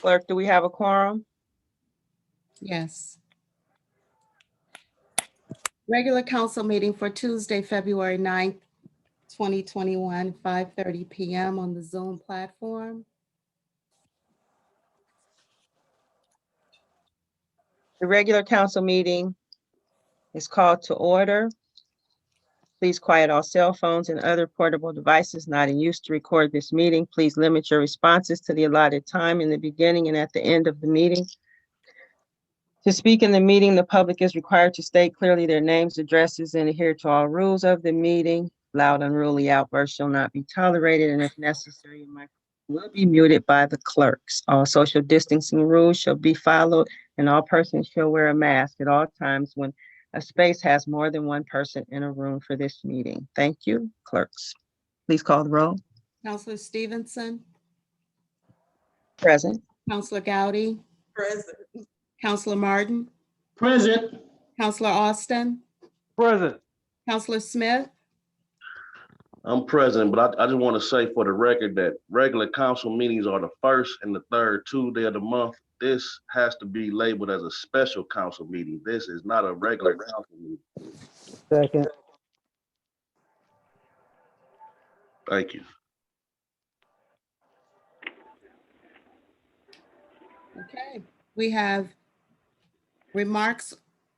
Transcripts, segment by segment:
Clerk, do we have a quorum? Yes. Regular council meeting for Tuesday, February 9th, 2021, 5:30 PM on the Zoom platform. The regular council meeting is called to order. Please quiet all cell phones and other portable devices not in use to record this meeting. Please limit your responses to the allotted time in the beginning and at the end of the meeting. To speak in the meeting, the public is required to state clearly their names, addresses, and adhere to all rules of the meeting. Loud, unruly outbursts shall not be tolerated, and if necessary, your microphone will be muted by the clerks. All social distancing rules shall be followed, and all persons shall wear a mask at all times when a space has more than one person in a room for this meeting. Thank you, clerks. Please call the roll. Counselor Stevenson, Present. Counselor Gowdy, Present. Counselor Martin, Present. Counselor Austin, Present. Counselor Smith, I'm present, but I just want to say for the record that regular council meetings are the first and the third Tuesday of the month. This has to be labeled as a special council meeting. This is not a regular council meeting. Second. Thank you. okay. We have remarks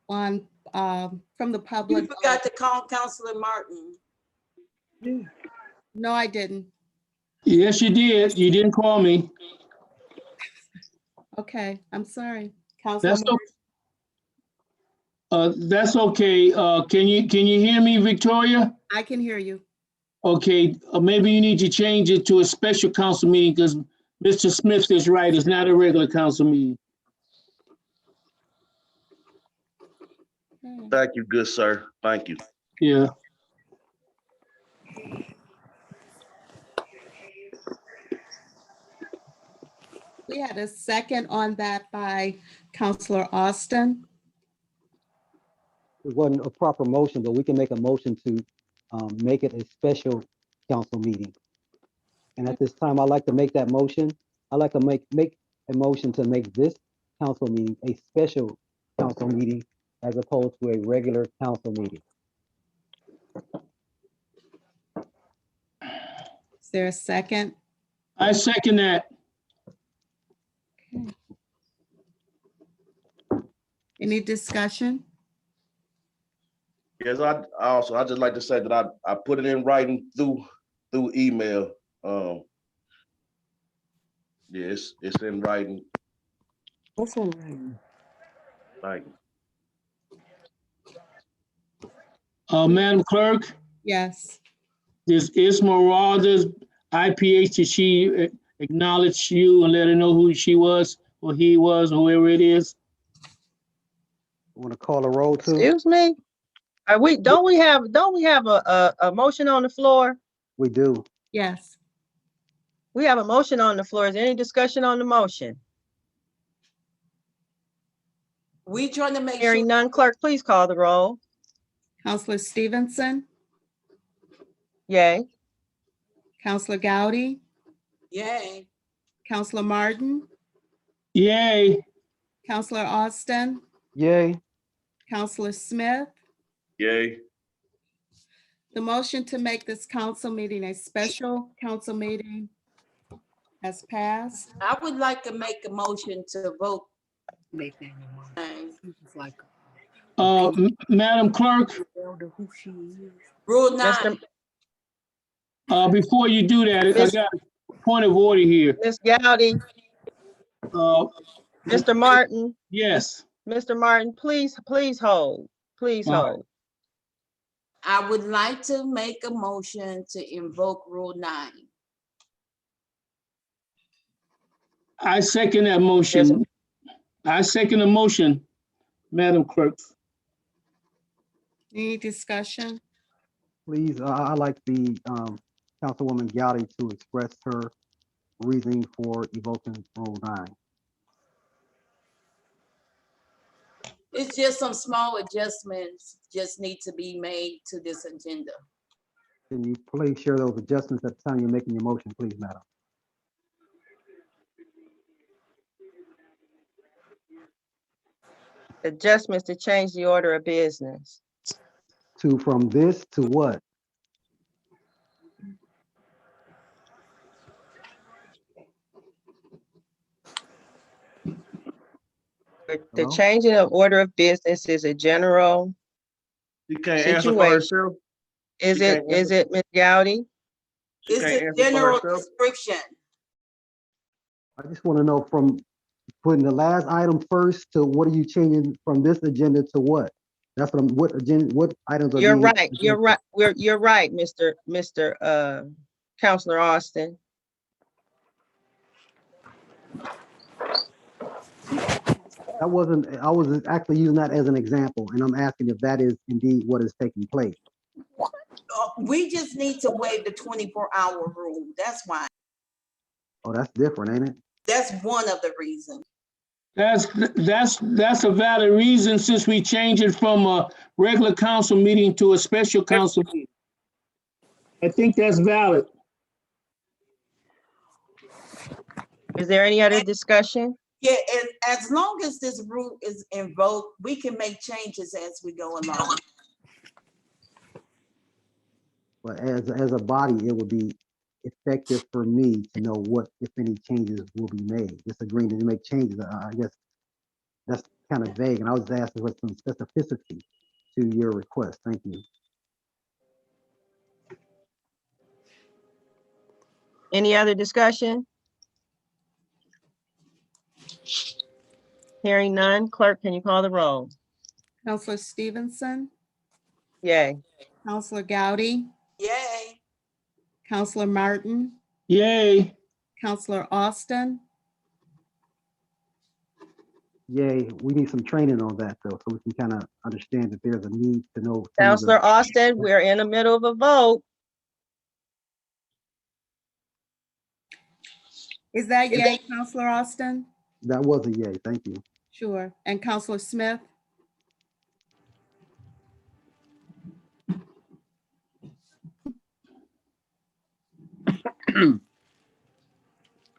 on, from the You public. forgot to call Counselor Martin. No, I didn't. Yes, you did. You didn't call me. Okay, I'm sorry. Counselor That's Martin, that's okay. Can you hear me, Victoria? I can hear you. Okay, maybe you need to change it to a special council meeting because Mr. Smith is right. It's not a regular council meeting. Okay. Thank you, good sir. Thank you. Yeah. We had a second on that by Counselor Austin. It wasn't a proper motion, but we can make a motion to make it a special council meeting. And at this time, I'd like to make that motion. I'd like to make a motion to make this council meeting a special council meeting as opposed to a regular council meeting. Is there a second? I second that. Any discussion? Yes, I just like to say that I put it in writing through email. Yes, it's in writing. What's in writing? Thank you. Madam Clerk, Yes. this Esmeralda's IPH, did she acknowledge you and let her know who she was or he was, or whoever it is? Want to call a roll too? Excuse me? Don't we have a motion on the floor? We do. Yes. We have a motion on the floor. Is there any discussion on the motion? We trying to make sure. Hearing none, clerk, please call the roll. Counselor Stevenson, Yay. Counselor Gowdy, Yay. Counselor Martin, Yay. Counselor Austin, Yay. Counselor Smith. Yay. The motion to make this council meeting a special council meeting has passed. I would like to make a motion to vote. Madam Clerk, Rule Mr. 9. before you do that, I got a point of order here. Ms. Gowdy, Mr. Martin, Yes. Mr. Martin, please hold. Please All right. hold. I would like to make a motion to invoke Rule 9. I second that motion. I second the motion, Madam Clerk. Any discussion? Please, I'd like the Councilwoman Gowdy to express her reasoning for evoking Rule 9. It's just some small adjustments just need to be made to this agenda. Can you please share those adjustments at the time you're making your motion, please, madam? adjustments to change the order of business. From this to what? The Hello? changing of order of business is a general She can't answer for situation. herself. Is She it, can't is it, Ms. Gowdy? She It's can't a answer for general herself. description. I just want to know from putting the last item first to what are you changing from this agenda to what? That's what I'm, what agenda, what items are You're being right, you're adjusted? right, you're right, Mr. Counselor Austin. I was actually using that as an example, and I'm asking if that is indeed what is taking place. We just need to waive the 24-hour rule. That's why. Oh, that's different, ain't it? That's one of the reasons. That's a valid reason since we changed it from a regular council meeting to a special council meeting. I think that's valid. Is there any other discussion? Yeah, and as long as this rule is invoked, we can make changes as we go along. But as a body, it would be effective for me to know what, if any, changes will be made. Just agreeing to make changes, I guess that's kind of vague, and I was asking for some specificity to your request. Thank you. Any other discussion? Hearing none, clerk, can you call the roll? Counselor Stevenson, Yay. Counselor Gowdy, Yay. Counselor Martin, Yay. Counselor Austin, Yay, we need some training on that though, so we can kind of understand that there's a need to know. some of the- Counselor Austin, we're in the middle of a vote. is that yay, Counselor Austin? That was a yay, thank you. Sure, and Counselor Smith?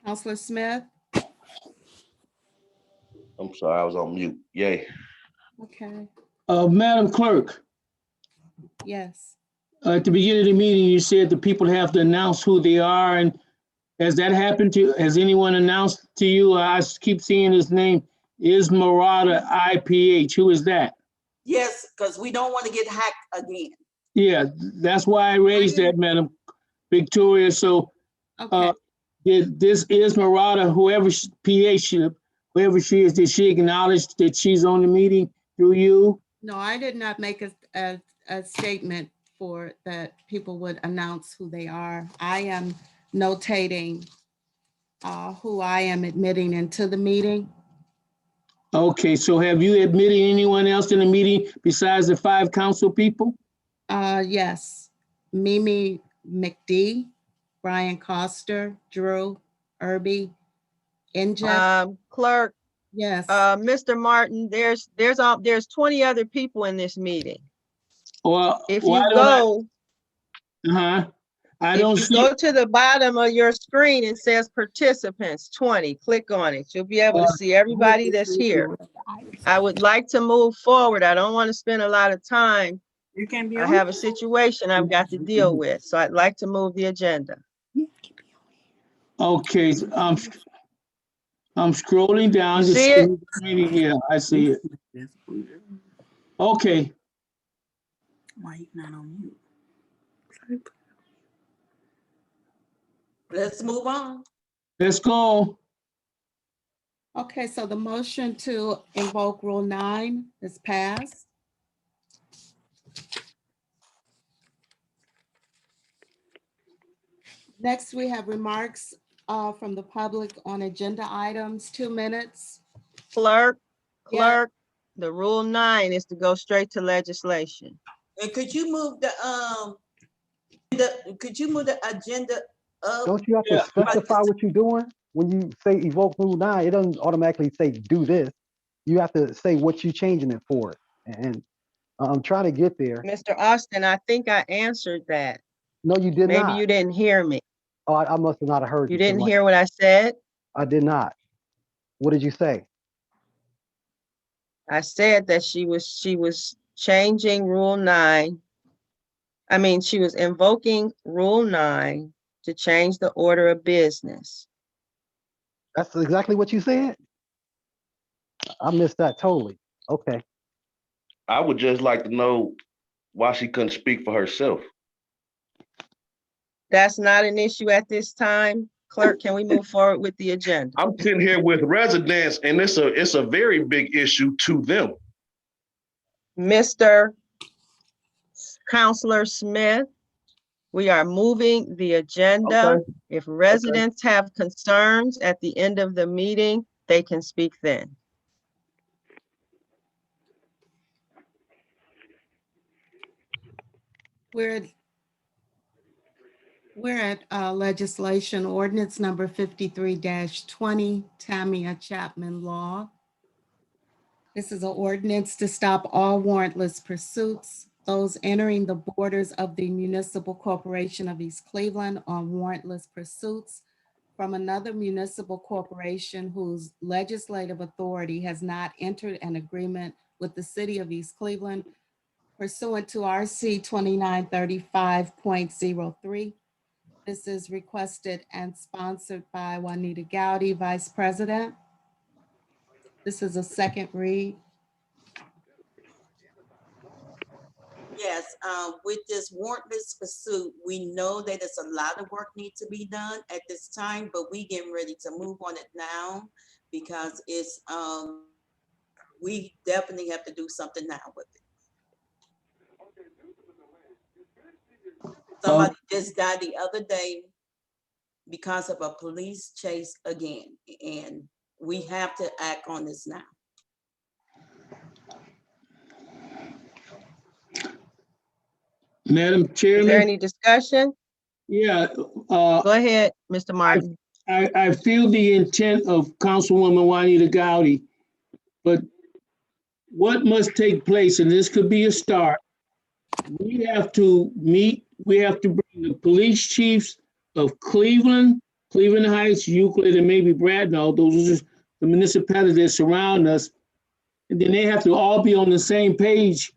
Counselor Smith? I'm sorry, I was on mute. Yay. Okay, Madam Clerk, yes. at the beginning of the meeting, you said the people have to announce who they are, and has that happened to, has anyone announced to you? I keep seeing his name, Ismarada IPH. Who is that? Yes, because we don't want to get hacked again. Yeah, that's why I raised that, Madam Victoria. So Okay, this Ismarada, whoever whoever she is, did she acknowledge that she's on the meeting through you? no, I did not make a statement for that people would announce who they are. I am notating who I am admitting into the meeting. Okay, so have you admitted anyone else in the meeting besides the 5 council people? Yes, Mimi McD, Brian Coster, Drew, Irby, Inject, Clerk, yes. Mr. Martin, there's 20 other people in this meeting. Or If why you don't go, I if don't you see, go to the bottom of your screen, it says participants, 20, click on it. You'll be able to see everybody that's here. I would like to move forward. I don't want to spend a lot of time. You can be I on. have a situation I've got to deal with, so I'd like to move the agenda. okay, I'm scrolling down. You to see it? Yeah, I see it. Okay, Why you not on mute? Let's move on. let's go. Okay, so the motion to invoke Rule 9 is passed. Next, we have remarks from the public on agenda items, 2 minutes. Clerk, Yeah. clerk, the rule 9 is to go straight to legislation. And could you move the agenda up? Don't you have Yeah. to specify what you're doing? When you say evoke rule 9, it doesn't automatically say do this. You have to say what you're changing it for. And I'm trying to get there. Mr. Austin, I think I answered that. No, you did Maybe not. you didn't hear me. Oh, I must have not have heard You you. 'cause didn't hear what I said? I did not. What did you say? I said that she was changing Rule 9. I mean, she was invoking Rule 9 to change the order of business. That's exactly what you said? I missed that totally. Okay. I would just like to know why she couldn't speak for herself. That's not an issue at this time. Clerk, can we move forward with the agenda? I'm sitting here with residents and it's a very big issue to them. Mr. Counselor Smith, we are moving the agenda. Okay. If residents have concerns at the end of the meeting, they can speak then. We're at legislation ordinance number 53-20, Tamia Chapman Law. This is an ordinance to stop all warrantless pursuits, those entering the borders of the municipal corporation of East Cleveland on warrantless pursuits from another municipal corporation whose legislative authority has not entered an agreement with the city of East Cleveland pursuant to RC 2935.03. This is requested and sponsored by Juanita Gowdy, Vice President. This is a second read. Yes, with this warrantless pursuit, we know that it's a lot of work needs to be done at this time, but we getting ready to move on it now because it's, we definitely have to do something now with it. Somebody just died the other day because of a police chase again, and we have to act on this now. Madam Is there Chairman, any discussion? yeah, Go ahead, Mr. Martin. I feel the intent of Councilwoman Juanita Gowdy, but what must take place, and this could be a start, we have to meet, we have to bring the police chiefs of Cleveland, Cleveland Heights, Euclid, and maybe Bradenall, those are just the municipalities that surround us, and then they have to all be on the same page.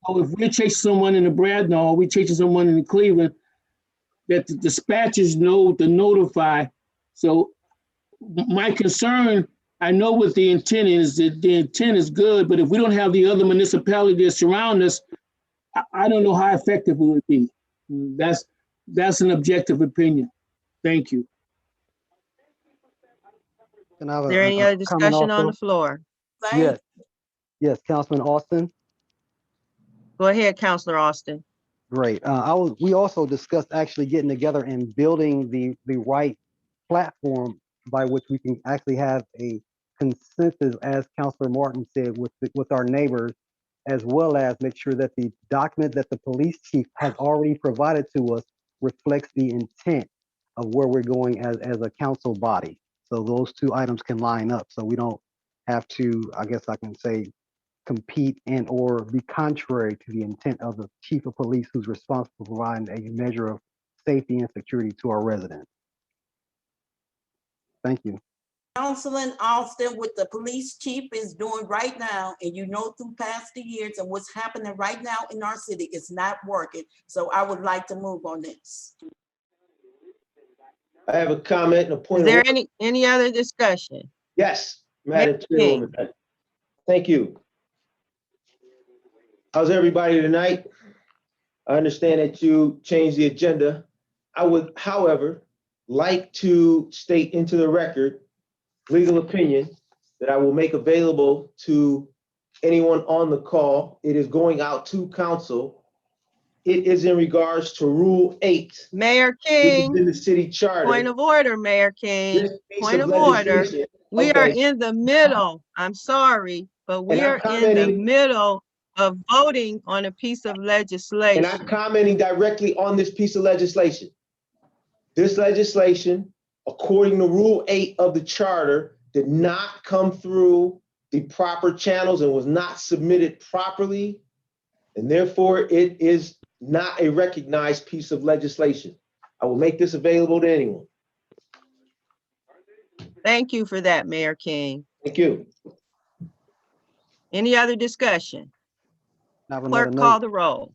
Or if we're chasing someone in the Bradenall, we're chasing someone in the Cleveland, that the dispatchers know to notify. So my concern, I know what the intent is, that the intent is good, but if we don't have the other municipalities that surround us, I don't know how effective it would be. That's an objective opinion. Thank you. Can I have Is there any other comment discussion on also? the floor? Yes, yes, Councilman Austin. Go ahead, Counselor Austin. Great. We also discussed actually getting together and building the right platform by which we can actually have a consensus, as Councilor Martin said, with our neighbors, as well as make sure that the document that the police chief has already provided to us reflects the intent of where we're going as a council body. So those two items can line up, so we don't have to, I guess I can say, compete and or be contrary to the intent of the chief of police, who's responsible for providing a measure of safety and security to our residents. Thank you. Councilman Austin, what the police chief is doing right now, and you know through past the years and what's happening right now in our city, is not working. So I would like to move on this. I have a comment and a point. Is there any other discussion? Yes, Madam King. Chairwoman. Thank you. How's everybody tonight? I understand that you changed the agenda. I would, however, like to state into the record legal opinion that I will make available to anyone on the call. It is going out to council. It is in regards to Rule 8. Mayor Which is in King, the city charter. point of order, Mayor King. This piece Point of of order. legislation- We are Okay. in the middle, I'm sorry, but we And I'm are in the commenting- middle of voting on a piece of And legislation. I'm commenting directly on this piece of legislation. This legislation, according to Rule 8 of the charter, did not come through the proper channels and was not submitted properly. And therefore, it is not a recognized piece of legislation. I will make this available to anyone. Thank you for that, Mayor King. Thank you. Any other discussion? Not another Clerk, call note. the roll.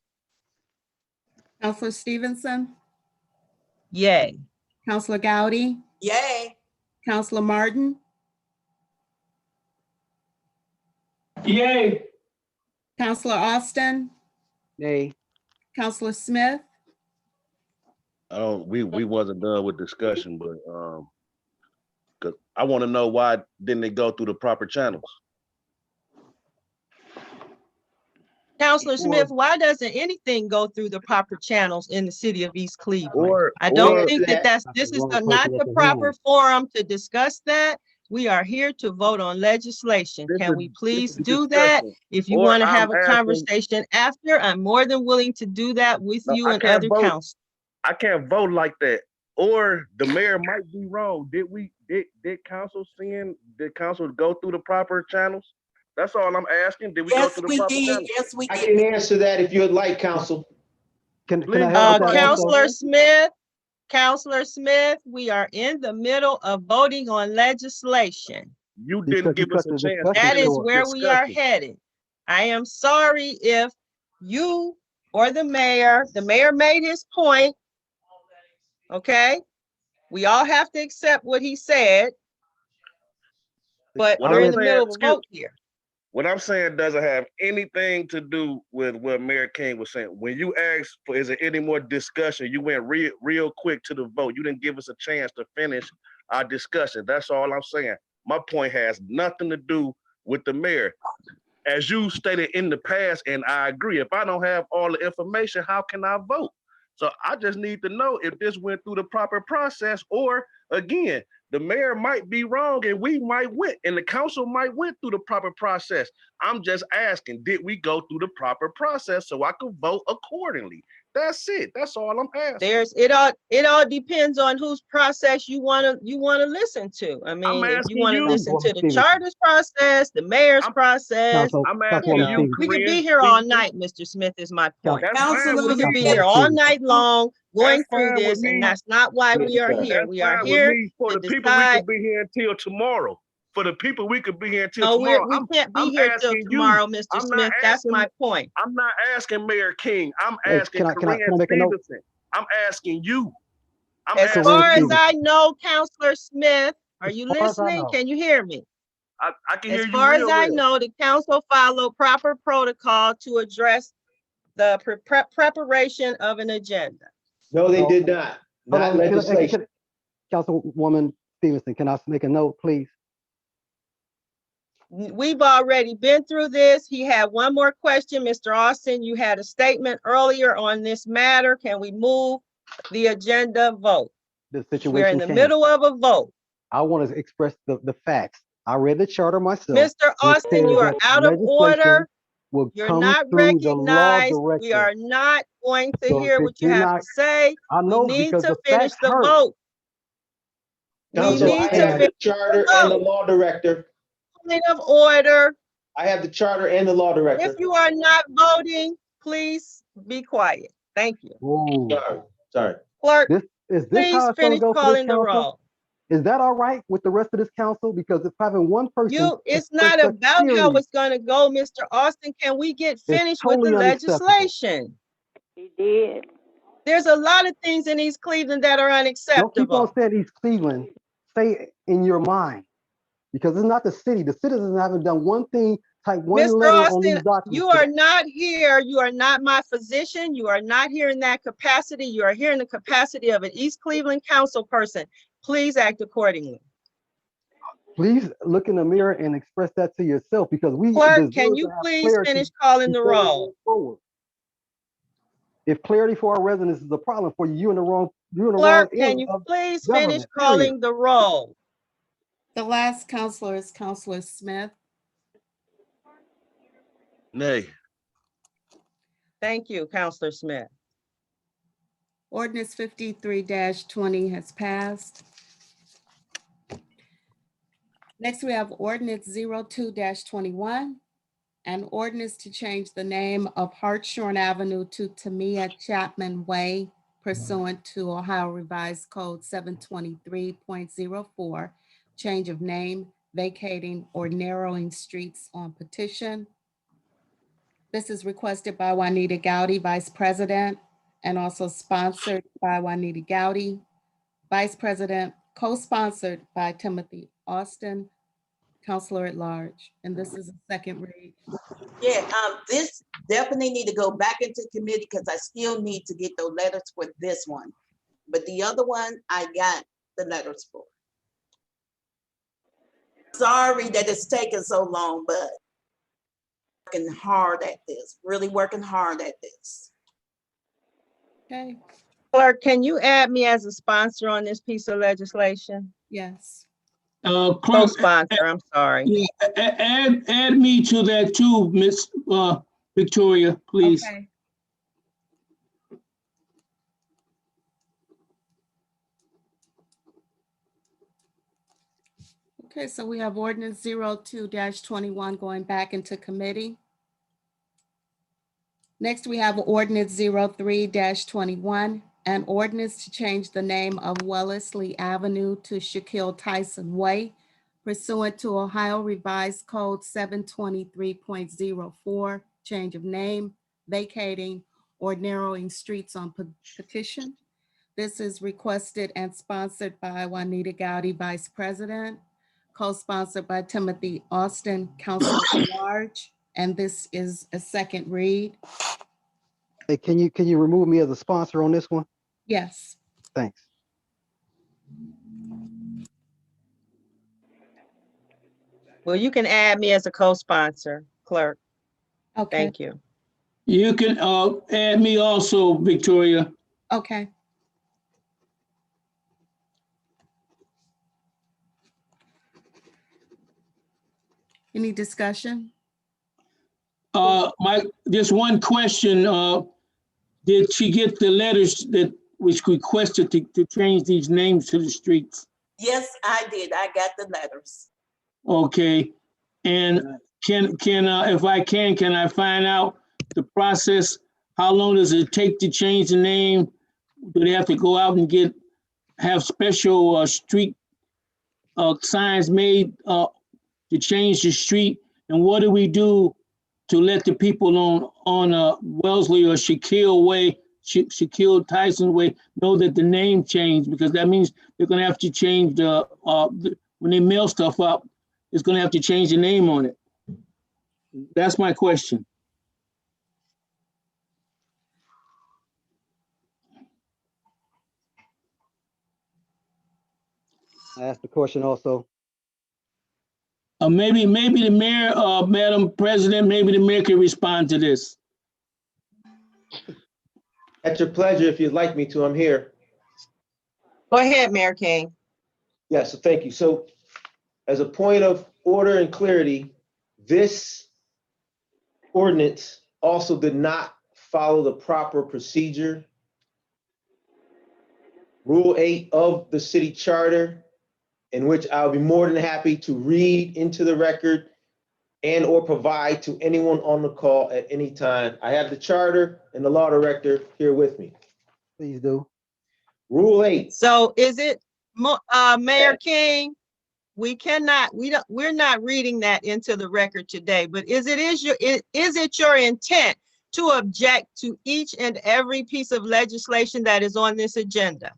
Counselor Stevenson, Yay. Counselor Gowdy, Yay. Counselor Martin, Yay. Counselor Austin, Nay. Counselor Smith, We wasn't done with discussion, but, cause I want to know why didn't it go through the proper channels? Counselor Smith, why doesn't anything go through the proper channels in the city of East Cleveland? Or, I don't or- think that That's this the is wrong person not at the the proper helm. forum to discuss that. We are here to vote on legislation. This Can is- we this please is do that? discussion. If you Or want to I'm have a asking- conversation after, I'm more than willing to do that with No, you I and can't other vote. council. I can't vote like that. Or the mayor might be wrong. Did council go through the proper channels? That's all I'm asking. Did we go Yes, through the we proper did. channels? Yes, we I did. can answer that if you'd like, counsel. Can I Please, help with that also? Counselor Smith, we are in the middle of voting on legislation. You Because didn't give you us cut a the chance. discussion to That finish is the where we are discussion. headed. I am sorry if you or the mayor made his point. Okay? We all have to accept what he said. But What we're I'm in the middle saying- of a vote here. What I'm saying doesn't have anything to do with what Mayor King was saying. When you asked for, is there any more discussion, you went real quick to the vote. You didn't give us a chance to finish our discussion. That's all I'm saying. My point has nothing to do with the mayor. As you stated in the past, and I agree, if I don't have all the information, how can I vote? So I just need to know if this went through the proper process, or again, the mayor might be wrong and we might win, and the council might went through the proper process. I'm just asking, did we go through the proper process so I could vote accordingly? That's it. That's all I'm asking. It all depends on whose process you wanna listen to. I mean, if you asking wanna you. listen to the Stevenson. charter's process, the mayor's I'm- process, I'm you asking know, you, we could be Corinne, here all Stevenson. night, Mr. Smith, is my point. That's fine Councilor with We could me. be here all night long going That's through fine with this, and me. that's not why we are here. That's We are fine with here me. For to the people, we decide. could be here until tomorrow. For the people, we could be here until No, tomorrow. we can't be I'm here till asking you. tomorrow, Mr. I'm not Smith. That's asking- my point. I'm not asking Mayor King. I'm Hey, asking can I Corinne make a note? Stevenson. I'm asking you. I'm As asking far as you. I know, Counselor Smith, are As you far as I listening? know. Can you hear me? I can hear As you far as real I well. know, the council followed proper protocol to address the preparation of an agenda. No, they No. did not. Hold Not on, legislation. Councilwoman Stevenson, can I make a note, please? We've already been through this. He had one more question. Mr. Austin, you had a statement earlier on this matter. Can we move the agenda vote? The We're situation in the changed. middle of a vote. I want to express the facts. I read the charter myself. Mr. Austin, you are says out of legislation order. Will You're come not through the law recognized. We director. are not going to So hear if what you you're have not- to say. I We know need because to the finish facts the hurt. vote. We Council, need I to have the charter and the law director. point of order. I have the charter and the law director. If you are not voting, please be quiet. Thank you. Ooh. Sorry. Clerk, Is this please how it's gonna finish go for this calling the council? roll. Is that all right with the rest of this council? Because if having one person. It's not express about how theory it's gonna go, Mr. Austin. Can we get finished with the totally unacceptable. legislation? He did. There's a lot of things in East Cleveland that are Don't keep on unacceptable. saying East Cleveland. Say in your mind. Because it's not the city. The citizens haven't done one thing, type one Mr. letter on these Austin, documents. you are not here. You are not my physician. You are not here in that capacity. You are here in the capacity of an East Cleveland council person. Please act accordingly. Please look in the mirror and express that to yourself because we. Clerk, can deserve you to have please clarity finish calling the before we roll? move forward. If clarity for our residents is a problem for you, you're in the wrong Clerk, can end you of please government, finish period. calling the roll? the last counselor is Counselor Smith, Nay. Thank you, Counselor Smith. ordinance 53-20 has passed. Next, we have ordinance 02-21, an ordinance to change the name of Hartshorn Avenue to Tamia Chapman Way pursuant to Ohio Revised Code 723.04, change of name, vacating or narrowing streets on petition. This is requested by Juanita Gowdy, Vice President, and also sponsored by Juanita Gowdy, Vice President, co-sponsored by Timothy Austin, Counselor at Large. And this is a second read. Yeah, this definitely need to go back into committee because I still need to get those letters for this one. But the other one, I got the letters for. Sorry that it's taking so long, but working hard at this, really working hard at this. Okay, Clerk, can you add me as a sponsor on this piece of legislation? yes. Clerk, Co-sponsor, I'm sorry. yeah, add me to that too, Miss Victoria, please. Okay. Okay, so we have ordinance 02-21 going back into committee. Next, we have ordinance 03-21, an ordinance to change the name of Wellesley Avenue to Shaquille Tyson Way pursuant to Ohio Revised Code 723.04, change of name, vacating or narrowing streets on petition. This is requested and sponsored by Juanita Gowdy, Vice President, co-sponsored by Timothy Austin, Councilor at Large, and this is a second read. Hey, can you remove me as a sponsor on this one? Yes. Thanks. Well, you can add me as a co-sponsor, clerk. Okay. Thank you. You can add me also, Victoria. Okay. Any discussion? Just one question. Did she get the letters that was requested to change these names to the streets? Yes, I did. I got the letters. Okay. And can if I can I find out the process? How long does it take to change the name? Do they have to go out and have special street signs made to change the street? And what do we do to let the people on Wellesley or Shaquille Way, Shaquille Tyson Way, know that the name changed? Because that means they're gonna have to change when they mail stuff up, it's gonna have to change the name on it. That's my question. I asked the question also. Maybe the mayor, Madam President, maybe the mayor can respond to this. At your pleasure, if you'd like me to, I'm here. Go ahead, Mayor King. Yeah, so thank you. So as a point of order and clarity, this ordinance also did not follow the proper procedure. Rule 8 of the city charter, in which I'll be more than happy to read into the record and or provide to anyone on the call at any time. I have the charter and the law director here with me. Please do. Rule 8. So is it, Mayor King? We're not reading that into the record today, but is it your intent to object to each and every piece of legislation that is on this agenda?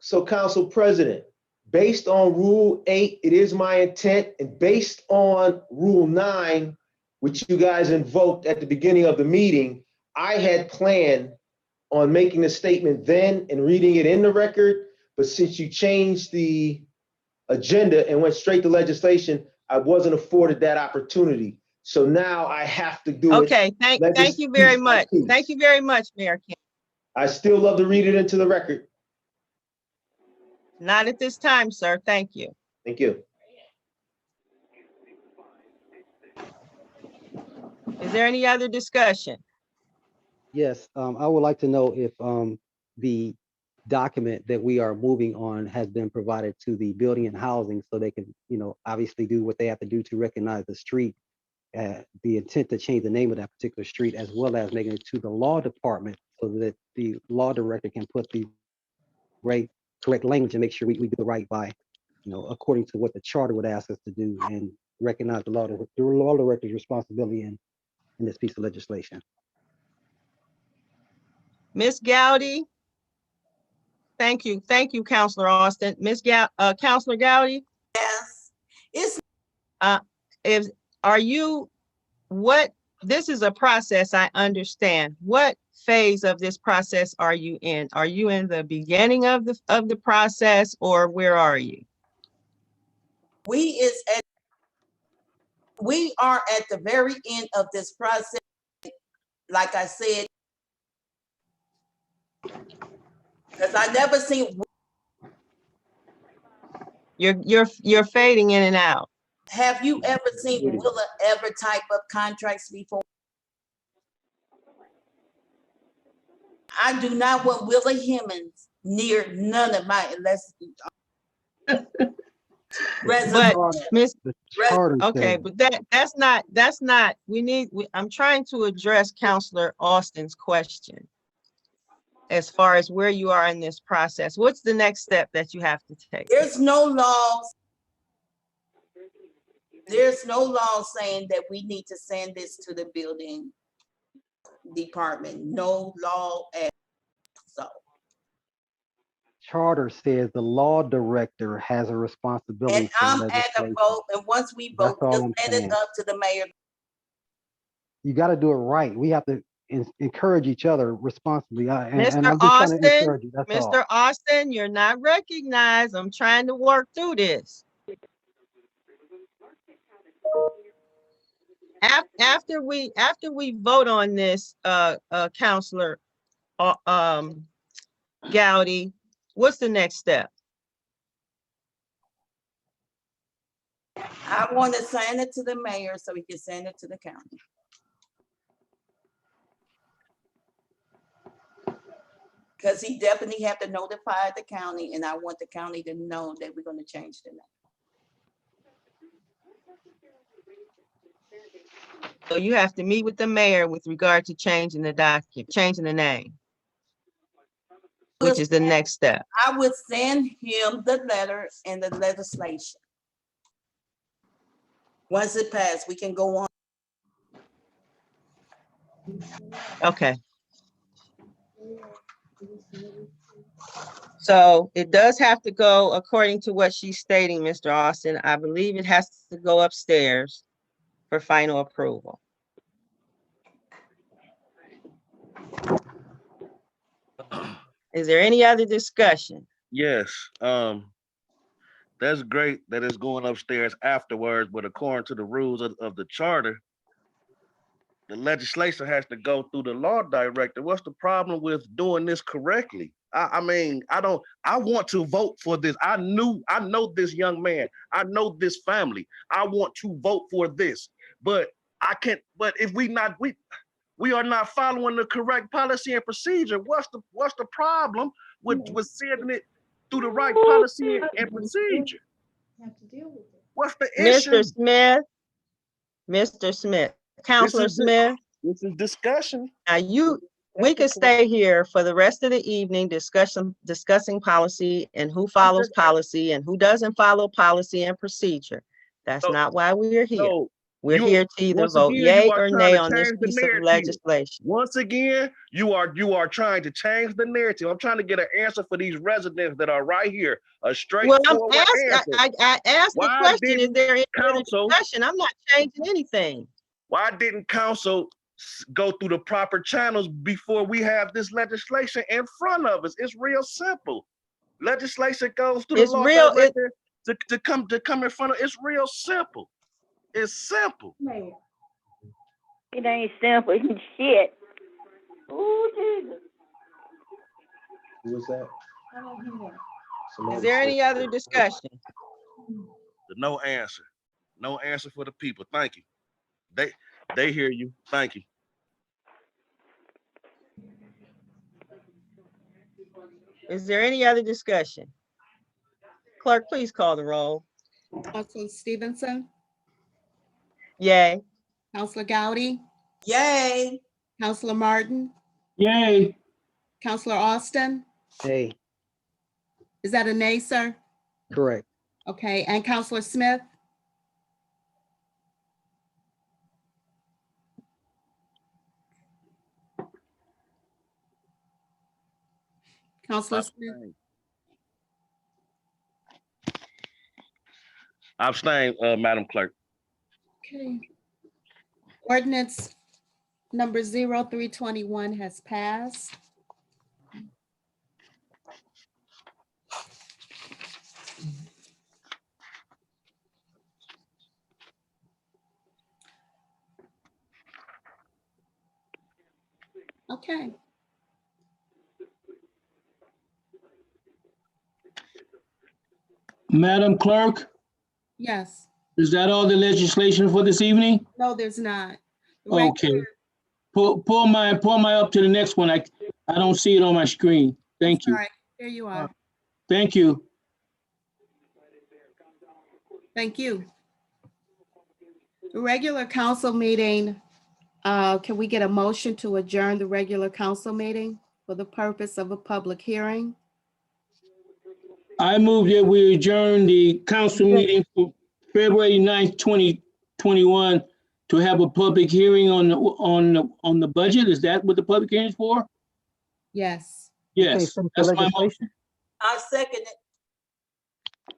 So Council President, based on Rule 8, it is my intent, and based on Rule 9, which you guys invoked at the beginning of the meeting, I had planned on making a statement then and reading it in the record, but since you changed the agenda and went straight to legislation, I wasn't afforded that opportunity. So now I have to do it. Okay, thank you very much. Thank you very much, Mayor King. I still love to read it into the record. Not at this time, sir. Thank you. Thank you. Is there any other discussion? Yes, I would like to know if the document that we are moving on has been provided to the building and housing so they can, obviously do what they have to do to recognize the street, the intent to change the name of that particular street, as well as making it to the law department so that the law director can put the correct language and make sure we do the right by according to what the charter would ask us to do and recognize the law director's responsibility in this piece of legislation. Ms. Gowdy? Thank you, Counselor Austin. Counselor Gowdy, Yes, it's this is a process, I understand. What phase of this process are you in? Are you in the beginning of the process, or where are you? we are at the very end of this process. Like I said, because I never seen. You're fading in and out. Have you ever seen Willa ever type up contracts before? I do not want Willa Hemmings near none of my But Miss, The charter okay, says- but that's not, I'm trying to address Counselor Austin's question. As far as where you are in this process, what's the next step that you have to take? There's no laws. There's no law saying that we need to send this to the building department. No law at so. Charter says the law director has a responsibility. And for I'm at a legislation. vote, and once we vote, That's all we'll I'm send it saying. up to the mayor. You got to do it right. We have to encourage each other responsibly. And Mr. I'm just trying to Austin, encourage you. That's all. Mr. Austin, you're not recognized. I'm trying to work through this. After we vote on this, Counselor Gowdy, what's the next step? I want to send it to the mayor so he can send it to the county. Because he definitely have to notify the county, and I want the county to know that we're gonna change the name. So you have to meet with the mayor with regard to changing the document, changing the name, which is the next step. I would send him the letter and the legislation. Once it passed, we can go on. Okay. So it does have to go according to what she's stating, Mr. Austin. I believe it has to go upstairs for final approval. Is there any other discussion? Yes, that's great that it's going upstairs afterwards, but according to the rules of the charter, the legislation has to go through the law director. What's the problem with doing this correctly? I mean, I want to vote for this. I know this young man. I know this family. I want to vote for this, but I can't, but if we are not following the correct policy and procedure, what's the problem with sending it through the right policy and procedure? What's the issue? Mr. Smith, Counselor Smith. This is discussion. Now we could stay here for the rest of the evening discussing policy and who follows policy and who doesn't follow policy and procedure. That's not why we're here. We're here to either vote yay or nay on this piece of legislation. Once again, you are trying to change the narrative. I'm trying to get an answer for these residents that are right here. A straightforward answer. I asked the question, is there any council discussion? I'm not changing anything. Why didn't council go through the proper channels before we have this legislation in front of us? It's real simple. Legislation goes through the law director to come in front of. It's real simple. It's simple. It ain't simple. It's shit. Oh, Jesus. Who was that? Is there any other discussion? No answer. No answer for the people. Thank you. They hear you. Thank you. Is there any other discussion? Clerk, please call the roll. Counselor Stevenson, Yay. Counselor Gowdy, Yay. Counselor Martin, Yay. Counselor Austin. Hey, Is that a nay, sir? correct. Okay, and Counselor Smith? Counselor Smith? Abstain, Madam Clerk. Okay. Ordinance number 0321 has passed. Okay, Madam Clerk, yes. is that all the legislation for this evening? No, there's not. Okay. Pull my up to the next one. I don't see it on my screen. Thank you. All right, there you are. Thank you. Thank you. The regular council meeting, can we get a motion to adjourn the regular council meeting for the purpose of a public hearing? I move that we adjourn the council meeting for February 9th, 2021 to have a public hearing on the budget. Is that what the public hearing is for? Yes. Yes, finish the that's my legislation? motion. I second it.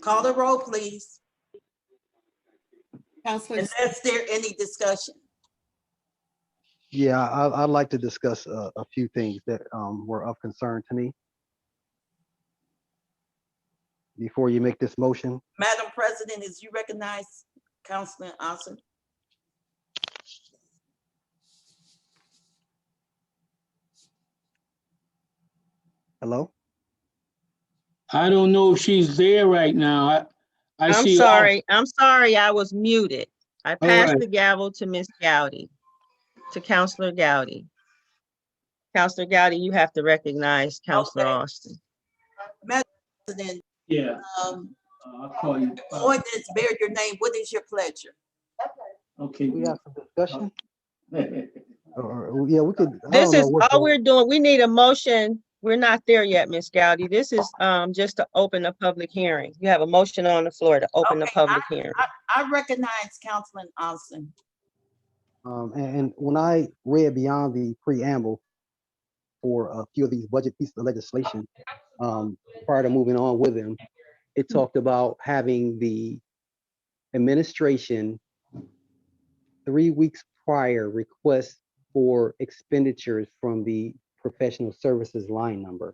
Call the roll, please, Counselor, unless there any discussion. Yeah, I'd like to discuss a few things that were of concern to me. Before you make this motion, Madam President, is you recognize Councilman Ossoff? hello? I don't know if she's there right now. I I'm see. sorry, I was muted. I passed right. the gavel to Ms. Gowdy, to Counselor Gowdy. Counselor Gowdy, you have to recognize Counselor Okay. Austin. Madam President, Yeah, I'll call you. ordinance bear your name. What is your pleasure? Okay. We have some discussion? Yeah, we could. I This don't know is what all the- we're doing. We need a motion. We're not there yet, Ms. Gowdy. This is just to open a public hearing. You have a motion on the floor to open the Okay, public hearing. I recognize Councilman Austin. And when I read beyond the preamble for a few of these budget pieces of legislation, prior to moving on with them, it talked about having the administration 3 weeks prior request for expenditures from the professional services line number.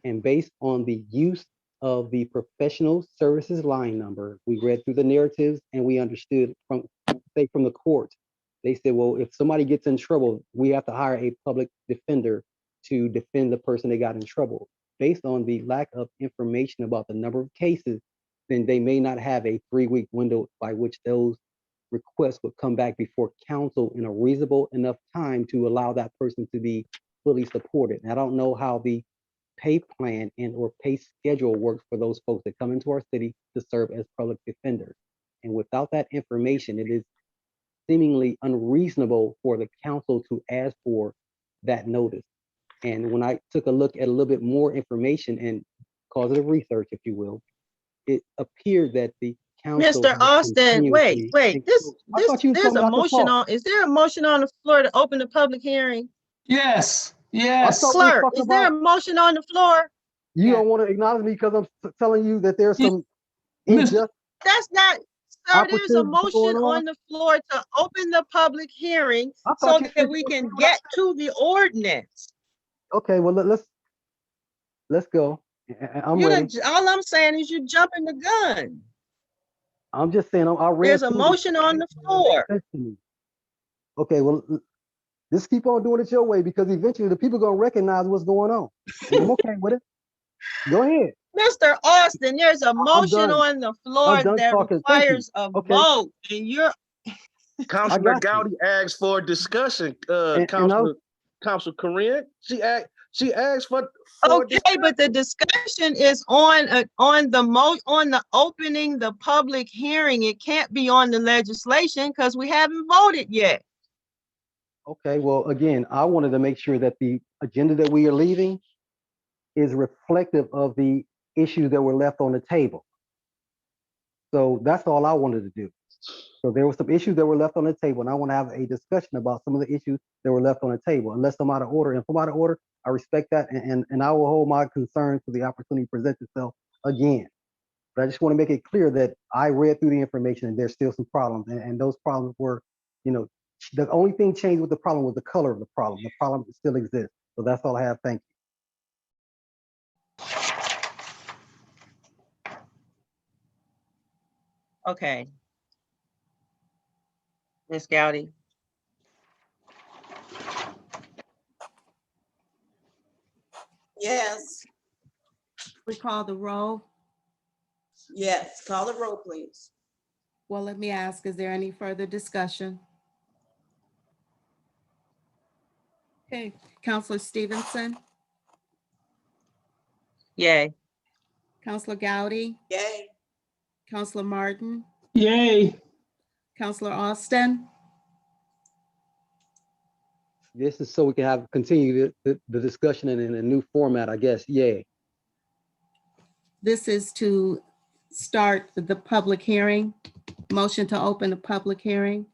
And based on the use of the professional services line number, we read through the narratives and we understood from the court. They said, well, if somebody gets in trouble, we have to hire a public defender to defend the person that got in trouble. Based on the lack of information about the number of cases, then they may not have a 3-week window by which those requests would come back before council in a reasonable enough time to allow that person to be fully supported. And I don't know how the pay plan and or pay schedule works for those folks that come into our city to serve as public defenders. And without that information, it is seemingly unreasonable for the council to ask for that notice. And when I took a look at a little bit more information and causative research, if you will, it appeared that the council. Mr. Austin, wait, there's a motion on. on, is there a motion on the floor to open the public hearing? Yes, I yes. thought we were Clerk, talking is there a about- motion on the floor? You don't want to acknowledge me because I'm telling you that there's some injustice. That's not, sir, there's a Opportunity motion going on? on the floor to open the public hearing I so thought you that said we you can were doing get to the ordinance. Okay, well, let's go. I'm You ready. done, all I'm saying is you're jumping the gun. I'm just saying, I read. There's a through motion on the floor. Okay, well, just keep on doing it your way because eventually the people gonna recognize what's going on. And I'm okay with it. Go ahead. Mr. Austin, there's a motion done. on the floor done that talking. Thank you. requires a Okay. vote, and you're, Councilor got you. Gowdy asked for discussion, And Councilor Corinne. She asked for. okay, but the discussion is on the opening the public hearing. It can't be on the legislation because we haven't voted yet. Okay, well, again, I wanted to make sure that the agenda that we are leaving is reflective of the issues that were left on the table. So that's all I wanted to do. So there were some issues that were left on the table, and I want to have a discussion about some of the issues that were left on the table. Unless I'm out of order, and if I'm out of order, I respect that, and I will hold my concerns to the opportunity to present itself again. But I just want to make it clear that I read through the information, and there's still some problems, and those problems were, you know, the only thing changed with the problem was the color of the problem. The problem still exists. So that's all I have. Thank you. Okay. Ms. Gowdy? Yes, We call the roll. yes, call the roll, please. Well, let me ask, is there any further discussion? Okay, Counselor Stevenson, Yay. Counselor Gowdy, Yay, Counselor Martin, Yay. Counselor Austin, This is so we can continue the discussion in a new format, I guess. Yay. this is to start the public hearing. Motion to open the public hearing.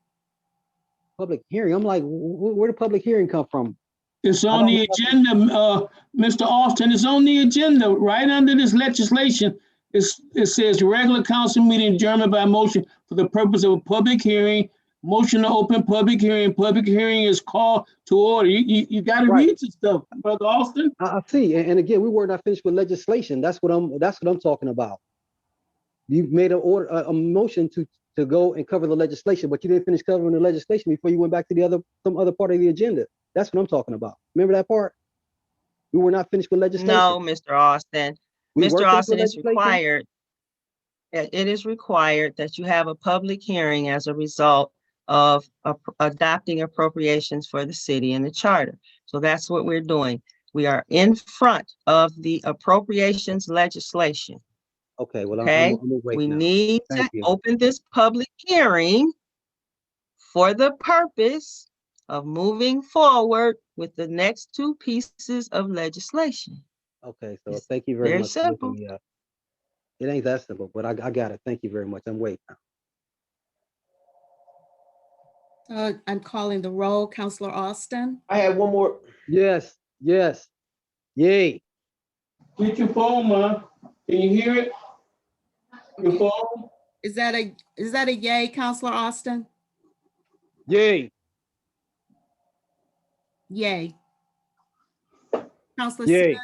Public hearing. I'm like, where did public hearing come from? It's on the agenda, Mr. Austin, it's on the agenda, right under this legislation. It says regular council meeting adjourned by motion for the purpose of a public hearing. Motion to open public hearing. Public hearing is called to order. You gotta Right. read this stuff, Brother Austin. I see. And again, we were not finished with legislation. That's what I'm talking about. You made a motion to go and cover the legislation, but you didn't finish covering the legislation before you went back to some other part of the agenda. That's what I'm talking about. Remember that part? We were not finished with legislation. No, Mr. Austin. We were Mr. finished Austin, with it's legislation? required. It is required that you have a public hearing as a result of adopting appropriations for the city and the charter. So that's what we're doing. We are in front of the appropriations legislation. Okay, well, Okay, I'm gonna wait we now. need to Thank you. open this public hearing for the purpose of moving forward with the next two pieces of legislation. Okay, so It's thank you very very much. for looking simple. me up. It ain't that simple, but I got it. Thank you very much. I'm waiting now. I'm calling the roll. Counselor Austin, I had one more. Yes, yes. Yay. Get your phone, man. Can you hear it? Your phone? is that a yay, Counselor Austin? Yay. Yay. Counselor Yay. Smith?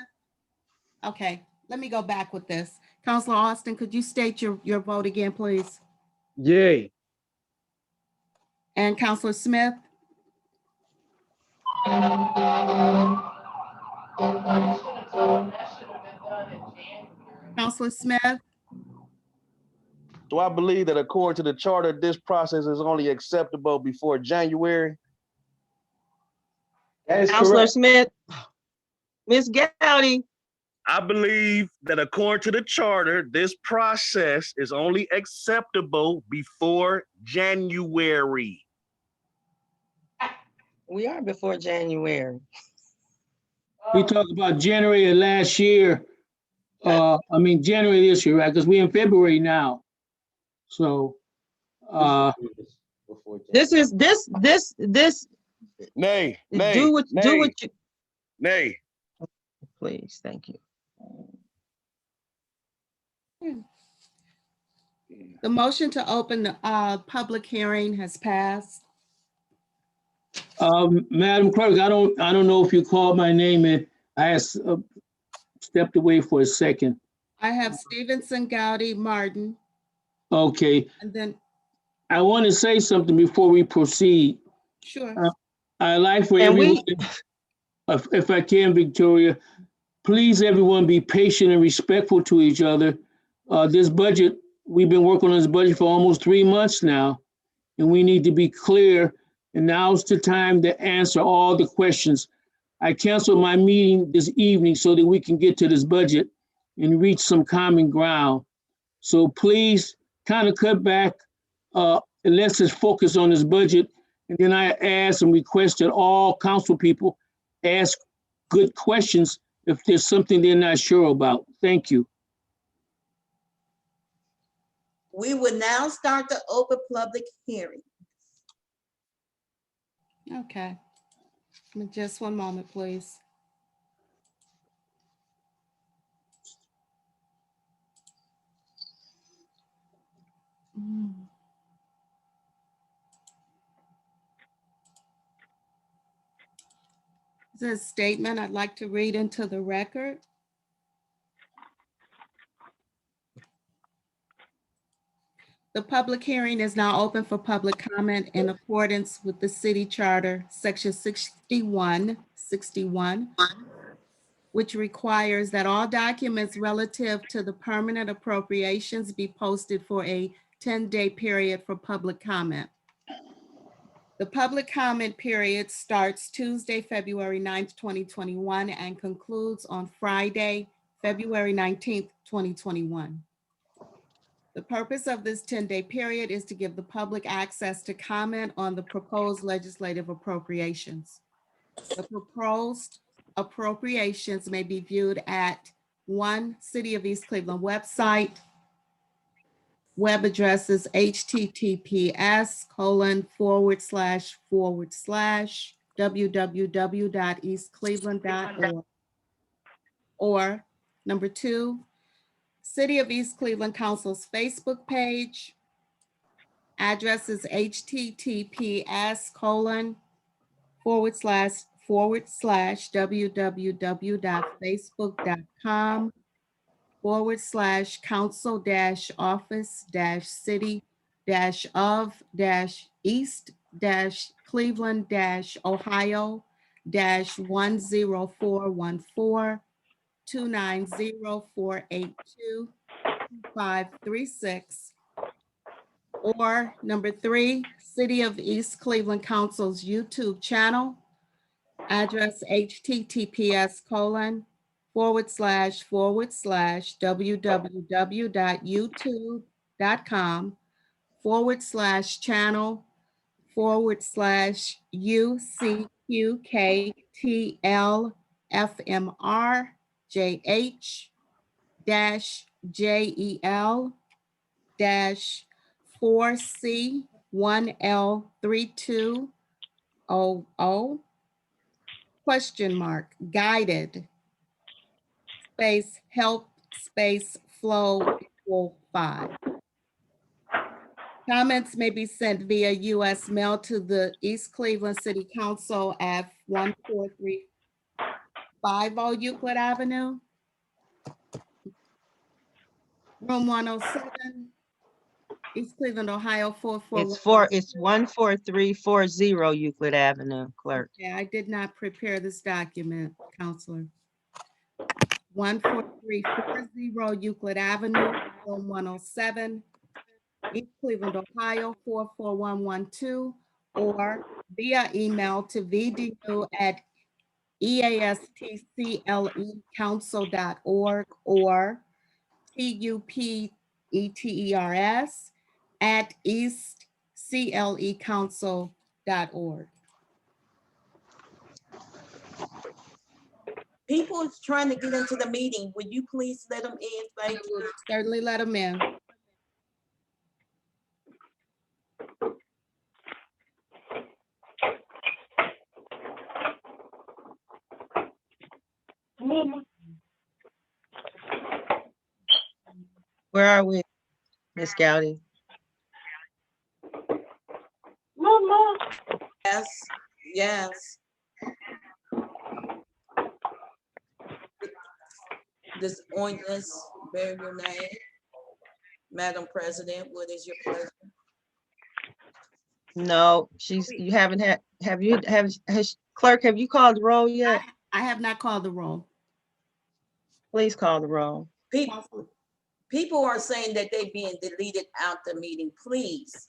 Okay, let me go back with this. Counselor Austin, could you state your vote again, please? Yay. And Counselor Smith? Counselor Smith? Do I believe that according to the charter, this process is only acceptable before January? That is Counselor correct. Smith, Ms. Gowdy, I believe that according to the charter, this process is only acceptable before January. we are before January. We talked about January of last year. January this year, right? Because we're in February now. So, This is, this, Nay, do what you, nay. please, thank you. The motion to open the public hearing has passed. Madam Clerk, I don't know if you called my name and I stepped away for a second. I have Stevenson, Gowdy, Martin, Okay, and then, I want to say something before we proceed. sure. I like for And everyone, if I can, Victoria, please, everyone, be patient and respectful to each other. This budget, we've been working on this budget for almost 3 months now, and we need to be clear, and now's the time to answer all the questions. I canceled my meeting this evening so that we can get to this budget and reach some common ground. So please kind of cut back, and let's just focus on this budget. And then I asked and requested all council people ask good questions if there's something they're not sure about. Thank you. We will now start the open public hearing. Okay. Just one moment, please. This is a statement I'd like to read into the record. The public hearing is now open for public comment in accordance with the city charter, section 61, which requires that all documents relative to the permanent appropriations be posted for a 10-day period for public comment. The public comment period starts Tuesday, February 9th, 2021, and concludes on Friday, February 19th, 2021. The purpose of this 10-day period is to give the public access to comment on the proposed legislative appropriations. The proposed appropriations may be viewed at one City of East Cleveland website. Web address is https://www.eastcleveland.org. Or number two, City of East Cleveland Council's Facebook page. Address is https://www.facebook.com/council-office-city-of-east-cleveland-1044-290-482-2536. Or number three, City of East Cleveland Council's YouTube channel. Address https://www.youtube.com/FMR-JH-GEL-4C1L3200 question mark guided space help space flow equal 5. Comments may be sent via U.S. mail to the East Cleveland City Council at 14350 Euclid Avenue, room 107, East Cleveland, Ohio 441. It's 14340 Euclid Avenue, clerk. Yeah, I did not prepare this document, Counselor. 14340 Euclid Avenue, room 107, East Cleveland, Ohio 44112, or via email to vdu@eastclecouncil.org or tupeters@eastclecouncil.org. People is trying to get into the meeting. Would you please let them in? Thank you. Certainly let them in. Where are we, Ms. Gowdy? Yes, yes. This ordinance bear your name. Madam President, what is your pleasure? No, you haven't had, clerk, have you called the roll yet? I have not called the roll. Please call the roll. People are saying that they being deleted out the meeting. Please.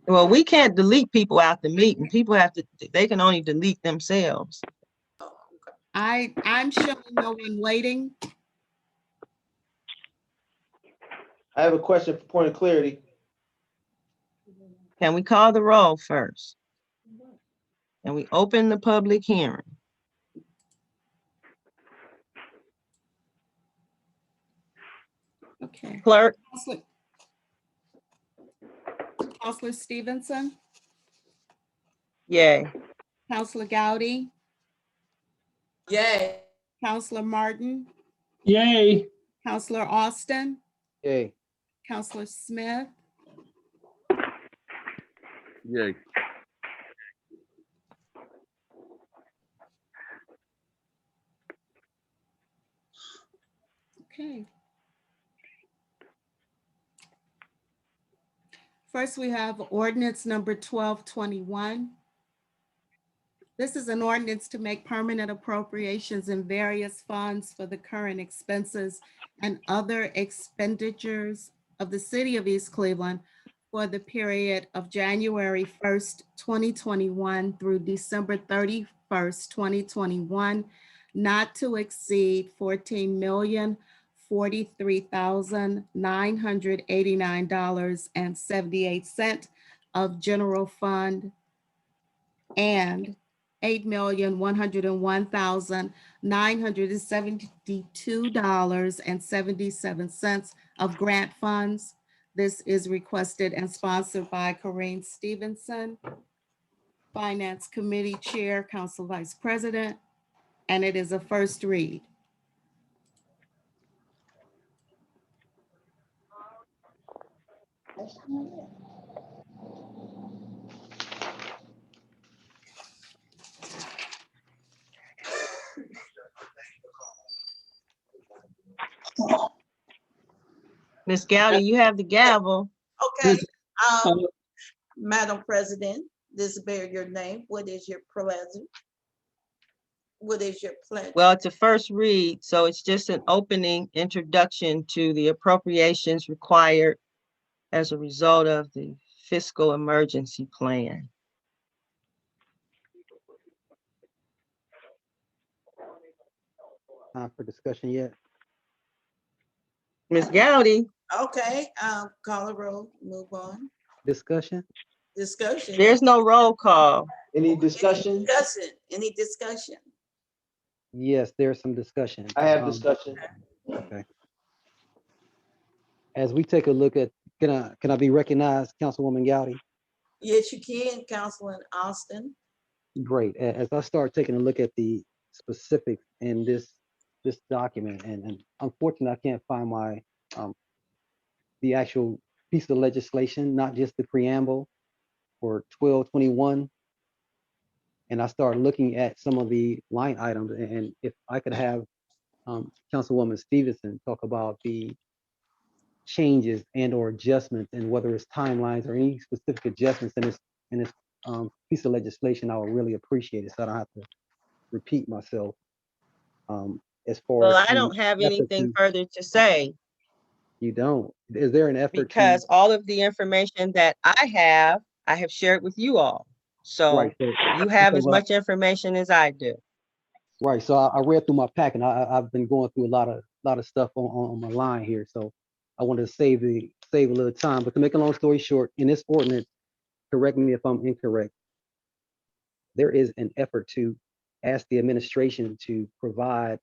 Well, we can't delete people out the meeting. People they can only delete themselves. I'm showing no one waiting. I have a question for point of clarity. Can we call the roll first? And we open the public hearing. Okay. Clerk, Counselor Stevenson, yay. Counselor Gowdy, Yay. Counselor Martin, Yay. Counselor Austin, Yay. Counselor Smith, Yay. okay. First, we have ordinance number 1221. This is an ordinance to make permanent appropriations in various funds for the current expenses and other expenditures of the city of East Cleveland for the period of January 1st, 2021 through December 31st, 2021, not to exceed $14,043,989.78 of general fund and $8,101,972.77 of grant funds. This is requested and sponsored by Corinne Stevenson, Finance Committee Chair, Council Vice President, and it is a first read. Ms. Gowdy, you have the gavel. Okay, Uh, Madam President, this bear your name. What is your pleasure? What is your pleasure? Well, it's a first read, so it's just an opening introduction to the appropriations required as a result of the fiscal emergency plan. Time for discussion yet? Ms. Gowdy, Okay, call a roll, move on. Discussion? Discussion. there's no roll call. Any discussion? Any discussion? Yes, there's some discussion. I have discussion. Okay. As we take a look at, can I be recognized, Councilwoman Gowdy? Yes, you can, Councilman Austin. Great. As I start taking a look at the specifics in this document, and unfortunately, I can't find my the actual piece of legislation, not just the preamble for 1221. And I start looking at some of the line items, and if I could have Councilwoman Stevenson talk about the changes and or adjustments, and whether it's timelines or any specific adjustments in this piece of legislation, I would really appreciate it, so I don't have to repeat myself. As far Well, as I the don't have effort anything to- further to say You don't? Is there an effort to? because all of the information that I have shared with you all. So Right, so- you have okay, as well, much information as I do. Right, so I read through my pack, and I've been going through a lot of stuff on my line here, so I wanted to save a little time. But to make a long story short, in this ordinance, correct me if I'm incorrect, there is an effort to ask the administration to provide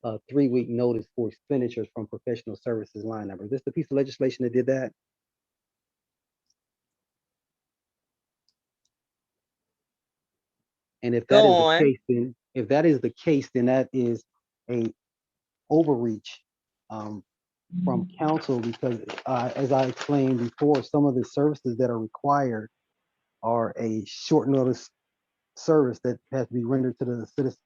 a 3-week notice for expenditures from professional services line number. Is this the piece of legislation that did that? And if that Go is the on. case, then that is a overreach from council, because as I explained before, some of the services that are required are a short notice service that has to be rendered to the citizens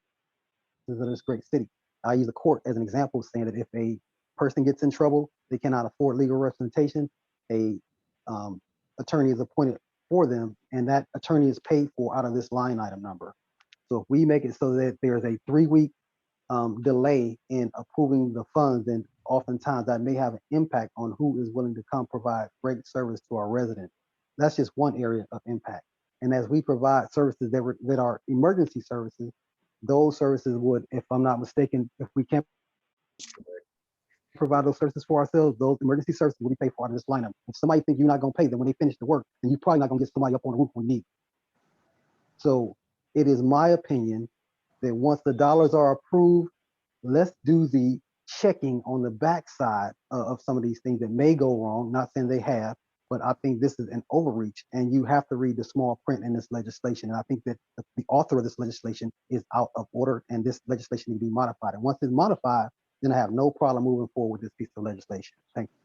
of this great city. I use a court as an example, saying that if a person gets in trouble, they cannot afford legal representation, a attorney is appointed for them, and that attorney is paid for out of this line item number. So if we make it so that there's a 3-week delay in approving the funds, then oftentimes that may have an impact on who is willing to come provide great service to our residents. That's just one area of impact. And as we provide services that are emergency services, those services would, if I'm not mistaken, if we can't provide those services for ourselves, those emergency services will be paid for out of this lineup. If somebody thinks you're not going to pay them when they finish the work, then you're probably not going to get somebody up on the roof when need. So it is my opinion that once the dollars are approved, let's do the checking on the backside of some of these things that may go wrong. Not saying they have, but I think this is an overreach, and you have to read the small print in this legislation. And I think that the author of this legislation is out of order, and this legislation needs to be modified. And once it's modified, then I have no problem moving forward with this piece of legislation. Thank you.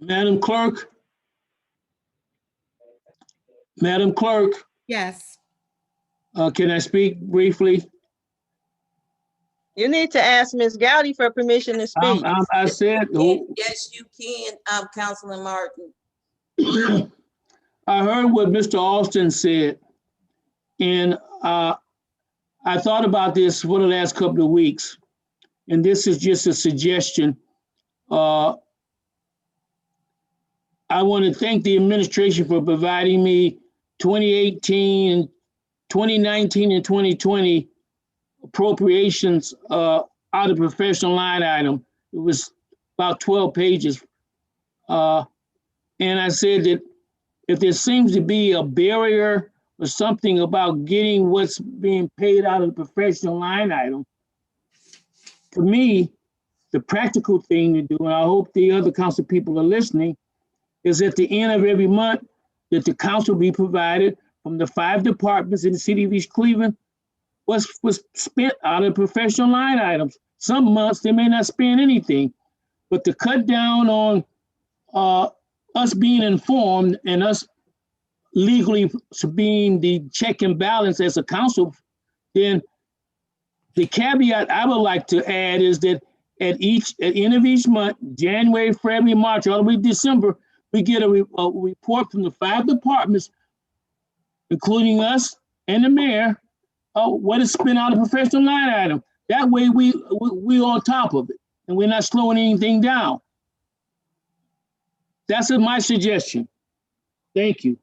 Madam Clerk? Madam Clerk, Yes. can I speak briefly? You need to ask Ms. Gowdy for permission to speak. I said, Yes, you can, Councilman Martin. I heard what Mr. Austin said, and I thought about this for the last couple of weeks, and this is just a suggestion. I want to thank the administration for providing me 2018, 2019, and 2020 appropriations out of professional line item. It was about 12 pages. And I said that if there seems to be a barrier or something about getting what's being paid out of the professional line item, for me, the practical thing to do, and I hope the other council people are listening, is at the end of every month that the council be provided from the 5 departments in the city of East Cleveland was spent out of professional line items. Some months they may not spend anything, but to cut down on us being informed and us legally being the check and balance as a council, then the caveat I would like to add is that at end of each month, January, February, March, all the way to December, we get a report from the 5 departments, including us and the mayor, what is spent out of professional line item. That way we on top of it and we're not slowing anything down. That's my suggestion. Thank you.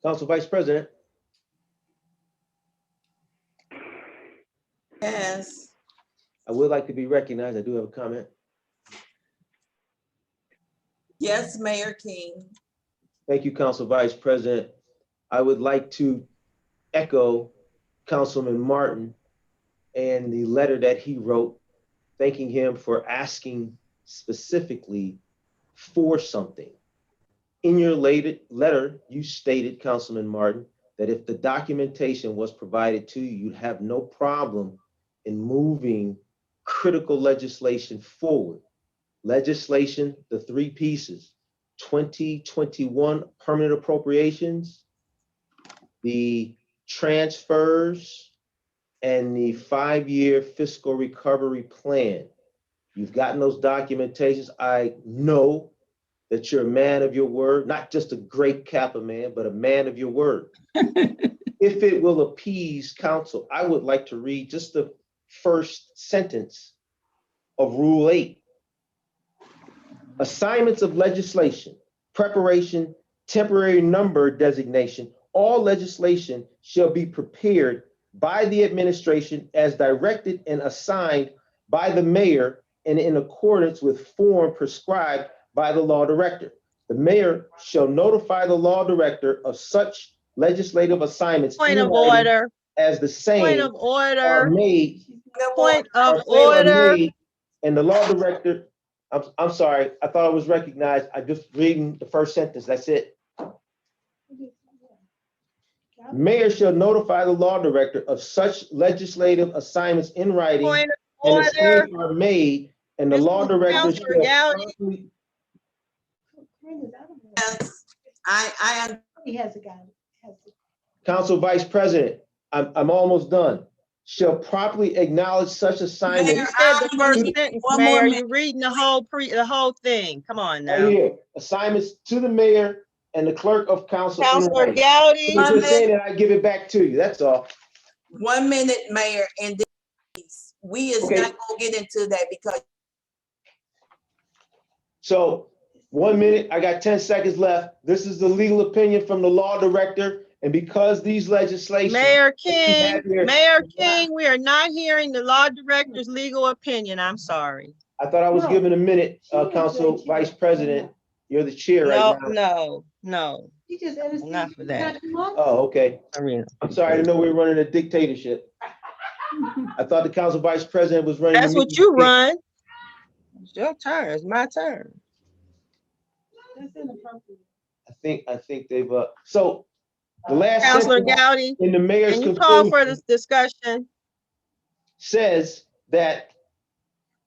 Council Vice President. Yes. I would like to be recognized. I do have a comment. Yes, Mayor King. Thank you, Council Vice President. I would like to echo Councilman Martin and the letter that he wrote, thanking him for asking specifically for something. In your letter, you stated, Councilman Martin, that if the documentation was provided to you, you'd have no problem in moving critical legislation forward. Legislation, the 3 pieces, 2021 permanent appropriations, the transfers, and the 5-year fiscal recovery plan. You've gotten those documentations. I know that you're a man of your word, not just a great Kappa man, but a man of your word. If it will appease council, I would like to read just the first sentence of Rule 8. Assignments of legislation, preparation, temporary number designation, all legislation shall be prepared by the administration as directed and assigned by the mayor and in accordance with form prescribed by the law director. The mayor shall notify the law director of such legislative assignments Point of order. as the same Point of are order. made. Point of are same are order. made, and the law director, I'm sorry, I thought I was recognized. I just reading the first sentence, that's it. Mayor shall notify the law director of such legislative assignments in writing Point of and the order. same are made, and the law director Councilor shall Gowdy. promptly- Yes, I He has a guy. Council Vice President, I'm almost done. Shall properly acknowledge such You assignments. said the first Mayor, sentence, one more Mayor. minute. You're reading the whole thing. Come on Right now. here, assignments to the mayor and the clerk of council. in Councilor writing. Gowdy. You're just saying that I give it back to you, that's all. 1 minute, Mayor, and then we is Okay. not gonna get into that because So 1 minute, I got 10 seconds left. This is the legal opinion from the law director. And because these legislation. Mayor you King, have here- Mayor King, we are not hearing the law director's legal opinion. I'm sorry. I thought I was No. given a minute, She didn't Council say she Vice was- President. You're the chair No, right now. no, She just said it's- not for that. Oh, okay. Irina. I'm sorry, I didn't know we were running a dictatorship. I thought the Council Vice President was running. the That's what meeting. you run. It's your turn. It's my turn. I think they've, so the last Counselor sentence Gowdy, in the mayor's can you call for conclusion this discussion? says that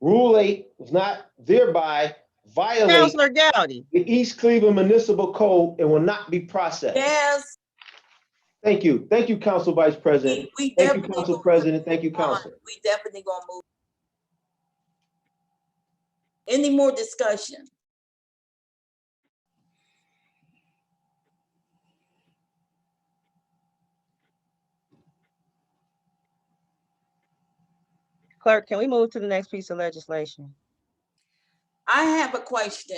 Rule 8 does not thereby violate Counselor Gowdy, the East Cleveland Municipal Code and will not be processed. Yes, Thank you. Thank you, Council Vice President. we Thank you, definitely. Council gonna President. Thank you, move on. Council. We definitely gonna move. Any more discussion? clerk, can we move to the next piece of legislation? I have a question.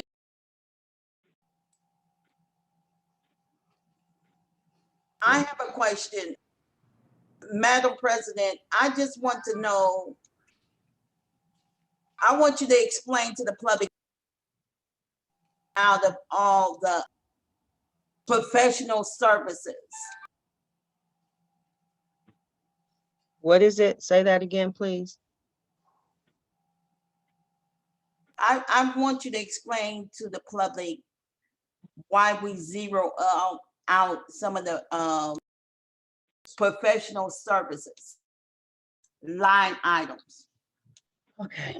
I have a question. Madam President, I just want to know, I want you to explain to the public out of all the professional services. What is it? Say that again, please. I want you to explain to the public why we zero out some of the professional services line items. Okay.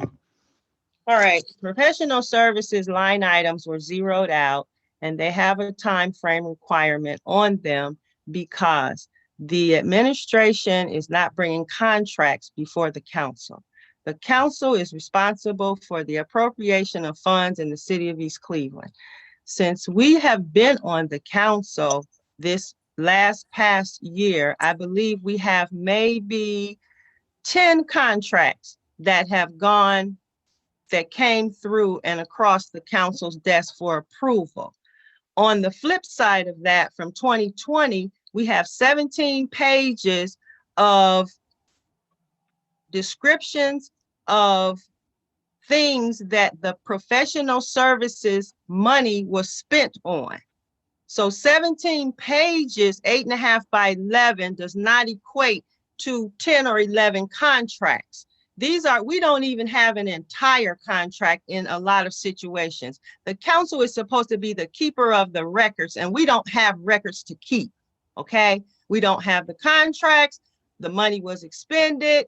All right, professional services line items were zeroed out and they have a time frame requirement on them because the administration is not bringing contracts before the council. The council is responsible for the appropriation of funds in the city of East Cleveland. Since we have been on the council this past year, I believe we have maybe 10 contracts that have gone, that came through and across the council's desk for approval. On the flip side of that, from 2020, we have 17 pages of descriptions of things that the professional services money was spent on. So 17 pages, 8.5 by 11 does not equate to 10 or 11 contracts. We don't even have an entire contract in a lot of situations. The council is supposed to be the keeper of the records and we don't have records to keep, okay? We don't have the contracts, the money was expended.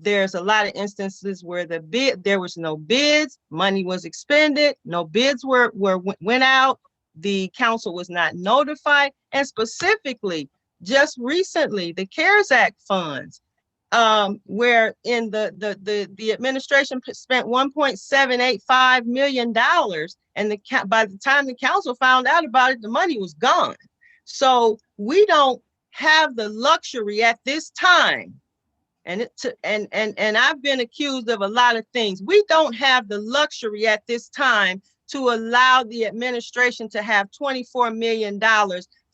There's a lot of instances where there was no bids, money was expended, no bids went out, the council was not notified, and specifically, just recently, the CARES Act funds, where in the administration spent $1.785 million, and by the time the council found out about it, the money was gone. So we don't have the luxury at this time. And I've been accused of a lot of things. We don't have the luxury at this time to allow the administration to have $24 million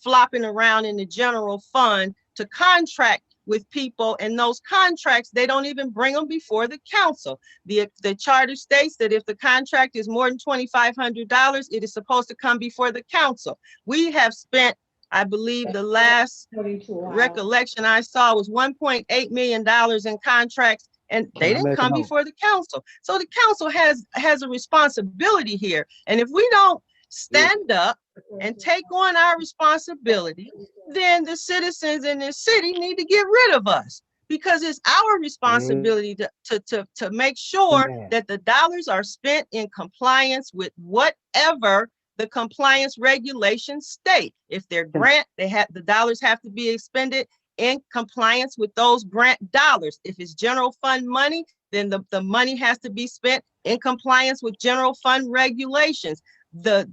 flopping around in the general fund to contract with people, and those contracts, they don't even bring them before the council. The charter states that if the contract is more than $2,500, it is supposed to come before the council. We have spent, I believe the last recollection I saw was $1.8 million in contracts, and they didn't come before the council. So the council has a responsibility here. And if we don't stand up and take on our responsibility, then the citizens in this city need to get rid of us, because it's our responsibility to make sure that the dollars are spent in compliance with whatever the compliance regulations state. If they're grant, the dollars have to be expended in compliance with those grant dollars. If it's general fund money, then the money has to be spent in compliance with general fund regulations. The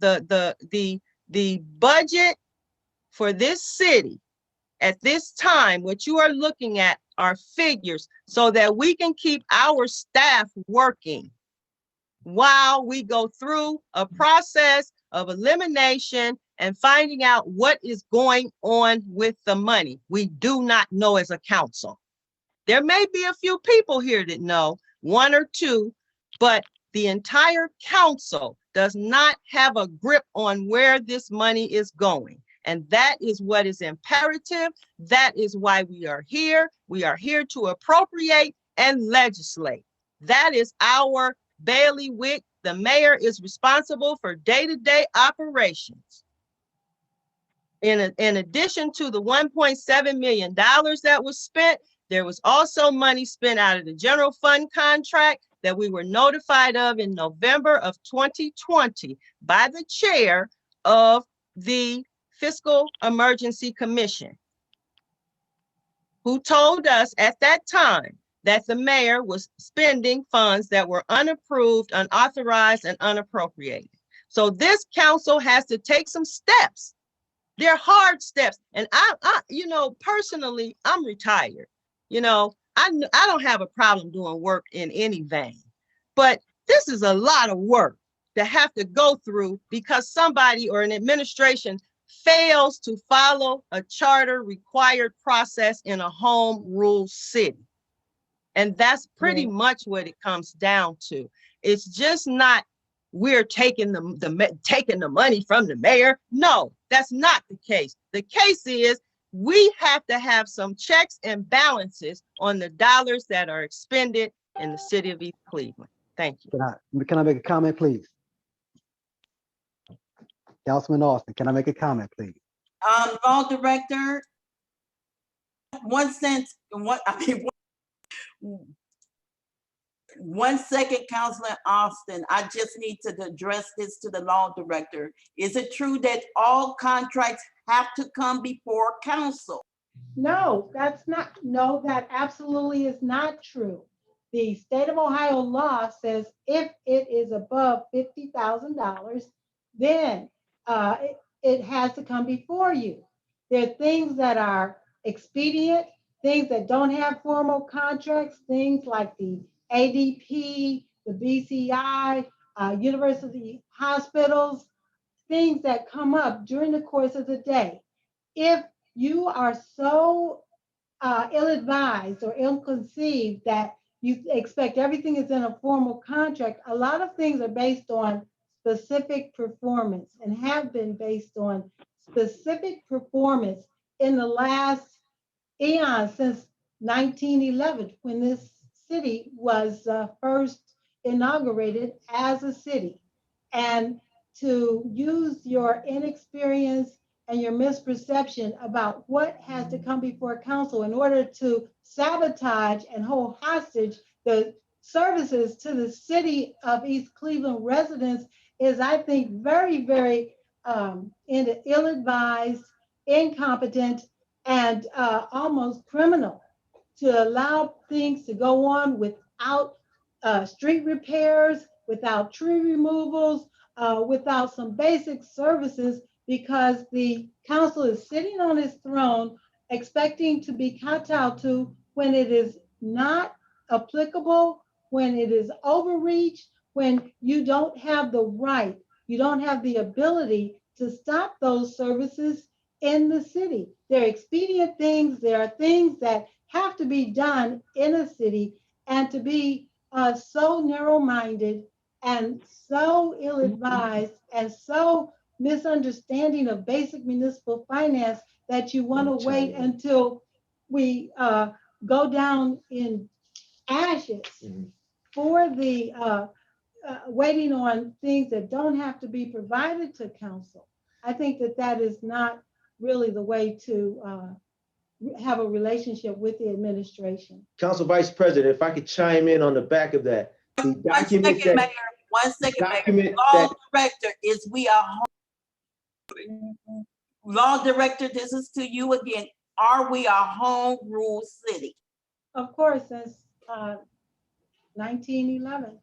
budget for this city at this time, what you are looking at are figures so that we can keep our staff working while we go through a process of elimination and finding out what is going on with the money. We do not know as a council. There may be a few people here that know, one or two, but the entire council does not have a grip on where this money is going. And that is what is imperative. That is why we are here. We are here to appropriate and legislate. That is our bailiwick. The mayor is responsible for day-to-day operations. In addition to the $1.7 million that was spent, there was also money spent out of the general fund contract that we were notified of in November of 2020 by the chair of the Fiscal Emergency Commission, who told us at that time that the mayor was spending funds that were unapproved, unauthorized, and unappropriated. So this council has to take some steps. They're hard steps. And I personally, I'm retired. I don't have a problem doing work in any vein, but this is a lot of work to have to go through because somebody or an administration fails to follow a charter required process in a home rule city. And that's pretty much what it comes down to. It's just not we're taking the money from the mayor. No, that's not the case. The case is we have to have some checks and balances on the dollars that are expended in the city of East Cleveland. Thank you. Can I make a comment, please? Councilman Austin, can I make a comment, please? Law Director, one second, Councilor Austin, I just need to address this to the Law Director. Is it true that all contracts have to come before council? No, that absolutely is not true. The state of Ohio law says if it is above $50,000, then it has to come before you. There are things that are expedient, things that don't have formal contracts, things like the ADP, the BCI, university hospitals, things that come up during the course of the day. If you are so ill-advised or ill-conceived that you expect everything is in a formal contract, a lot of things are based on specific performance and have been based on specific performance in the last eon since 1911, when this city was first inaugurated as a city. And to use your inexperience and your misperception about what has to come before council in order to sabotage and hold hostage the services to the city of East Cleveland residents is, I think, very, very ill-advised, incompetent, and almost criminal to allow things to go on without street repairs, without tree removals, without some basic services, because the council is sitting on its throne expecting to be kowtowed to when it is not applicable, when it is overreach, when you don't have the right, you don't have the ability to stop those services in the city. There are expedient things, there are things that have to be done in a city, and to be so narrow-minded and so ill-advised and so misunderstanding of basic municipal finance that you want to wait until we go down in ashes for the waiting on things that don't have to be provided to council. I think that that is not really the way to have a relationship with the administration. Council Vice President, if I could chime in on the back of that. The document Mayor. that, One second, Mayor. document Law that- Director, Law Director, this is to you again. Are we a home rule city? Of course, since 1911.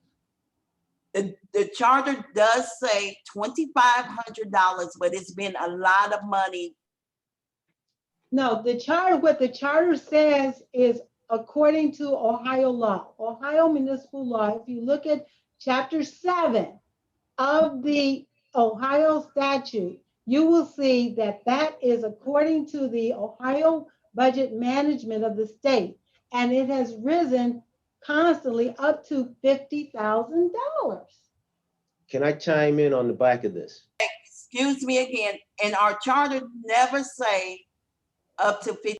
The charter does say $2,500, but it's been a lot of money. No, the charter, what the charter says is according to Ohio law, Ohio municipal law. If you look at chapter 7 of the Ohio statute, you will see that that is according to the Ohio budget management of the state. And it has risen constantly up to $50,000. Can I chime in on the back of this? Excuse me again, and our charter never say up to 50,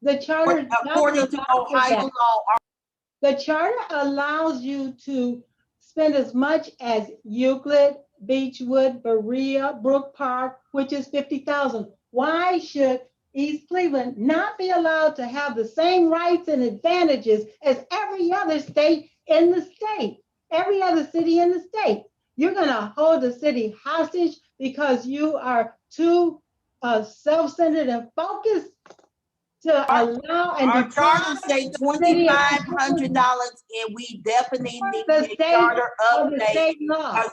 The charter according doesn't to offer Ohio that. law. The charter allows you to spend as much as Euclid, Beechwood, Berea, Brook Park, which is 50,000. Why should East Cleveland not be allowed to have the same rights and advantages as every other state in the state, every other city in the state? You're gonna hold the city hostage because you are too self-centered and focused to allow and Our charter deprive say the city of $2,500, and we definitely need the a state charter of the update. state law, because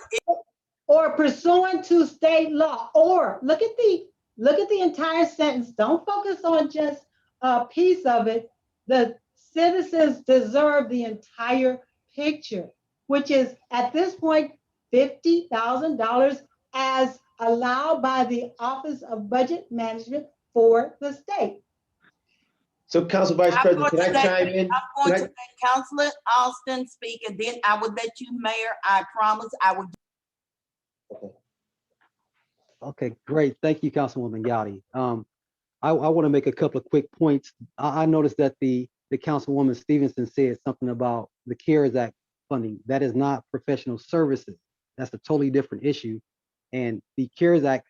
or pursuant to state law, or look at the entire sentence. Don't focus on just a piece of it. The citizens deserve the entire picture, which is at this point $50,000 as allowed by the Office of Budget Management for the state. So Council Vice I'm President, going can to I let- chime in? I'm going Can to I- let Councilor Austin speak, and then I will let you, Mayor. I promise I will. Okay, great. Thank you, Councilwoman Gotti. I want to make a couple of quick points. I noticed that the Councilwoman Stevenson said something about the CARES Act funding. That is not professional services. That's a totally different issue. And the CARES Act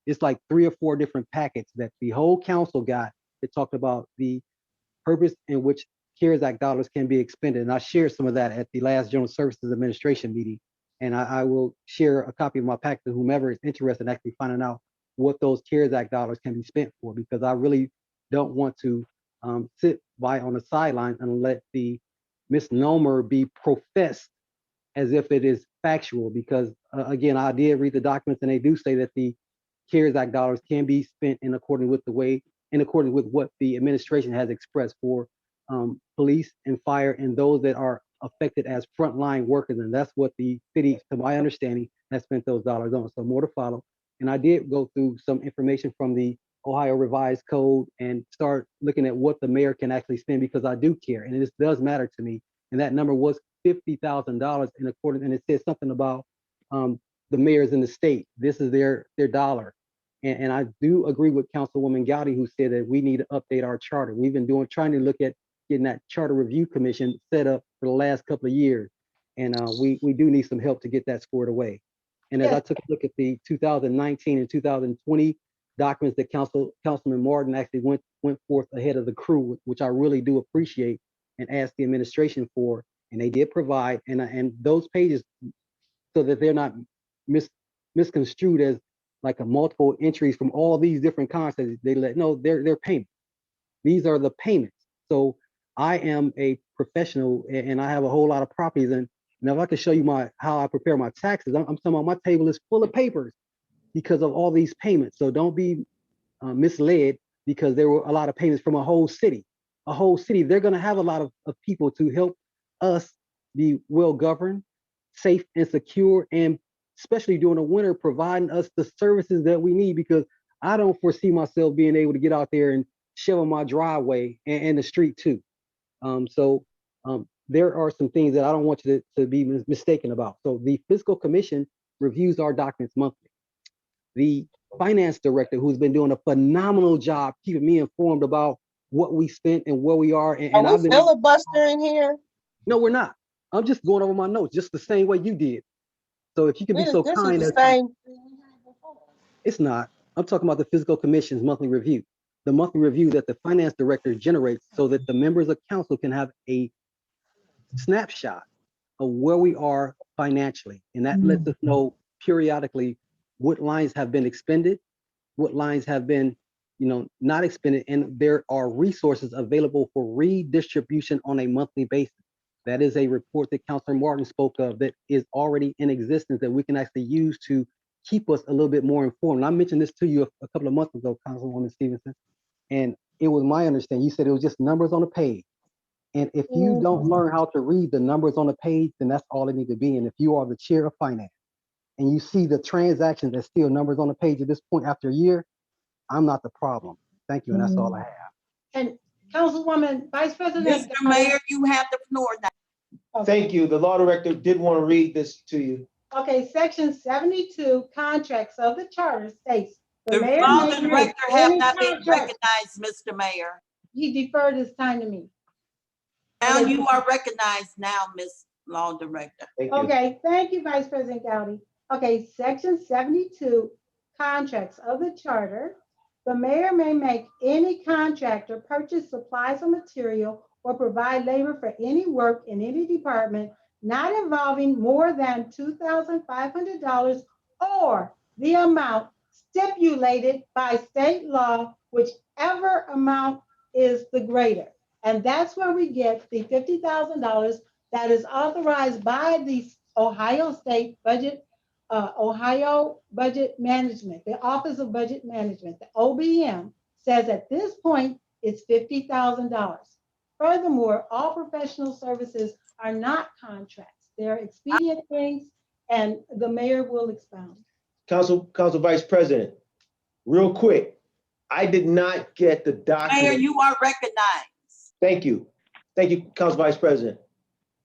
it's like 3 or 4 different packets that the whole council got that talked about the purpose in which CARES Act dollars can be expended. And I shared some of that at the last General Services Administration meeting. And I will share a copy of my packet to whomever is interested in actually finding out what those CARES Act dollars can be spent for, because I really don't want to sit by on the sidelines and let the misnomer be professed as if it is factual, because again, I did read the documents and they do say that the CARES Act dollars can be spent in accordance with what the administration has expressed for police and fire and those that are affected as frontline workers. And that's what the city, to my understanding, has spent those dollars on. So more to follow. And I did go through some information from the Ohio Revised Code and start looking at what the mayor can actually spend, because I do care and this does matter to me. And that number was $50,000 in accordance, and it says something about the mayors in the state. This is their dollar. And I do agree with Councilwoman Gowdy, who said that we need to update our charter. We've been trying to look at getting that charter review commission set up for the last couple of years. And we do need some help to get that squared away. And as I took a look at the 2019 and 2020 documents that Councilman Martin actually went forth ahead of the crew, which I really do appreciate and ask the administration for, and they did provide, and those pages, so that they're not misconstrued as like a multiple entries from all these different concepts. They're payments. These are the payments. So I am a professional and I have a whole lot of properties, and if I can show you how I prepare my taxes, I'm talking about my table is full of papers because of all these payments. So don't be misled, because there were a lot of payments from a whole city. They're going to have a lot of people to help us be well governed, safe and secure, and especially during the winter, providing us the services that we need, because I don't foresee myself being able to get out there and shovel my driveway and the street too. There are some things that I don't want you to be mistaken about. So the fiscal commission reviews our documents monthly. The finance director, who's been doing a phenomenal job keeping me informed about what we spent and where we are. And Are we filibustering here? No, we're not. I'm just going over my notes, just the same way you did. So if you can be so This kind is as the same. It's not. I'm talking about the fiscal commission's monthly review. The monthly review that the finance director generates so that the members of council can have a snapshot of where we are financially. And that lets us know periodically what lines have been expended, what lines have been, not expended, and there are resources available for redistribution on a monthly basis. That is a report that Councilor Martin spoke of that is already in existence that we can actually use to keep us a little bit more informed. And I mentioned this to you a couple of months ago, Councilwoman Stevenson, and it was my understanding, you said it was just numbers on a page. And if you don't learn how to read the numbers on the page, then that's all it needs to be. And if you are the chair of finance and you see the transactions that's still numbers on the page at this point after a year, I'm not the problem. Thank you, and that's all I have. And Councilwoman, Vice President. Mr. Mayor, you have the floor now. Okay. Thank you. The law director did want to read this to you. Okay, section 72, contracts of the charter states. The mayor law may make director have any not been contract- recognized, Mr. Mayor. He deferred his time to me. Now Okay. you are recognized now, Ms. Law Director. Thank you. Okay, thank you, Vice President Gowdy. Okay, section 72, contracts of the charter. The mayor may make any contract or purchase supplies or material or provide labor for any work in any department not involving more than $2,500 or the amount stipulated by state law, whichever amount is the greater. And that's where we get the $50,000 that is authorized by the Ohio State Budget, Ohio Budget Management, the Office of Budget Management, the OBM, says at this point it's $50,000. Furthermore, all professional services are not contracts. They're expedient things, and the mayor will expound. Council Vice President, real quick, I did not get the document. Mayor, you are recognized. Thank you. Thank you, Council Vice President.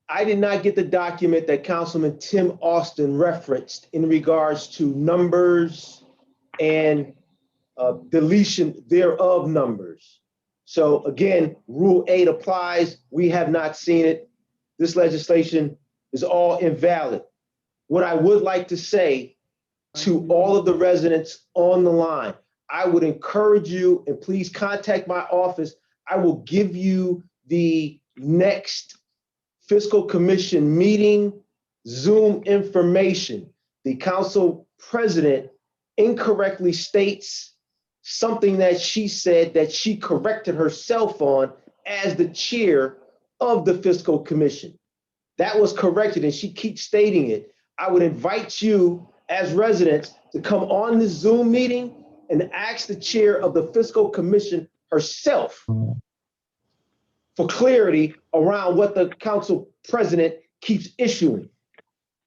I did not get the document that Councilman Tim Austin referenced in regards to numbers and deletion thereof numbers. So again, Rule 8 applies. We have not seen it. This legislation is all invalid. What I would like to say to all of the residents on the line, I would encourage you, and please contact my office. I will give you the next fiscal commission meeting Zoom information. The council president incorrectly states something that she said that she corrected herself on as the chair of the fiscal commission. That was corrected and she keeps stating it. I would invite you as residents to come on this Zoom meeting and ask the chair of the fiscal commission herself for clarity around what the council president keeps issuing.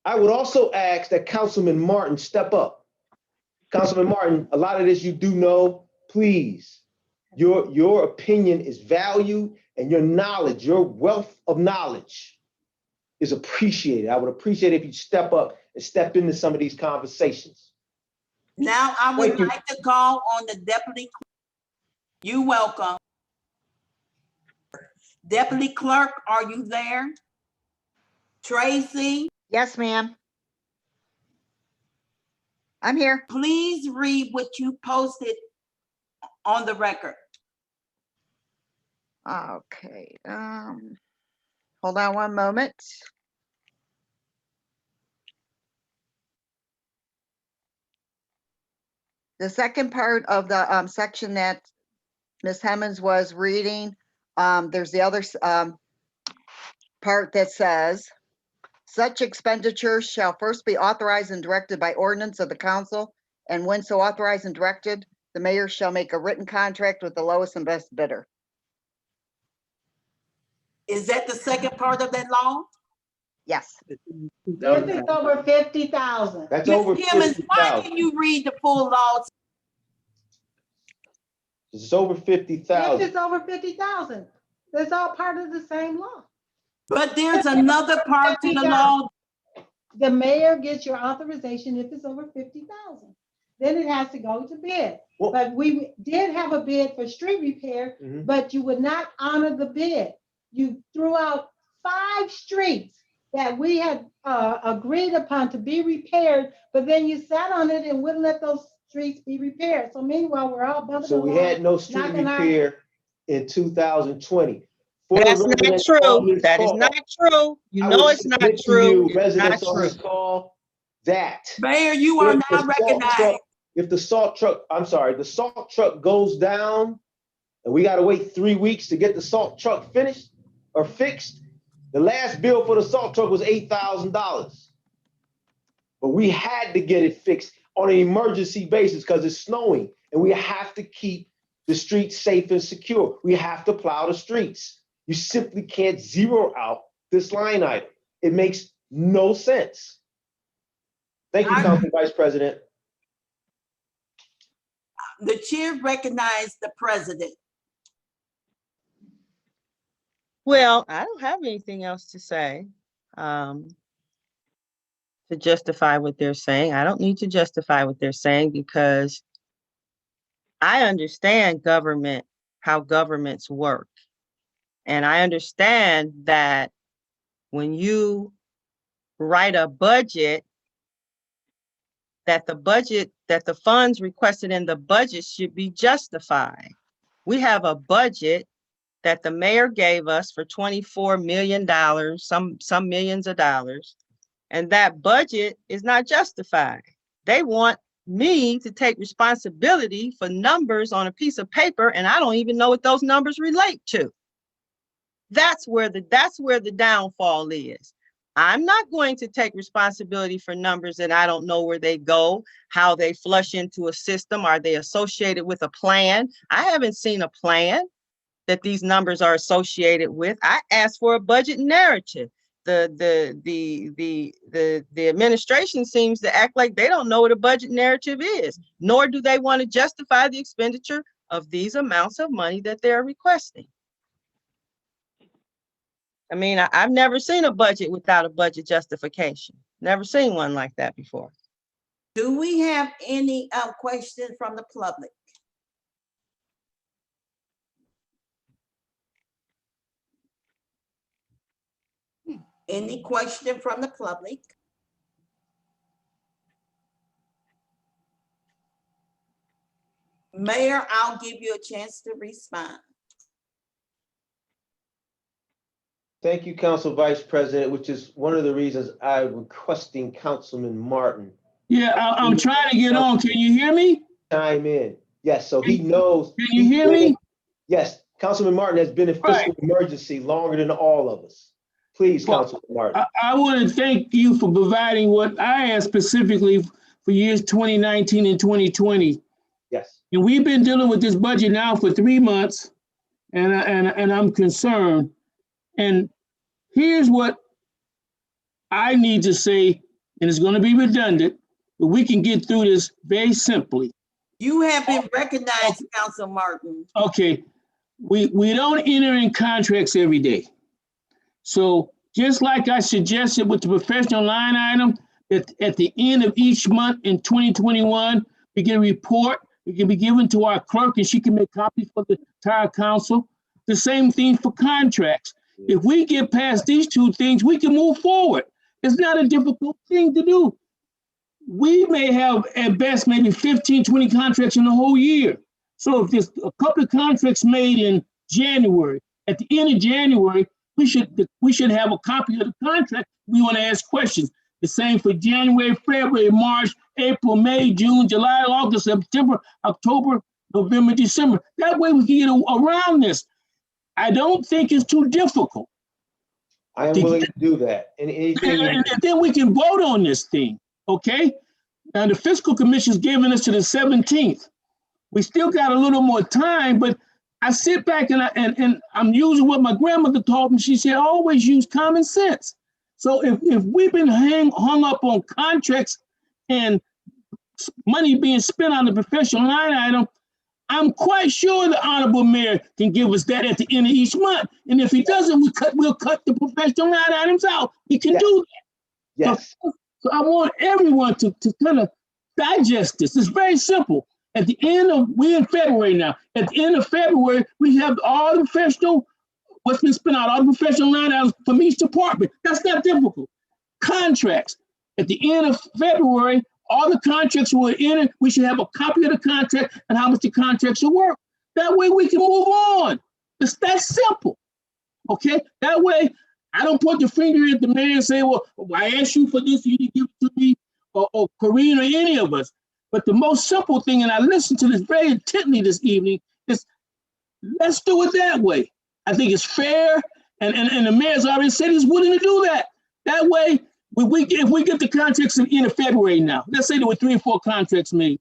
I would also ask that Councilman Martin step up. Councilman Martin, a lot of this you do know, please. Your opinion is valued and your knowledge, your wealth of knowledge is appreciated. I would appreciate it if you step up and step into some of these conversations. Now I would Thank you. like to call on the deputy. You welcome. Deputy Clerk, are you there? Tracy, Yes, ma'am. I'm here. please read what you posted on the record. Okay, hold on one moment. The second part of the section that Ms. Hemmons was reading, there's the other part that says, such expenditures shall first be authorized and directed by ordinance of the council, and when so authorized and directed, the mayor shall make a written contract with the lowest and best bidder. Is that the second part of that law? Yes. This is over 50,000. That's over Ms. Timmons, why 50,000. didn't you read the full law? It's over This 50,000. is over 50,000. That's all part of the same law. But there's another part to the law. The mayor gets your authorization if it's over 50,000. Then it has to go to bid. Well- But we did have a bid for street repair, Mhm. but you would not honor the bid. You threw out 5 streets that we had agreed upon to be repaired, but then you sat on it and wouldn't let those streets be repaired. So meanwhile, we're all bumping So we along. had no street knocking our- repair in 2020. For the That's not residents on true. this That is call, not true. You I know would it's not submit to true. you, It's not residents on true. this call, that Mayor, you are if the not salt recognized. truck- if the salt truck, I'm sorry, the salt truck goes down and we gotta wait 3 weeks to get the salt truck finished or fixed, the last bill for the salt truck was $8,000. But we had to get it fixed on an emergency basis because it's snowing and we have to keep the streets safe and secure. We have to plow the streets. You simply can't zero out this line item. It makes no sense. Thank you, Council Vice President. The chair recognized the president. Well, I don't have anything else to say to justify what they're saying. I don't need to justify what they're saying because I understand government, how governments work. And I understand that when you write a budget, that the funds requested in the budget should be justified. We have a budget that the mayor gave us for $24 million, some millions of dollars, and that budget is not justified. They want me to take responsibility for numbers on a piece of paper, and I don't even know what those numbers relate to. That's where the downfall is. I'm not going to take responsibility for numbers that I don't know where they go, how they flush into a system. Are they associated with a plan? I haven't seen a plan that these numbers are associated with. I asked for a budget narrative. The administration seems to act like they don't know what a budget narrative is, nor do they want to justify the expenditure of these amounts of money that they're requesting. I mean, I've never seen a budget without a budget justification. Never seen one like that before. Do we have any questions from the public? Any question from the public? Mayor, I'll give you a chance to respond. Thank you, Council Vice President, which is one of the reasons I'm requesting Councilman Martin Yeah, I'm trying to get on. Can you hear me? chime in. Yes, so he knows. Can you hear me? Yes, Councilman Martin has been in fiscal emergency longer than all of us. Please, Councilman Martin. I want to thank you for providing what I asked specifically for years 2019 and 2020. Yes. And we've been dealing with this budget now for 3 months, and I'm concerned. And here's what I need to say, and it's going to be redundant, but we can get through this very simply. You have been recognized, Council Martin. Okay, we don't enter in contracts every day. So just like I suggested with the professional line item, that at the end of each month in 2021, we get a report. It can be given to our clerk and she can make copies for the entire council. The same thing for contracts. If we get past these two things, we can move forward. It's not a difficult thing to do. We may have at best maybe 15, 20 contracts in the whole year. So if there's a couple of contracts made in January, at the end of January, we should have a copy of the contract. We want to ask questions. The same for January, February, March, April, May, June, July, August, September, October, November, December. That way we can get around this. I don't think it's too difficult. I am willing to do that. And then we can vote on this thing, okay? Now the fiscal commission's giving us to the 17th. We still got a little more time, but I sit back and I'm using what my grandmother taught me. She said, always use common sense. So if we've been hung up on contracts and money being spent on the professional line item, I'm quite sure the honorable mayor can give us that at the end of each month. And if he doesn't, we'll cut the professional line items out. We can do that. Yes. So I want everyone to kind of digest this. It's very simple. At the end of, we're in February now. At the end of February, we have all the professional, what's been spent out, all the professional line items from each department. That's not difficult. Contracts. At the end of February, all the contracts were in it. We should have a copy of the contract and how much the contracts are worth. That way we can move on. It's that simple. Okay? That way, I don't point the finger at the man and say, well, I asked you for this, you didn't give it to me, or Corinne or any of us. But the most simple thing, and I listened to this very intently this evening, is let's do it that way. I think it's fair, and the mayor's already said he's willing to do that. That way, if we get the contracts at the end of February now, let's say there were 3 or 4 contracts made.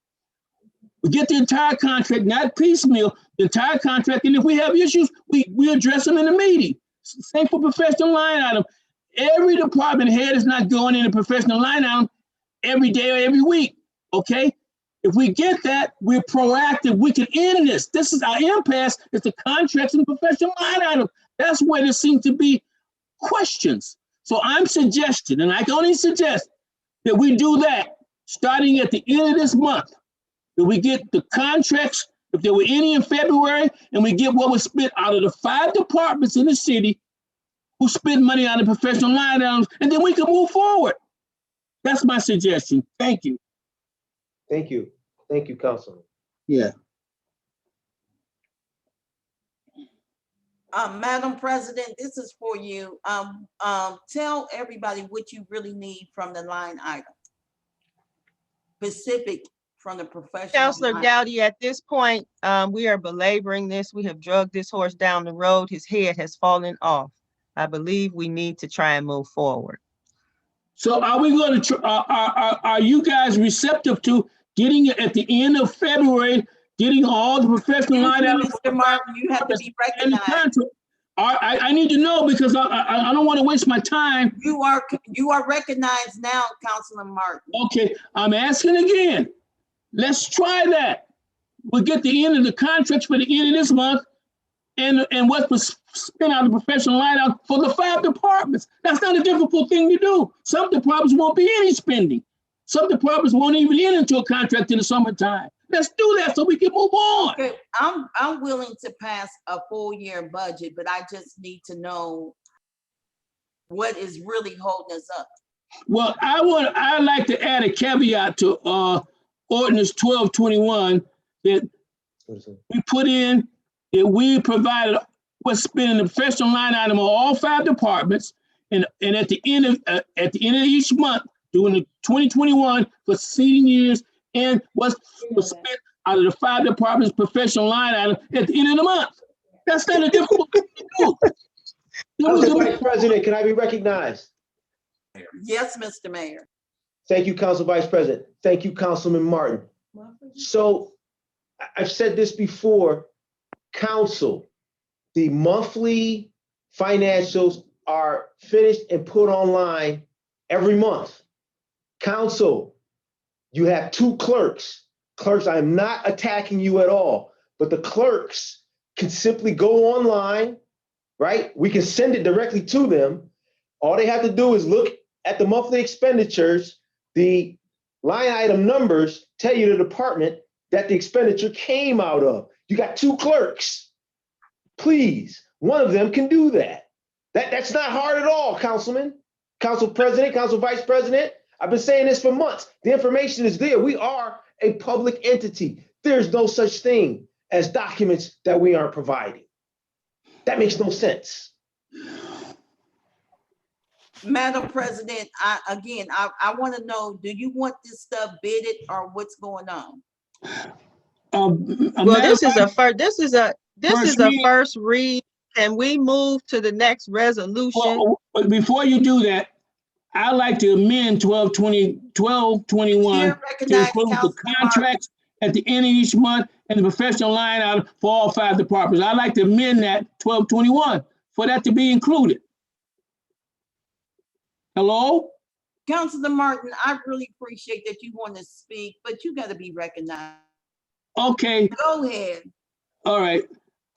We get the entire contract, not piecemeal, the entire contract, and if we have issues, we address them in a meeting. Same for professional line item. Every department head is not going in a professional line item every day or every week, okay? If we get that, we're proactive. We can end this. This is our impasse. It's the contracts and professional line item. That's where there seems to be questions. So I'm suggesting, and I can only suggest that we do that starting at the end of this month. That we get the contracts, if there were any in February, and we get what was spent out of the 5 departments in the city who spent money on the professional line items, and then we can move forward. That's my suggestion. Thank you. Thank you. Thank you, Councilman. Yeah. Madam President, this is for you. Tell everybody what you really need from the line item. Specific from the professional. Counselor line. Gowdy, at this point, we are belaboring this. We have drugged this horse down the road. His head has fallen off. I believe we need to try and move forward. So are we going to, are you guys receptive to getting it at the end of February, getting all the professional line items? Mr. Martin, you have to be recognized. I need to know because I don't want to waste my time. You are recognized now, Councilman Martin. Okay, I'm asking again. Let's try that. We'll get the end of the contracts for the end of this month and what was spent on the professional line out for the 5 departments. That's not a difficult thing to do. Some departments won't be any spending. Some departments won't even enter into a contract in the summertime. Let's do that so we can move on. Okay, I'm willing to pass a full year budget, but I just need to know what is really holding us up. Well, I'd like to add a caveat to ordinance 1221 that we put in that we provided what's spent in the professional line item of all 5 departments, and at the end of each month during the 2021 for succeeding years, and what's spent out of the 5 departments professional line item at the end of the month. That's not a difficult thing to do. Council Vice President, can I be recognized? Yes, Mr. Mayor. Thank you, Council Vice President. Thank you, Councilman Martin. So I've said this before, Council, the monthly financials are finished and put online every month. Council, you have 2 clerks. Clerks, I'm not attacking you at all, but the clerks can simply go online, right? We can send it directly to them. All they have to do is look at the monthly expenditures. The line item numbers tell you the department that the expenditure came out of. You got 2 clerks. Please, one of them can do that. That's not hard at all, Councilman, Council President, Council Vice President. I've been saying this for months. The information is there. We are a public entity. There's no such thing as documents that we aren't providing. That makes no sense. Madam President, I want to know, do you want this stuff bidded or what's going on? Well, this is a first read. Can we move to the next resolution? Well, but before you do that, I'd like to amend 1221 to include the contracts at the end of each month and the professional line item for all 5 departments. I'd like to amend that 1221 for that to be included. Hello? Councilman Martin, I really appreciate that you want to speak, but you got to be recognized. Okay. Go ahead. All right.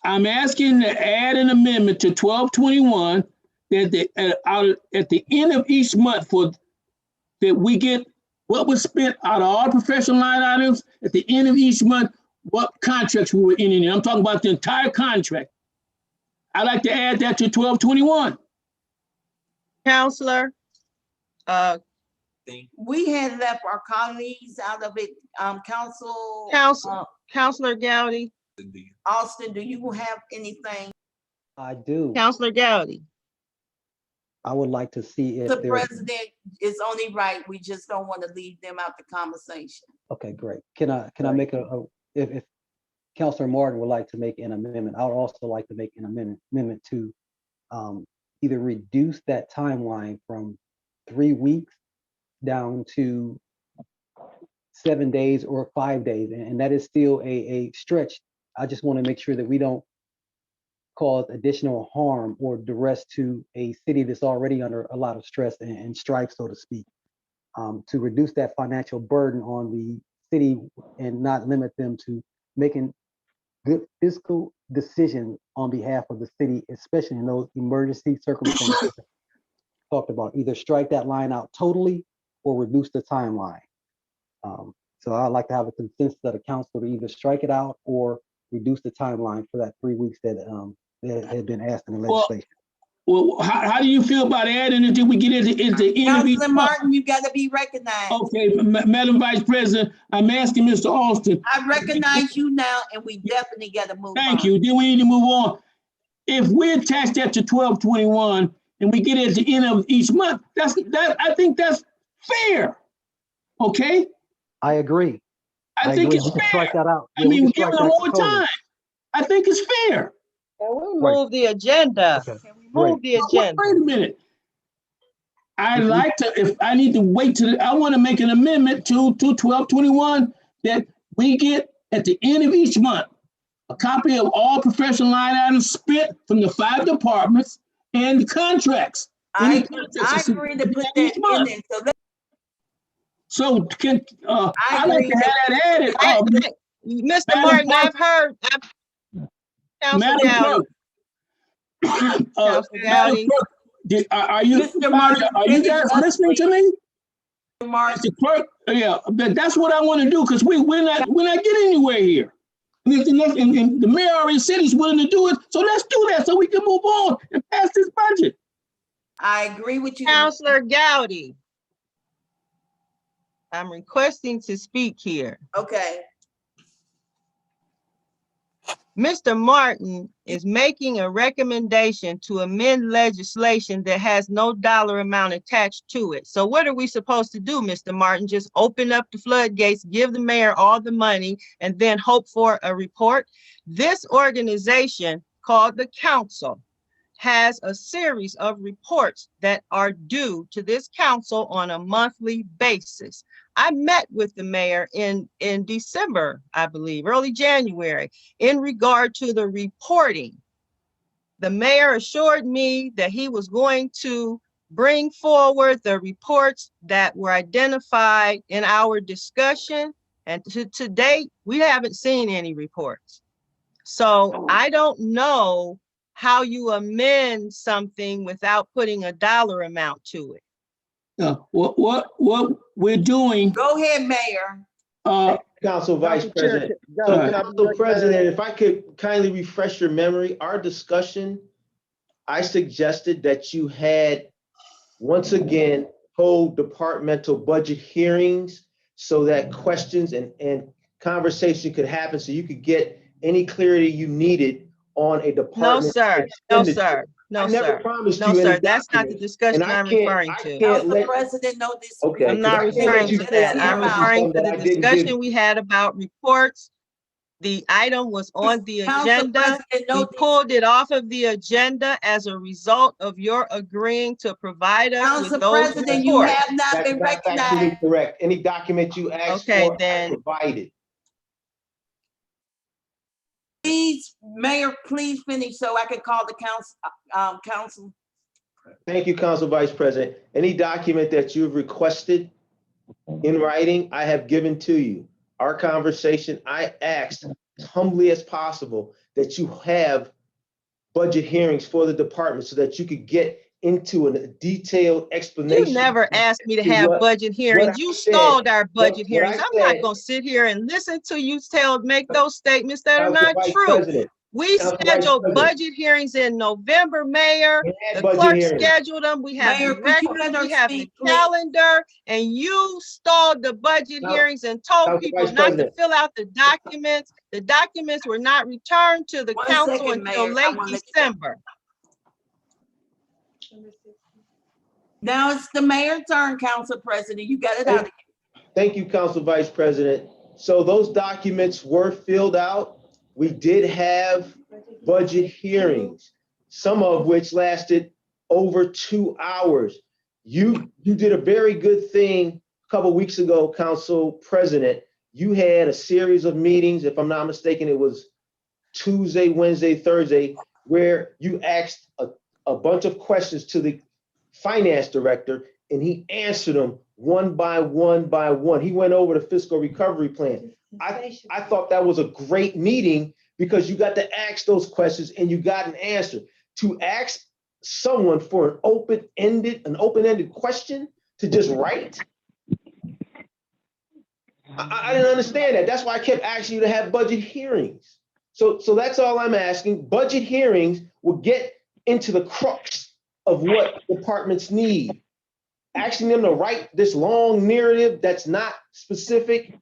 I'm asking to add an amendment to 1221 that at the end of each month that we get what was spent out of all professional line items at the end of each month, what contracts we were in. I'm talking about the entire contract. I'd like to add that to 1221. Counselor, we had left our colleagues out of it. Counselor Gowdy. Austin, do you have anything? I do. Counselor Gowdy. I would like to see if The there's. president is only right. We just don't want to leave them out the conversation. Okay, great. Can I make if Councilor Martin would like to make an amendment, I would also like to make an amendment to either reduce that timeline from 3 weeks down to 7 days or 5 days, and that is still a stretch. I just want to make sure that we don't cause additional harm or duress to a city that's already under a lot of stress and strife, so to speak. To reduce that financial burden on the city and not limit them to making good fiscal decisions on behalf of the city, especially in those emergency circumstances talked about. Either strike that line out totally or reduce the timeline. So I'd like to have a consensus of the council to either strike it out or reduce the timeline for that 3 weeks that had been asked in the Well, legislation. Well, how do you feel about adding it till we get into the end of each Councilman month? Martin, you gotta be recognized. Okay, Madam Vice President, I'm asking Mr. Austin. I recognize you now, and we definitely gotta move on. Thank you. Then we need to move on. If we attach that to 12/21 and we get it at the end of each month, I think that's fair. Okay? I agree. I think agree. it's We can fair. strike that out. I Yeah, we mean, can give strike them that more totally. time. I think it's fair. Can we Right. move the agenda? Okay. Can we move the agenda? Wait a minute. I'd like to, if I need to wait till, I want to make an amendment to 12/21 that we get at the end of each month a copy of all professional line items spent from the 5 departments and the contracts. I Any contracts agree to put at that each in month. there, so let, So I'd like agree to have that added. Mr. Madam Martin, Clerk. I've heard, Council Madam Gowdy, Clerk. Council Madam Gowdy. Clerk, are you, Mr. Martin, are you guys finish up, listening to me? Martin, Mr. Clerk, yeah, that's what I want to do, because we're not getting anywhere here. And the mayor already said he's willing to do it, so let's do that so we can move on and pass this budget. I agree with you. Councilor Gowdy. I'm requesting to speak here. Okay, Mr. Martin is making a recommendation to amend legislation that has no dollar amount attached to it. So what are we supposed to do, Mr. Martin? Just open up the floodgates, give the mayor all the money, and then hope for a report? This organization called the council has a series of reports that are due to this council on a monthly basis. I met with the mayor in December, I believe, early January, in regard to the reporting. The mayor assured me that he was going to bring forward the reports that were identified in our discussion. And to date, we haven't seen any reports. So I don't know how you amend something without putting a dollar amount to it. What we're doing. go ahead, Mayor. Council Vice President. So Council President, if I could kindly refresh your memory, our discussion, I suggested that you had, once again, hold departmental budget hearings so that questions and conversation could happen, so you could get any clarity you needed on a No, department. sir. No, expenditure. sir. No, I never sir. promised No, you any sir. That's not the documents, discussion and I I'm can't- referring I to. can't Council let- President, no Okay. disrespect. I'm not I can't let referring you to say that. I'm I'm asking referring something to that the I didn't discussion give. we had about reports. The item was on the Council agenda. President, no We pulled it off of the agenda as a result of your agreeing to provide us Council with those President, you reports. have not That's been not factually recognized. correct. Any document you asked Okay, for, I then. provided. Please, Mayor, please finish so I can call the council. Thank you, Council Vice President. Any document that you've requested in writing, I have given to you. Our conversation, I asked as humbly as possible that you have budget hearings for the department so that you could get into a detailed explanation. You never asked me to to have what- budget hearings. I You said. stalled our budget What I hearings. I'm not said- gonna sit here and listen to you make those statements that are Council not Vice true. President, We Council Vice scheduled President. budget hearings in November, Mayor. we had The budget clerk hearings. scheduled them. We have Mayor, the could you record, let her we have the speak, please? calendar, and you stalled the budget Now, hearings and told Council people Vice not to President. fill out the documents. The documents were not returned to the 1 council second, until Mayor. I late wanna let you- December. Now it's the mayor's turn, Council President. You got it out. Thank you, Council Vice President. So those documents were filled out. We did have budget hearings, some of which lasted over 2 hours. You did a very good thing a couple weeks ago, Council President. You had a series of meetings, if I'm not mistaken, it was Tuesday, Wednesday, Thursday, where you asked a bunch of questions to the finance director and he answered them one by one by one. He went over the fiscal recovery plan. I thought that was a great meeting because you got to ask those questions and you got an answer. To ask someone for an open-ended question to just write, I didn't understand that. That's why I kept asking you to have budget hearings. So that's all I'm asking. Budget hearings will get into the crux of what departments need. Asking them to write this long narrative that's not specific,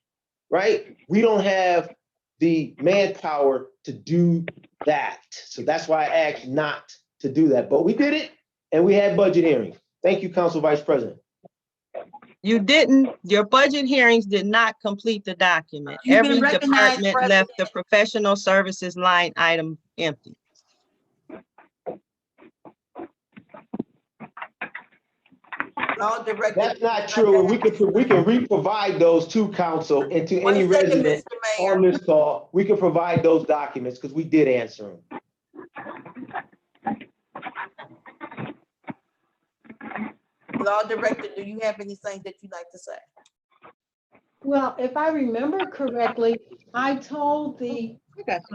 right? We don't have the manpower to do that. So that's why I asked not to do that, but we did it and we had budget hearings. Thank you, Council Vice President. You didn't, your budget hearings did not complete the document. You've been Every recognized, department left the professional services line item empty. All directed. That's not true. And we can re-provide those to council and to any One second, resident Mr. Mayor. on this call. We can provide those documents because we did answer them. Law Director, do you have anything that you'd like to say? Well, if I remember correctly, I told the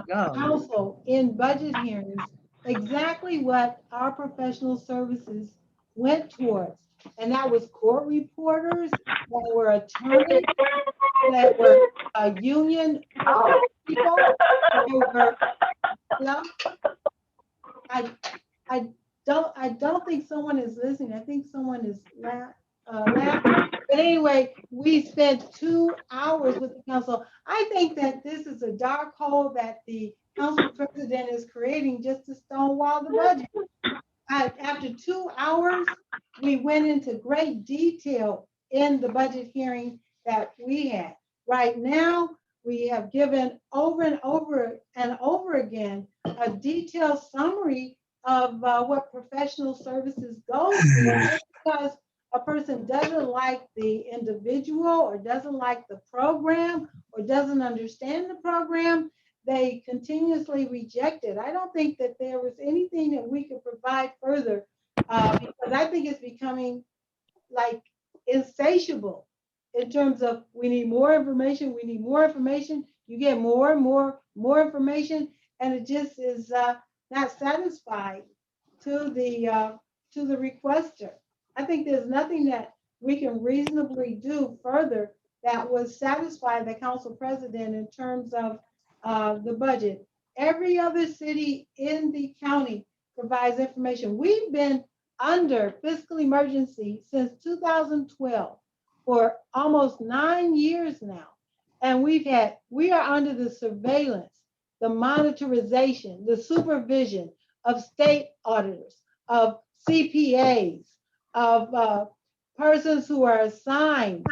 council in budget hearings exactly what our professional services went towards. And that was court reporters, that were attorneys, that were union people. Hello? I don't think someone is listening. I think someone is laughing. But anyway, we spent 2 hours with the council. I think that this is a dark hole that the council president is creating just to stonewall the budget. After 2 hours, we went into great detail in the budget hearing that we had. Right now, we have given over and over again a detailed summary of what professional services goes to, because a person doesn't like the individual or doesn't like the program or doesn't understand the program, they continuously reject it. I don't think that there was anything that we could provide further because I think it's becoming like insatiable in terms of we need more information, we need more information. You get more and more information, and it just is not satisfied to the requester. I think there's nothing that we can reasonably do further that would satisfy the council president in terms of the budget. Every other city in the county provides information. We've been under fiscal emergency since 2012 for almost 9 years now. And we are under the surveillance, the monitorization, the supervision of state auditors, of CPAs, of persons who are assigned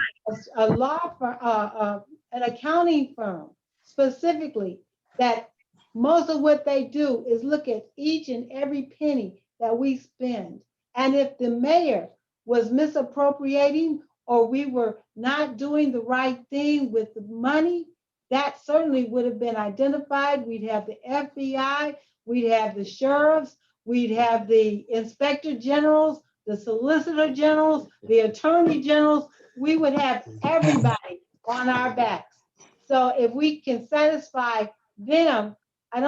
a law firm, an accounting firm specifically, that most of what they do is look at each and every penny that we spend. And if the mayor was misappropriating or we were not doing the right thing with the money, that certainly would have been identified. We'd have the FBI, we'd have the sheriffs, we'd have the inspector generals, the solicitor generals, the attorney generals. We would have everybody on our backs. So if we can satisfy them, I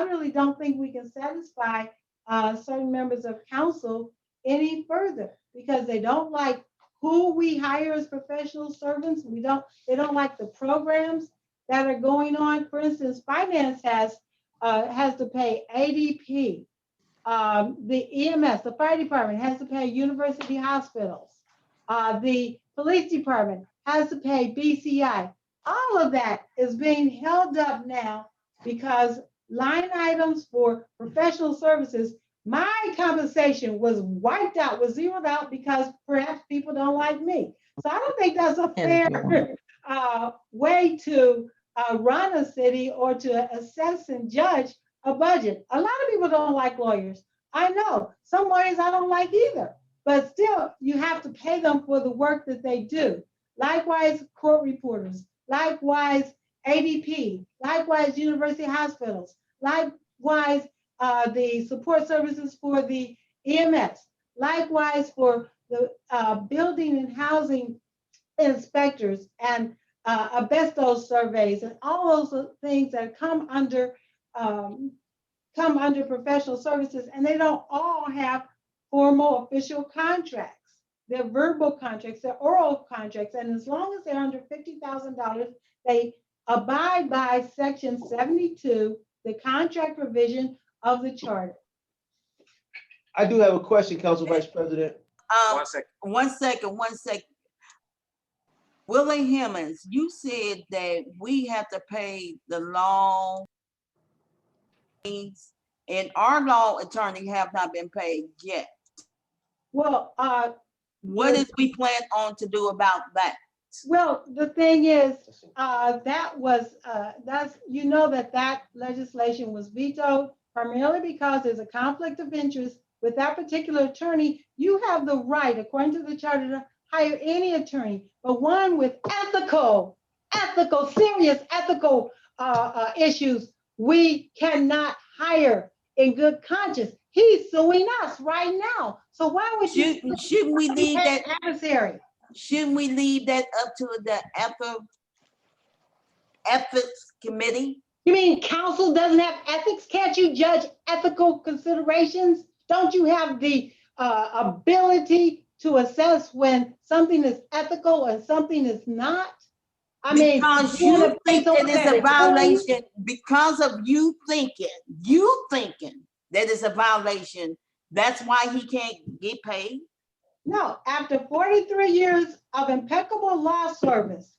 really don't think we can satisfy certain members of council any further, because they don't like who we hire as professional servants. They don't like the programs that are going on. For instance, finance has to pay ADP. The EMS, the fire department, has to pay university hospitals. The police department has to pay BCI. All of that is being held up now because line items for professional services, my compensation was wiped out, was zeroed out because perhaps people don't like me. So I don't think that's a fair way to run a city or to assess and judge a budget. A lot of people don't like lawyers. I know some lawyers I don't like either, but still you have to pay them for the work that they do. Likewise, court reporters, likewise, ADP, likewise, university hospitals, likewise, the support services for the EMS, likewise for the building and housing inspectors and asbestos surveys and all those things that come under professional services, and they don't all have formal official contracts. They're verbal contracts, they're oral contracts, and as long as they're under $50,000, they abide by Section 72, the contract provision of the charter. I do have a question, Council Vice President. One second. Willie Hemmons, you said that we have to pay the law fees, and our law attorney have not been paid yet. Well, What is we plan on to do about that? well, the thing is, that's, you know, that legislation was vetoed primarily because there's a conflict of interest with that particular attorney. You have the right, according to the charter, to hire any attorney, but one with serious ethical issues, we cannot hire in good conscience. He's suing us right now. So why would you? Shouldn't we leave that? Adversary. Shouldn't we leave that up to the ethics committee? You mean council doesn't have ethics? Can't you judge ethical considerations? Don't you have the ability to assess when something is ethical and something is not? I mean, Because you think that it's a violation, because of you thinking that it's a violation, that's why he can't get paid? No, after 43 years of impeccable law service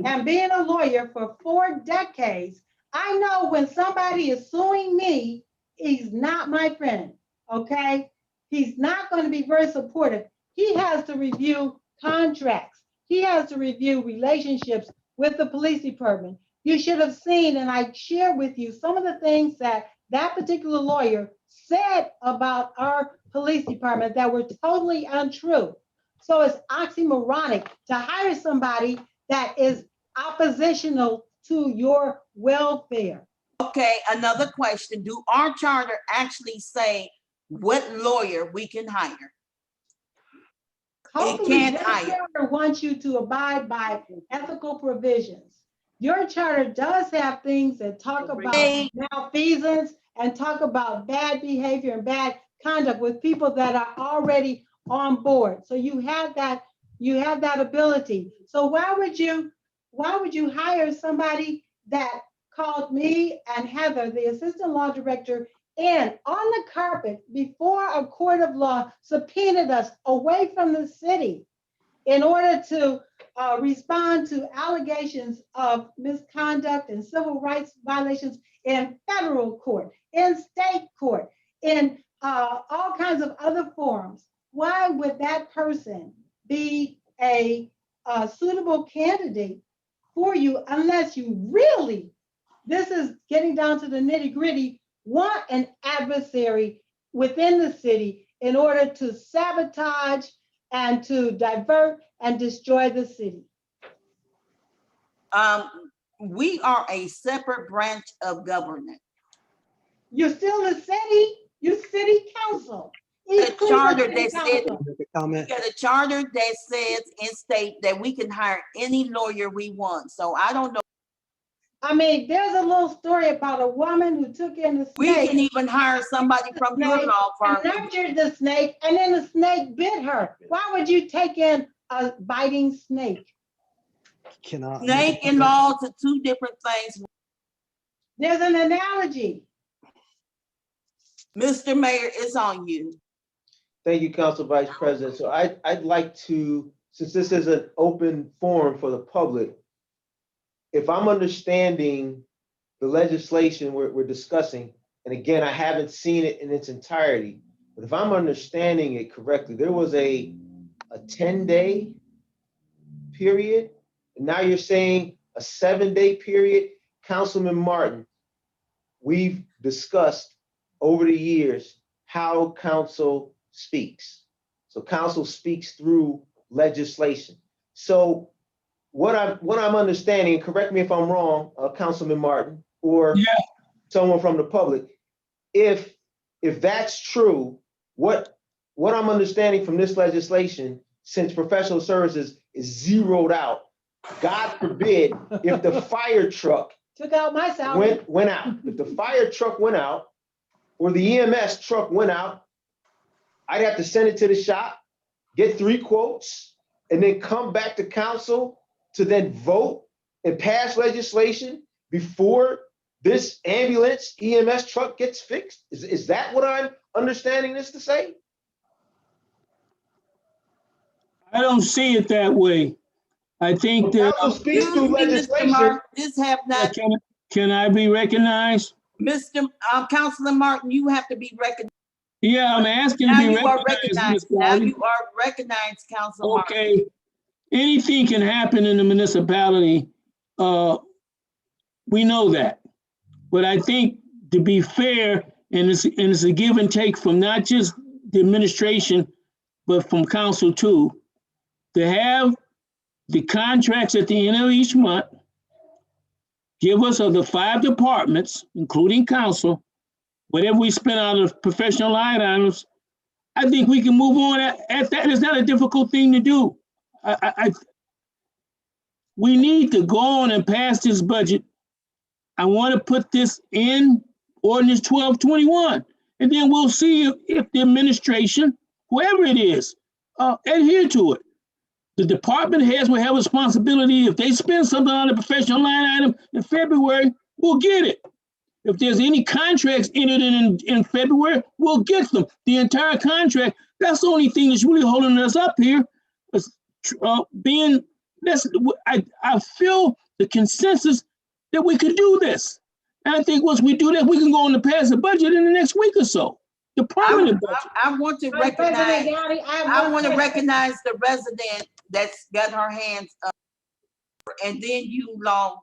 and being a lawyer for 4 decades, I know when somebody is suing me, he's not my friend, okay? He's not going to be very supportive. He has to review contracts. He has to review relationships with the police department. You should have seen, and I shared with you some of the things that that particular lawyer said about our police department that were totally untrue. So it's oxymoronic to hire somebody that is oppositional to your welfare. Okay, another question. Do our charter actually say what lawyer we can hire? Hopefully, can't your hire. charter wants you to abide by ethical provisions. Your charter does have things that talk about Hey. malfeasance and talk about bad behavior and bad conduct with people that are already on board. So you have that ability. So why would you hire somebody that called me and Heather, the assistant law director, in on the carpet before a court of law subpoenaed us away from the city in order to respond to allegations of misconduct and civil rights violations in federal court, in state court, in all kinds of other forums? Why would that person be a suitable candidate for you unless you really, this is getting down to the nitty-gritty, want an adversary within the city in order to sabotage and to divert and destroy the city? We are a separate branch of government. You're still the city, you're city council. The charter City that said, council. Make a comment. we got a charter that says in state that we can hire any lawyer we want. So I don't know. I mean, there's a little story about a woman who took in the We can snake even hire somebody from your snake law and firm. nurtured the snake, and then the snake bit her. Why would you take in a biting snake? Cannot. Snake and laws are two different things. There's an analogy. Mr. Mayor, it's on you. Thank you, Council Vice President. So I'd like to, since this is an open forum for the public, if I'm understanding the legislation we're discussing, and again, I haven't seen it in its entirety, but if I'm understanding it correctly, there was a 10-day period, and now you're saying a 7-day period. Councilman Martin, we've discussed over the years how council speaks. So council speaks through legislation. So what I'm understanding, correct me if I'm wrong, Councilman Martin, or someone from the public, if that's true, what what I'm understanding from this legislation, since professional services is zeroed out, God forbid, if the fire truck Took out my salary. went out, if the fire truck went out, or the EMS truck went out, I'd have to send it to the shop, get 3 quotes, and then come back to council to then vote and pass legislation before this ambulance EMS truck gets fixed? Is that what I'm understanding this to say? I don't see it that way. I think that, Council speaks through Excuse me, Mr. legislation. Martin, this have not, can I be recognized? Mr. Councilor Martin, you have to be recognized. Yeah, I'm asking to Now be you are recognized, Ms. recognized. Now Gowdy. you are recognized, Councilor Martin. Okay, anything can happen in the municipality. We know that. But I think to be fair, and it's a give and take from not just the administration, but from council too, to have the contracts at the end of each month, give us of the 5 departments, including council, whatever we spend out of professional line items. I think we can move on at that. It's not a difficult thing to do. We need to go on and pass this budget. I want to put this in ordinance 1221, and then we'll see if the administration, whoever it is, adhere to it. The department heads will have responsibility. If they spend something on a professional line item in February, we'll get it. If there's any contracts entered in February, we'll get them. The entire contract, that's the only thing that's really holding us up here. I feel the consensus that we could do this. And I think once we do that, we can go on to pass the budget in the next week or so. The permanent budget. I want to Vice President recognize, Gowdy, I want to recognize the resident that's got her hands up. And then you, law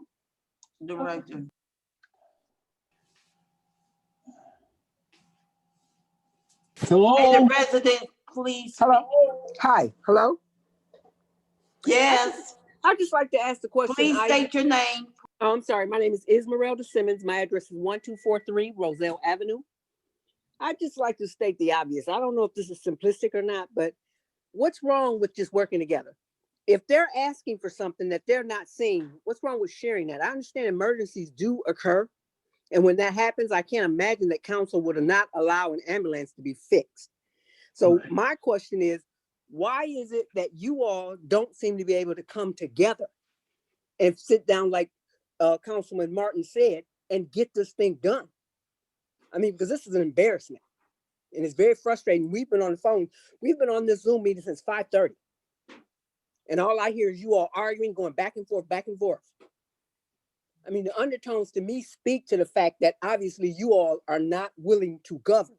director. Hello? Hey, the resident, please. Hello. Hi. Hello. Yes, I'd just like to ask the question. please state your name. Oh, I'm sorry. My name is Esmeralda Simmons. My address is 1243 Roselle Avenue. I'd just like to state the obvious. I don't know if this is simplistic or not, but what's wrong with just working together? If they're asking for something that they're not seeing, what's wrong with sharing that? I understand emergencies do occur. And when that happens, I can't imagine that council would not allow an ambulance to be fixed. So my question is, why is it that you all don't seem to be able to come together and sit down like Councilman Martin said and get this thing done? I mean, because this is an embarrassment and it's very frustrating. We've been on the phone. We've been on this Zoom meeting since 5:30. And all I hear is you all arguing, going back and forth, back and forth. I mean, the undertones to me speak to the fact that obviously you all are not willing to govern.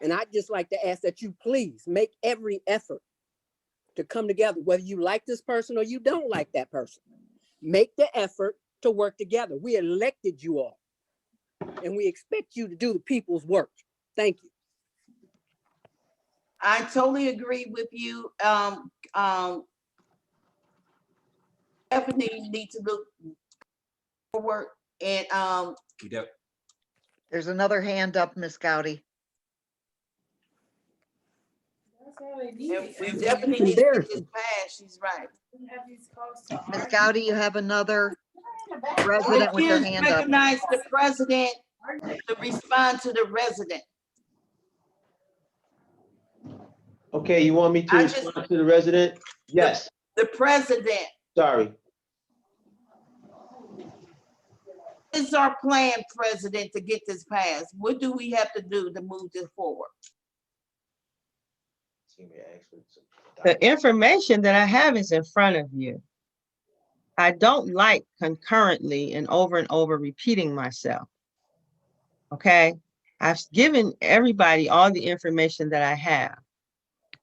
And I'd just like to ask that you please make every effort to come together, whether you like this person or you don't like that person. Make the effort to work together. We elected you all, and we expect you to do the people's work. Thank you. I totally agree with you. Definitely need to look forward and There's another hand up, Miss Gowdy. we definitely need to get this passed. She's right. Miss Gowdy, you have another resident with their Please hand up. recognize the president to respond to the resident. Okay, you want me to I just- respond to the resident? Yes, The president, sorry. this is our plan, President, to get this passed. What do we have to do to move this forward? The information that I have is in front of you. I don't like concurrently and over repeating myself. Okay, I've given everybody all the information that I have.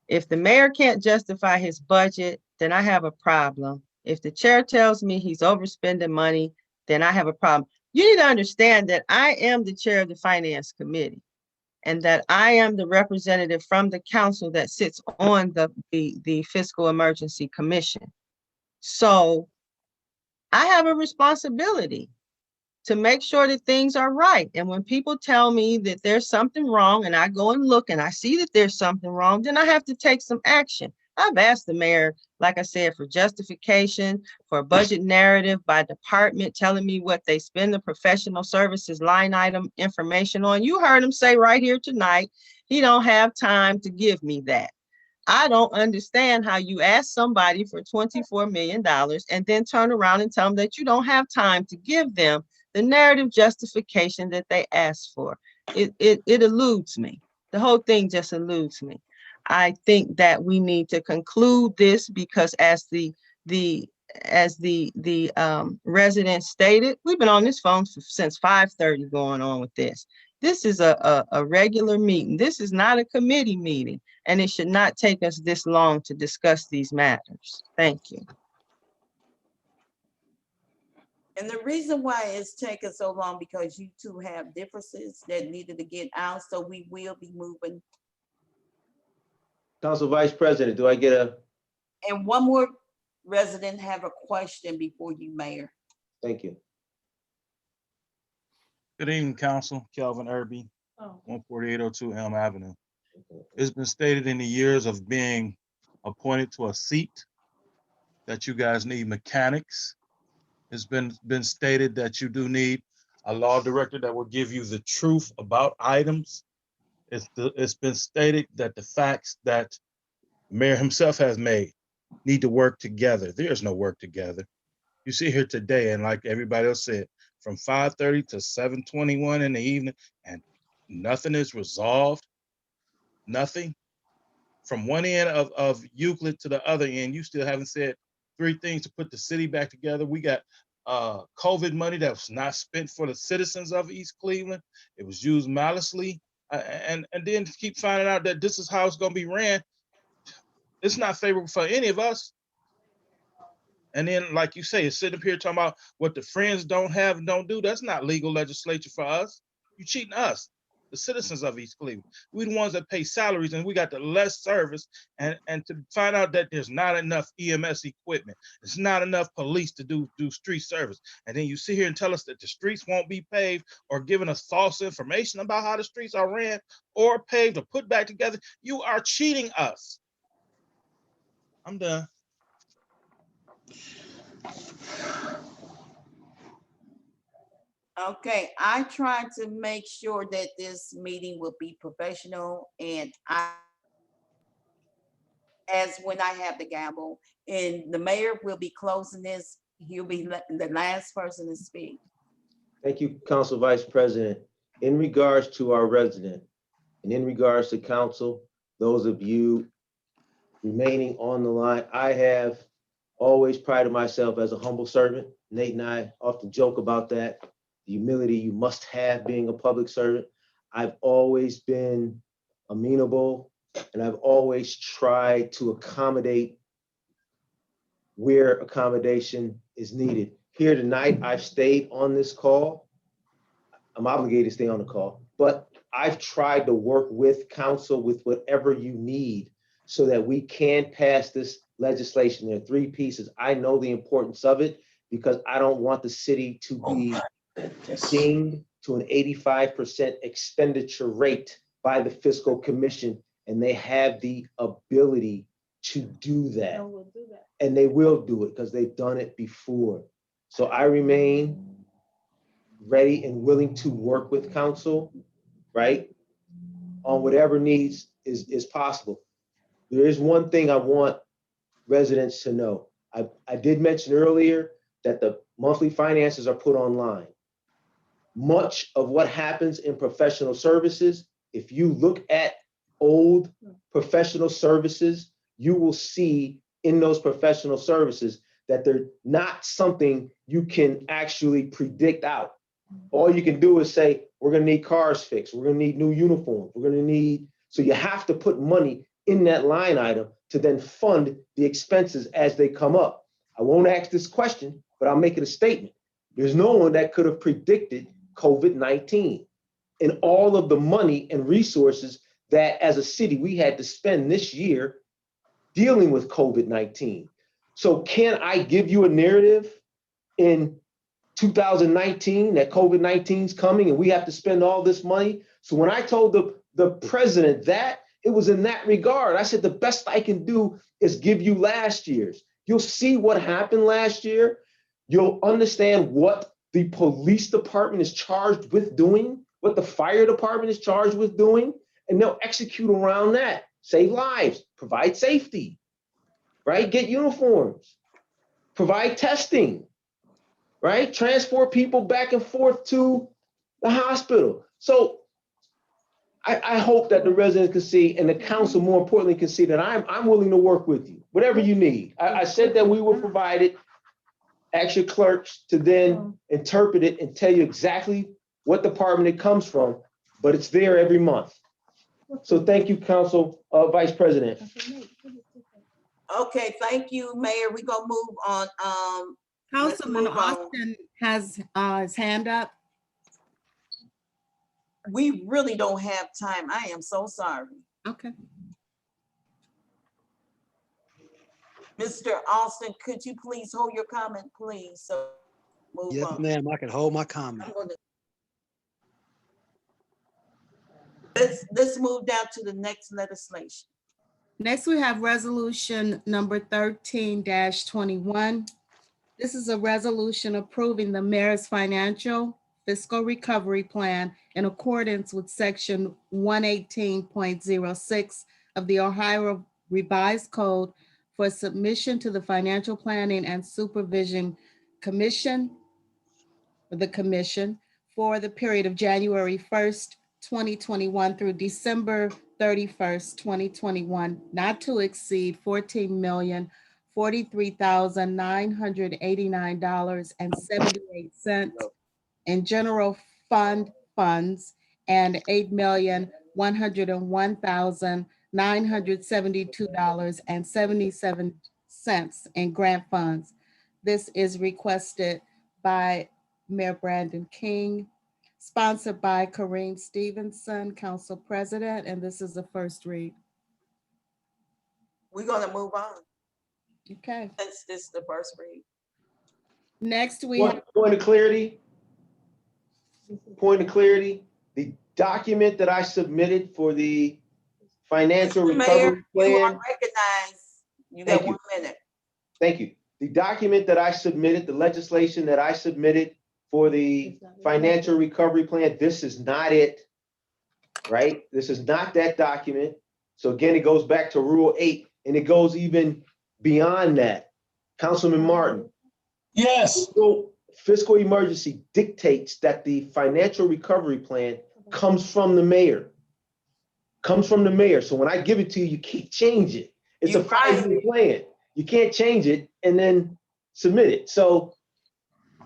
If the mayor can't justify his budget, then I have a problem. If the chair tells me he's overspending money, then I have a problem. You need to understand that I am the chair of the finance committee and that I am the representative from the council that sits on the fiscal emergency commission. So I have a responsibility to make sure that things are right. And when people tell me that there's something wrong and I go and look and I see that there's something wrong, then I have to take some action. I've asked the mayor, like I said, for justification, for a budget narrative by department, telling me what they spend the professional services line item information on. You heard him say right here tonight, he don't have time to give me that. I don't understand how you ask somebody for $24 million and then turn around and tell them that you don't have time to give them the narrative justification that they asked for. It eludes me. The whole thing just eludes me. I think that we need to conclude this because as the resident stated, we've been on this phone since 5:30 going on with this. This is a regular meeting. This is not a committee meeting, and it should not take us this long to discuss these matters. Thank you. And the reason why it's taking so long because you two have differences that needed to get out, so we will be moving. Council Vice President, do I get a, And one more resident have a question before you, Mayor. thank you. Good evening, Council. Kelvin Irby, 14802 Elm Avenue. It's been stated in the years of being appointed to a seat that you guys need mechanics. It's been stated that you do need a law director that will give you the truth about items. It's been stated that the facts that Mayor himself has made need to work together. There's no work together. You sit here today and like everybody else said, from 5:30 to 7:21 in the evening and nothing is resolved, nothing. From one end of Euclid to the other end, you still haven't said 3 things to put the city back together. We got COVID money that was not spent for the citizens of East Cleveland. It was used maliciously. And then to keep finding out that this is how it's going to be ran, it's not favorable for any of us. And then, like you say, it's sitting up here talking about what the friends don't have and don't do. That's not legal legislature for us. You cheating us, the citizens of East Cleveland. We the ones that pay salaries and we got the less service. And to find out that there's not enough EMS equipment, there's not enough police to do street service. And then you sit here and tell us that the streets won't be paved or giving us false information about how the streets are ran or paved or put back together. You are cheating us. I'm done. Okay, I tried to make sure that this meeting will be professional and as when I have the gavel, and the mayor will be closing this, he'll be the last person to speak. Thank you, Council Vice President. In regards to our resident and in regards to council, those of you remaining on the line, I have always prided myself as a humble servant. Nate and I often joke about that, the humility you must have being a public servant. I've always been amenable and I've always tried to accommodate where accommodation is needed. Here tonight, I've stayed on this call. I'm obligated to stay on the call, but I've tried to work with council with whatever you need so that we can pass this legislation. There are 3 pieces. I know the importance of it because I don't want the city to be dinged to an 85% expenditure rate by the fiscal commission. And they have the ability to do that. And they will do it because they've done it before. So I remain ready and willing to work with council, right? On whatever needs is possible. There is one thing I want residents to know. I did mention earlier that the monthly finances are put online. Much of what happens in professional services, if you look at old professional services, you will see in those professional services that they're not something you can actually predict out. All you can do is say, we're gonna need cars fixed, we're gonna need new uniforms, we're gonna need, so you have to put money in that line item to then fund the expenses as they come up. I won't ask this question, but I'll make it a statement. There's no one that could have predicted COVID-19 and all of the money and resources that as a city we had to spend this year dealing with COVID-19. So can I give you a narrative in 2019, that COVID-19 is coming and we have to spend all this money. So when I told the president that, it was in that regard. I said, the best I can do is give you last year's. You'll see what happened last year. You'll understand what the police department is charged with doing, what the fire department is charged with doing, and they'll execute around that. Save lives, provide safety, right? Get uniforms, provide testing, right? Transport people back and forth to the hospital. So I hope that the residents can see, and the council more importantly can see, that I'm willing to work with you, whatever you need. I said that we will provide it. Ask your clerks to then interpret it and tell you exactly what department it comes from, but it's there every month. So thank you, Council Vice President. Okay, thank you, Mayor. We're gonna move on. Let's Councilman move on. Austin has his hand up. We really don't have time. I am so sorry. Okay. Mr. Austin, could you please hold your comment, please? So move Yes, on. ma'am, I can hold my comment. Let's move down to the next legislation. Next, we have resolution number 13-21. This is a resolution approving the mayor's financial fiscal recovery plan in accordance with section 118.06 of the Ohio Revised Code for submission to the Financial Planning and Supervision Commission, the commission, for the period of January 1st, 2021 through December 31st, 2021, not to exceed $14,043,989.78 in general fund funds and $8,101,972.77 in grant funds. This is requested by Mayor Brandon King, sponsored by Kareem Stevenson, Council President, and this is the first read. We're gonna move on. Okay. Since this is the first read. Next, we have Point of clarity. Point of clarity. The document that I submitted for the financial Mr. recovery Mayor, you are plan. recognized. You Thank got you. 1 minute. Thank you. The document that I submitted, the legislation that I submitted for the financial recovery plan, this is not it, right? This is not that document. So again, it goes back to Rule 8, and it goes even beyond that. Councilman Martin. Yes. Fiscal emergency dictates that the financial recovery plan comes from the mayor. Comes from the mayor. So when I give it to you, you can't change it. It's a 5-year plan. You can't change it and then submit it. So.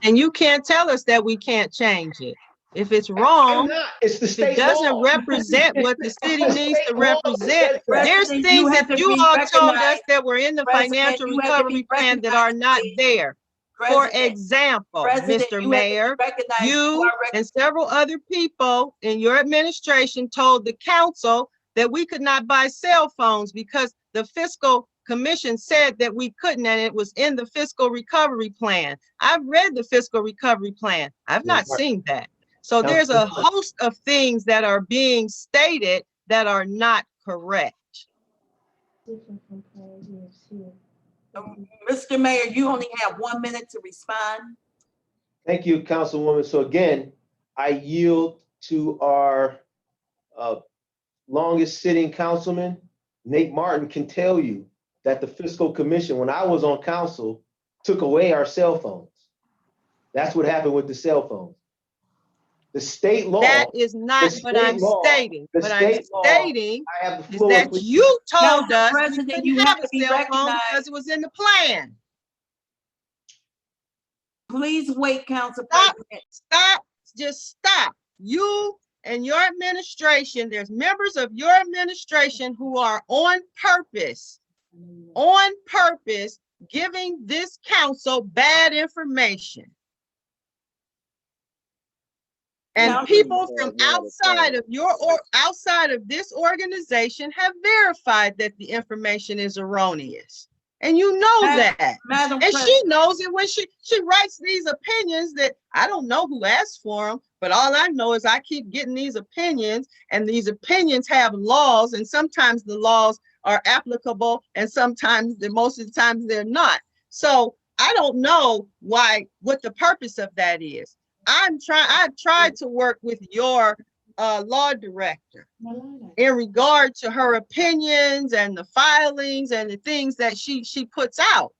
And you can't tell us that we can't change it. If it's wrong, it's the if state it doesn't law. represent what the city It's needs state to law. represent, there's President, things have that to you be all told us recognized. that were in the President, financial you have to be recovery plan that are not recognized, there. For President, example, President, Mr. you Mayor, have to be recognized. you are and several other people in your administration told the council that we could not buy cell phones because the fiscal commission said that we couldn't, and it was in the fiscal recovery plan. I've read the fiscal recovery plan. I've not seen that. So there's a host of things that are being stated that are not correct. Mr. Mayor, you only have 1 minute to respond. Thank you, Councilwoman. So again, I yield to our longest sitting councilman. Nate Martin can tell you that the fiscal commission, when I was on council, took away our cell phones. That's what happened with the cell phones. The state law. That is not what I'm stating. What I'm stating is that you told us we couldn't have a cell phone because it was in the plan. Please wait, Council President. Stop, just stop. You and your administration, there's members of your administration who are on purpose giving this council bad information. And people from outside of outside of this organization have verified that the information is erroneous. And you know Madam- that. Madam And President. she knows it when she writes these opinions that I don't know who asked for them, but all I know is I keep getting these opinions, and these opinions have laws, and sometimes the laws are applicable and sometimes, most of the times they're not. So I don't know what the purpose of that is. I've tried to work with your law director in regard to her opinions and the filings and the things that she puts out.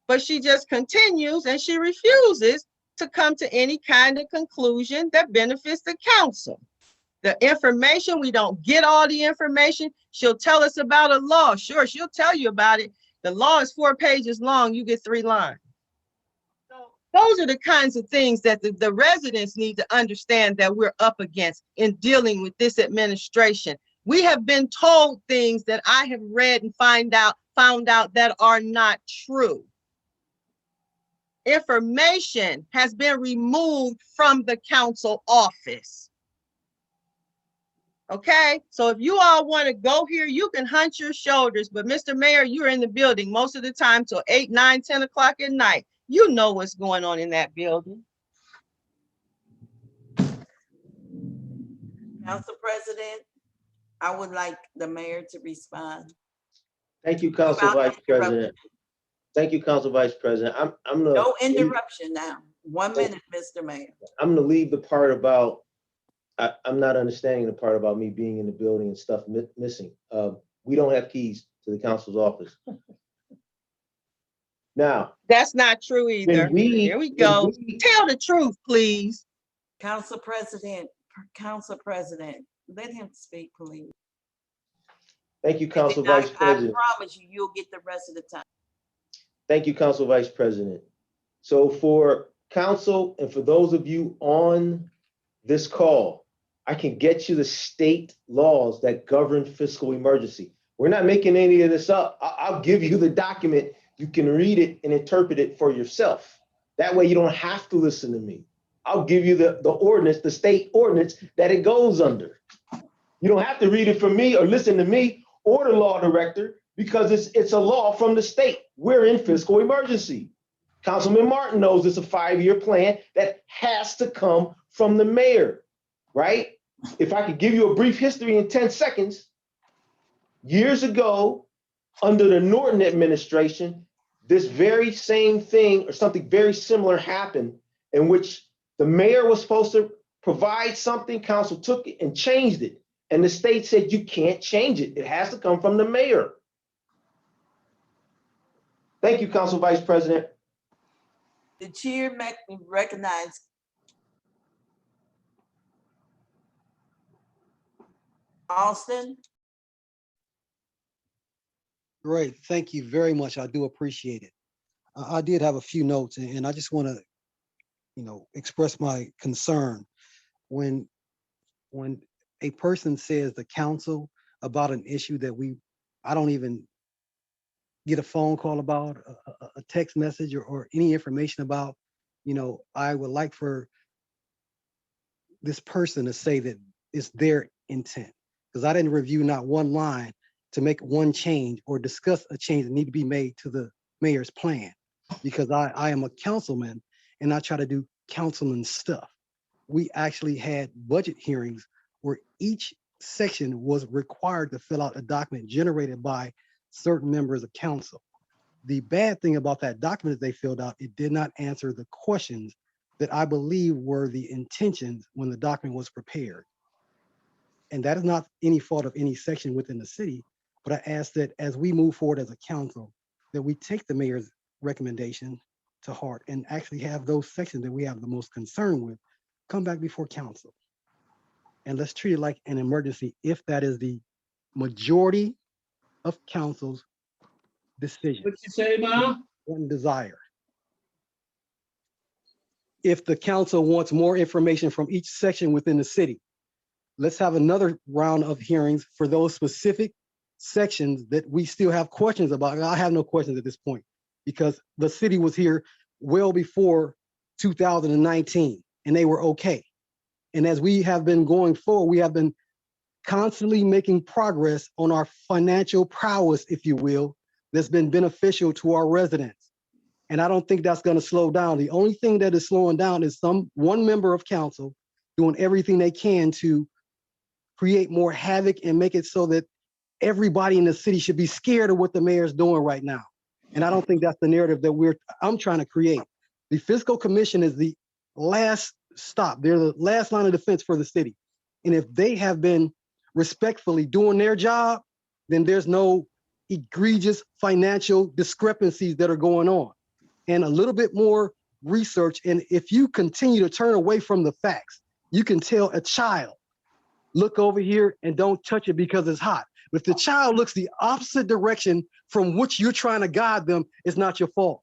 But she just continues and she refuses to come to any kind of conclusion that benefits the council. The information, we don't get all the information. She'll tell us about a law. Sure, she'll tell you about it. The law is 4 pages long, you get 3 lines. So those are the kinds of things that the residents need to understand that we're up against in dealing with this administration. We have been told things that I have read and found out that are not true. Information has been removed from the council office. Okay, so if you all want to go here, you can hunch your shoulders, but Mr. Mayor, you're in the building most of the time till 8, 9, 10 o'clock at night. You know what's going on in that building. Council President, I would like the mayor to respond. Thank you, Council Without Vice President. Thank you, Council Vice President. I'm No interruption now. 1 minute, Mr. Mayor. I'm gonna leave the part about, I'm not understanding the part about me being in the building and stuff missing. We don't have keys to the council's office. Now. That's not true either. Here we go. Tell the truth, please. Council President, let him speak, please. Thank you, Council And then Vice President. I promise you, you'll get the rest of the time. Thank you, Council Vice President. So for council and for those of you on this call, I can get you the state laws that govern fiscal emergency. We're not making any of this up. I'll give you the document. You can read it and interpret it for yourself. That way you don't have to listen to me. I'll give you the ordinance, the state ordinance that it goes under. You don't have to read it from me or listen to me or the law director because it's a law from the state. We're in fiscal emergency. Councilman Martin knows it's a 5-year plan that has to come from the mayor, right? If I could give you a brief history in 10 seconds, years ago, under the Norton administration, this very same thing or something very similar happened in which the mayor was supposed to provide something, council took it and changed it. And the state said, you can't change it. It has to come from the mayor. Thank you, Council Vice President. The chair recognize. Austin. Great, thank you very much. I do appreciate it. I did have a few notes and I just want to, express my concern when a person says the council about an issue that I don't even get a phone call about, a text message or any information about, I would like for this person to say that it's their intent, because I didn't review not one line to make one change or discuss a change that need to be made to the mayor's plan, because I am a councilman and I try to do councilman stuff. We actually had budget hearings where each section was required to fill out a document generated by certain members of council. The bad thing about that document that they filled out, it did not answer the questions that I believe were the intentions when the document was prepared. And that is not any fault of any section within the city, but I ask that as we move forward as a council, that we take the mayor's recommendation to heart and actually have those sections that we have the most concern with come back before council. And let's treat it like an emergency if that is the majority of council's decision. What you say, Mom? One desire. If the council wants more information from each section within the city, let's have another round of hearings for those specific sections that we still have questions about. I have no questions at this point because the city was here well before 2019 and they were okay. And as we have been going forward, we have been constantly making progress on our financial prowess, if you will, that's been beneficial to our residents. And I don't think that's going to slow down. The only thing that is slowing down is one member of council doing everything they can to create more havoc and make it so that everybody in the city should be scared of what the mayor's doing right now. And I don't think that's the narrative that I'm trying to create. The fiscal commission is the last stop. They're the last line of defense for the city. And if they have been respectfully doing their job, then there's no egregious financial discrepancies that are going on. And a little bit more research. And if you continue to turn away from the facts, you can tell a child, look over here and don't touch it because it's hot. But if the child looks the opposite direction from which you're trying to guide them, it's not your fault.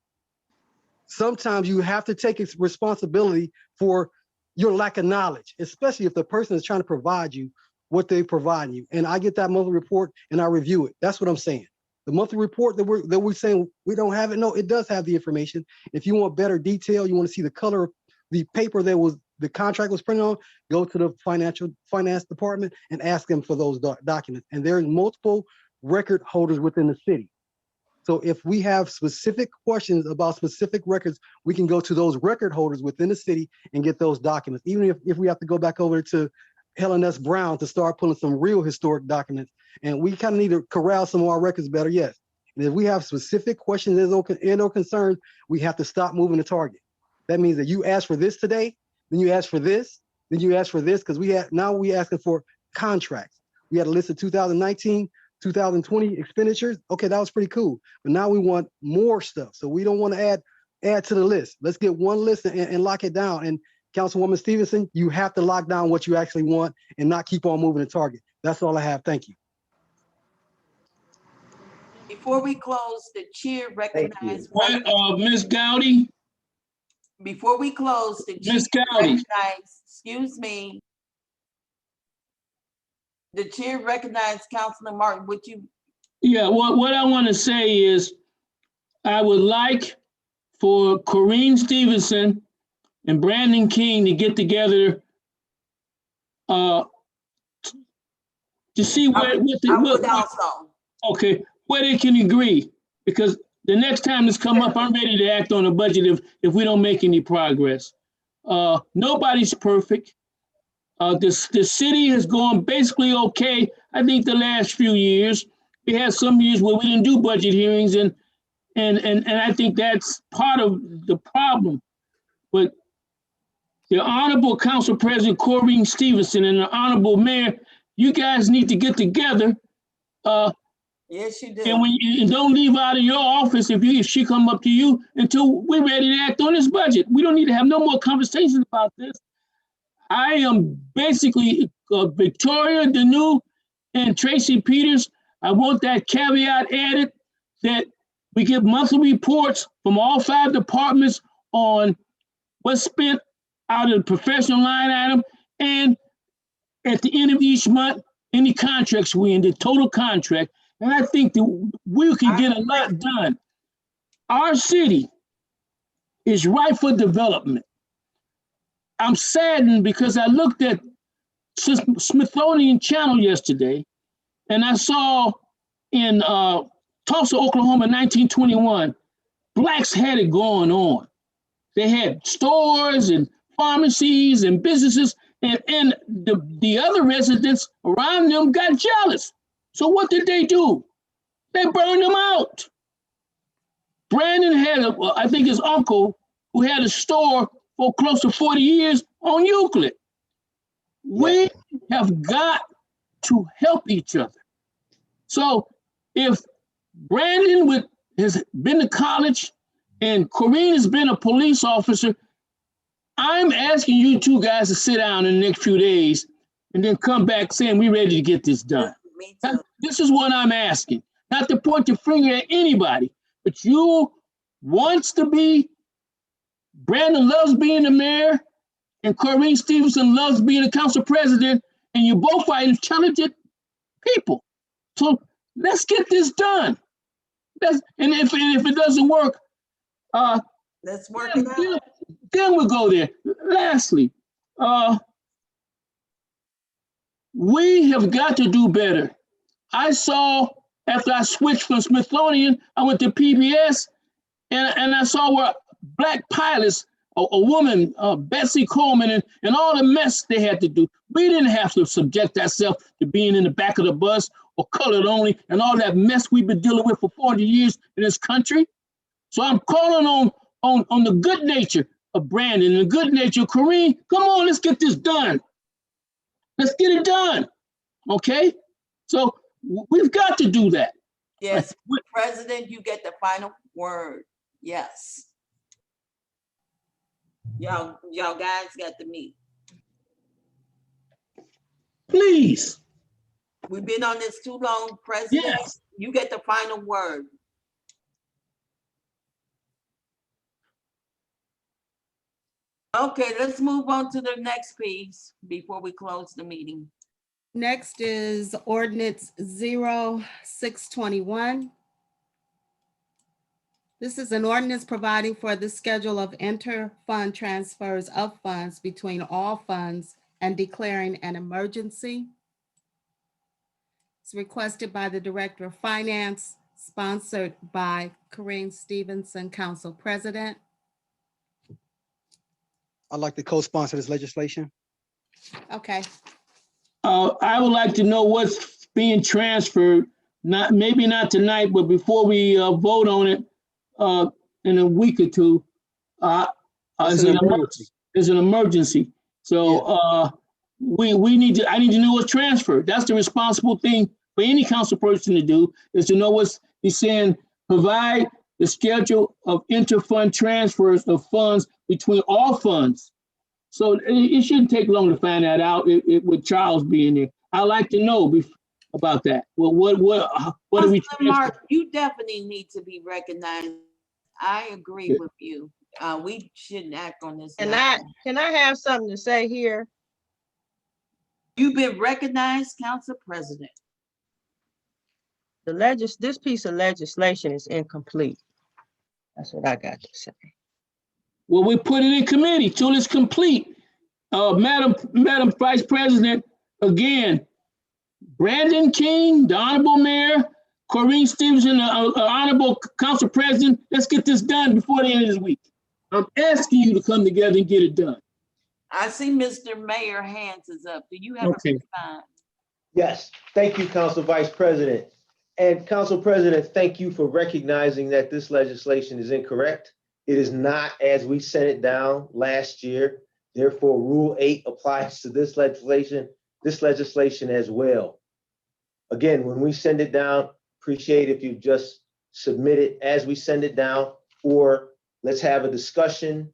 Sometimes you have to take responsibility for your lack of knowledge, especially if the person is trying to provide you what they provide you. And I get that monthly report and I review it. That's what I'm saying. The monthly report that we're saying we don't have it. No, it does have the information. If you want better detail, you want to see the color of the paper that the contract was printed on, go to the finance department and ask them for those documents. And there's multiple record holders within the city. So if we have specific questions about specific records, we can go to those record holders within the city and get those documents. Even if we have to go back over to Helen S. Brown to start pulling some real historic documents. And we kind of need to corral some of our records better, yes. And if we have specific questions and or concerns, we have to stop moving the target. That means that you ask for this today, then you ask for this, then you ask for this, because now we asking for contracts. We had a list of 2019, 2020 expenditures. Okay, that was pretty cool. But now we want more stuff. So we don't want to add to the list. Let's get one list and lock it down. And Councilwoman Stevenson, you have to lock down what you actually want and not keep on moving the target. That's all I have. Thank you. Before we close, the chair recognizes. Ms. Gowdy? Before we close, the chair Ms. Gowdy. excuse me. The chair recognizes Councilman Martin. Would you? Yeah, what I want to say is I would like for Corrine Stevenson and Brandon King to get together to see where where they can agree, because the next time this come up, I'm ready to act on a budget if we don't make any progress. Nobody's perfect. The city has gone basically okay. I think the last few years, we had some years where we didn't do budget hearings, and I think that's part of the problem. But the Honorable Council President Corrine Stevenson and the Honorable Mayor, you guys need to get together. Yes, you do. And don't leave out of your office if she come up to you until we're ready to act on this budget. We don't need to have no more conversations about this. I am basically Victoria Deneau and Tracy Peters. I want that caveat added that we get monthly reports from all 5 departments on what's spent out of the professional line item, and at the end of each month, any contracts we in, the total contract. And I think that we can get a lot done. Our city is ripe for development. I'm saddened because I looked at Smithsonian Channel yesterday, and I saw in Tulsa, Oklahoma, 1921, Blacks had it going on. They had stores and pharmacies and businesses, and the other residents around them got jealous. So what did they do? They burned them out. Brandon had, I think his uncle, who had a store for close to 40 years on Euclid. We have got to help each other. So if Brandon has been to college and Corrine has been a police officer, I'm asking you two guys to sit down in the next few days and then come back saying we're ready to get this done. This is what I'm asking. Not to point your finger at anybody, but you wants to be, Brandon loves being the mayor, and Corrine Stevenson loves being the council president, and you both are intelligent people. So let's get this done. And if it doesn't work, let's work it out. Then we'll go there. Lastly, we have got to do better. I saw after I switched from Smithsonian, I went to PBS, and I saw where black pilots, a woman, Betsy Coleman, and all the mess they had to do. We didn't have to subject ourselves to being in the back of the bus or colored only and all that mess we've been dealing with for 40 years in this country. So I'm calling on the good nature of Brandon and the good nature of Kareem. Come on, let's get this done. Let's get it done. Okay? So we've got to do that. Yes, President, you get the final word. Yes. Y'all guys got to meet. Please. We've been on this too long, President. Yes. You get the final word. Okay, let's move on to the next piece before we close the meeting. Next is ordinance 0621. This is an ordinance providing for the schedule of inter-fund transfers of funds between all funds and declaring an emergency. It's requested by the Director of Finance, sponsored by Kareem Stevenson, Council President. I'd like to co-sponsor this legislation. Okay. I would like to know what's being transferred, maybe not tonight, but before we vote on it in a week or two. It's an emergency. So we need to. I need to know what's transferred. That's the responsible thing for any council person to do, is to know what's. He's saying provide the schedule of inter-fund transfers of funds between all funds. So it shouldn't take long to find that out with Charles being there. I'd like to know about that. Well, what do we? Mark, you definitely need to be recognized. I agree with you. We shouldn't act on this. Can I have something to say here? You've been recognized, Council President. This piece of legislation is incomplete. That's what I got to say. Well, we put it in committee till it's complete. Madam Vice President, again, Brandon King, the Honorable Mayor, Kareem Stevenson, the Honorable Council President, let's get this done before the end of this week. I'm asking you to come together and get it done. I see Mr. Mayor hands is up. Do you have a response? Yes, thank you, Council Vice President. And Council President, thank you for recognizing that this legislation is incorrect. It is not as we sent it down last year. Therefore, Rule 8 applies to this legislation as well. Again, when we send it down, appreciate if you just submit it as we send it down, or let's have a discussion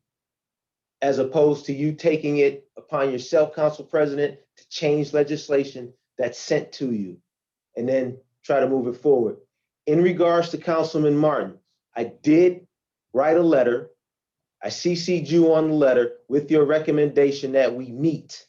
as opposed to you taking it upon yourself, Council President, to change legislation that's sent to you and then try to move it forward. In regards to Councilman Martin, I did write a letter. I CC'd you on the letter with your recommendation that we meet.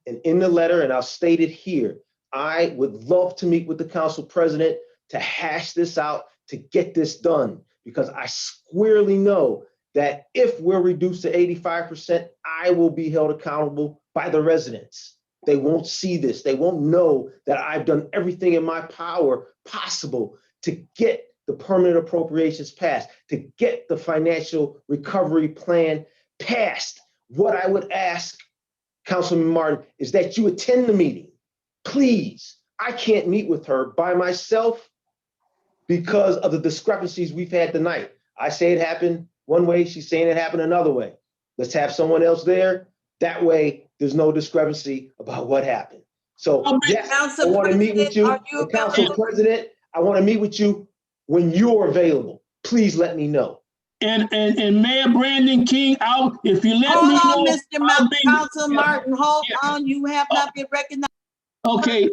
And in the letter, and I'll state it here, I would love to meet with the Council President to hash this out, to get this done, because I squarely know that if we're reduced to 85%, I will be held accountable by the residents. They won't see this. They won't know that I've done everything in my power possible to get the permanent appropriations passed, to get the financial recovery plan passed. What I would ask, Councilman Martin, is that you attend the meeting. Please, I can't meet with her by myself because of the discrepancies we've had tonight. I say it happened one way, she's saying it happened another way. Let's have someone else there. That way, there's no discrepancy about what happened. So yes, I want to meet with you. Council President, I want to meet with you when you're available. Please let me know. And Mayor Brandon King, if you let me know. Hold on, Mr. Council Martin, hold on. You have not been recognized. Okay.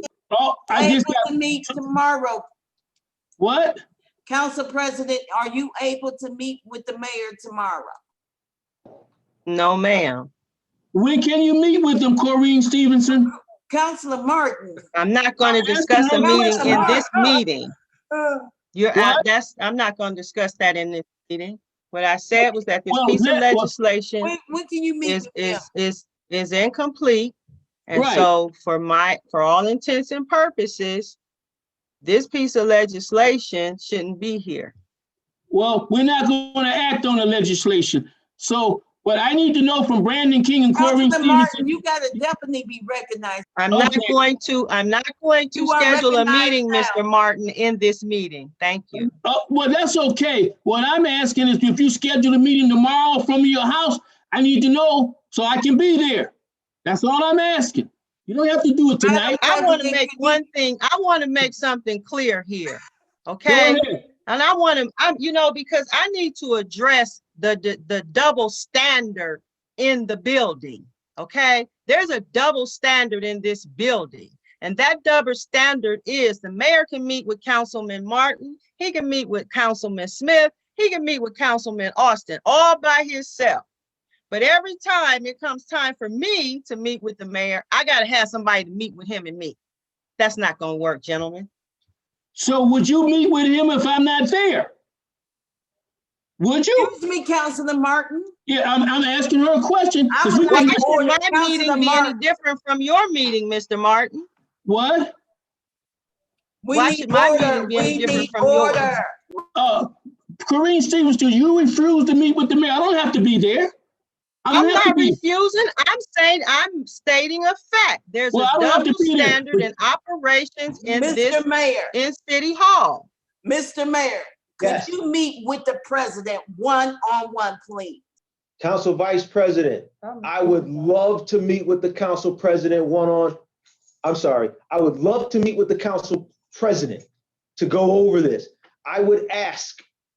I just got to meet tomorrow. What? Council President, are you able to meet with the mayor tomorrow? No, ma'am. When can you meet with them, Kareem Stevenson? Councilor Martin. I'm not going to discuss a meeting in this meeting. I'm not going to discuss that in this meeting. What I said was that this piece of legislation when can you meet is incomplete. And so for all intents and purposes, This piece of legislation shouldn't be here. Well, we're not going to act on the legislation. So what I need to know from Brandon King and Corey Councilman Martin, Stevenson. you gotta definitely be recognized. I'm not Okay. going to You are schedule a recognized meeting, now. Mr. Martin, in this meeting. Thank you. Well, that's okay. What I'm asking is if you schedule a meeting tomorrow from your house, I need to know so I can be there. That's all I'm asking. You don't have to do it tonight. I want to President, make can you- one thing, I want to make something clear here, Go okay? ahead. And I want to, because I need to address the double standard in the building, okay? There's a double standard in this building. And that double standard is the mayor can meet with Councilman Martin, he can meet with Councilman Smith, he can meet with Councilman Austin, all by himself. But every time it comes time for me to meet with the mayor, I gotta have somebody to meet with him and me. That's not gonna work, gentlemen. So would you meet with him if I'm not there? Would you? Excuse me, Councilman Martin. Yeah, I'm asking her a question. I 'Cause would we like Why can- to- should my Councilman meeting be any Martin. different from your meeting, Mr. Martin? What? We Why need should my order. meeting be any We different need from yours? order. Corrine Stevens, do you refuse to meet with the mayor? I don't have to be there. I I'm don't have to not be. refusing, I'm stating a fact. There's Well, a I don't have to double be there. standard in operations in Mr. Mayor, in City Hall. Mr. Mayor, could Yes. you meet with the president one-on-one, please? Council Vice President, I would love to meet with the council president I would love to meet with the council president to go over this. I would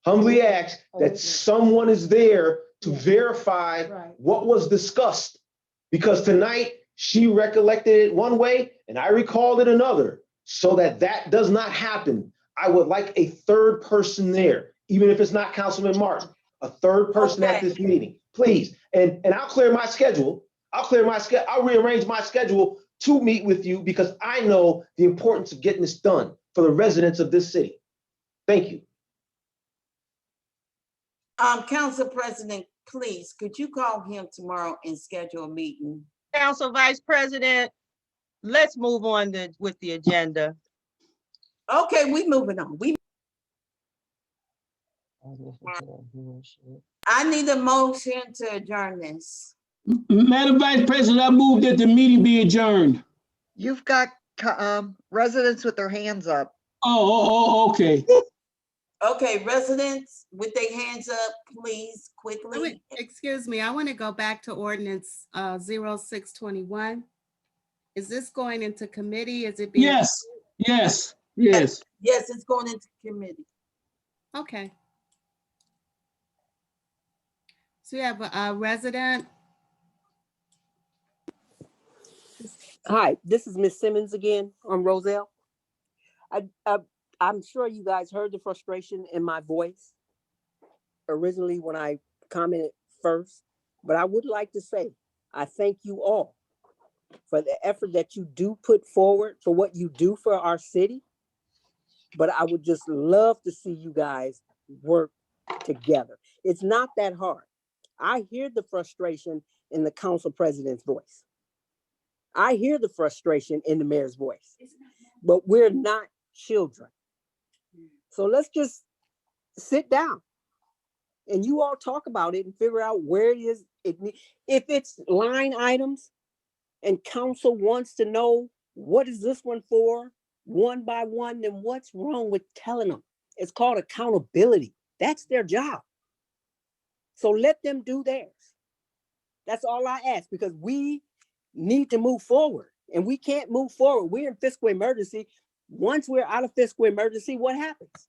humbly ask that someone is there to verify Right. what was discussed. Because tonight, she recollected it one way and I recalled it another. So that does not happen, I would like a third person there, even if it's not Councilman Martin, a third person at Okay. this meeting, please. And I'll clear my schedule. I'll rearrange my schedule to meet with you because I know the importance of getting this done for the residents of this city. Thank you. Council President, please, could you call him tomorrow and schedule a meeting? Council Vice President, let's move on with the agenda. Okay, we moving on. I need a motion to adjourn this. Madam Vice President, I move that the meeting be adjourned. You've got residents with their hands up. Okay. Okay, residents with their hands up, please, quickly. Excuse me, I want to go back to ordinance 0621. Is this going into committee? Is it being? Yes. Yes, it's going into committee. Okay. So we have a resident. Hi, this is Miss Simmons again on Roselle. I'm sure you guys heard the frustration in my voice originally when I commented first, but I would like to say, I thank you all for the effort that you do put forward for what you do for our city. But I would just love to see you guys work together. It's not that hard. I hear the frustration in the council president's voice. I hear the frustration in the mayor's voice, but we're not children. So let's just sit down and you all talk about it and figure out where it is. If it's line items and council wants to know what is this one for, one by one, then what's wrong with telling them? It's called accountability. That's their job. So let them do theirs. That's all I ask, because we need to move forward and we can't move forward. We're in fiscal emergency. Once we're out of fiscal emergency, what happens?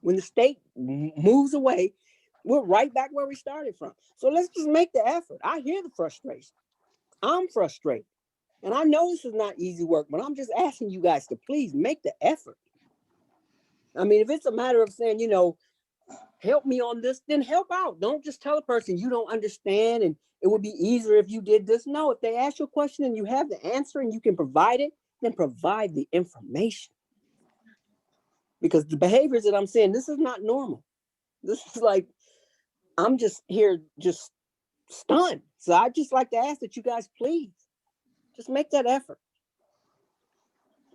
When the state moves away, we're right back where we started from. So let's just make the effort. I hear the frustration. I'm frustrated. And I know this is not easy work, but I'm just asking you guys to please make the effort. I mean, if it's a matter of saying, help me on this, then help out. Don't just tell a person you don't understand and it would be easier if you did this. No, if they ask you a question and you have the answer and you can provide it, then provide the information. Because the behaviors that I'm seeing, this is not normal. This is like, I'm just here, just stunned. So I'd just like to ask that you guys please just make that effort.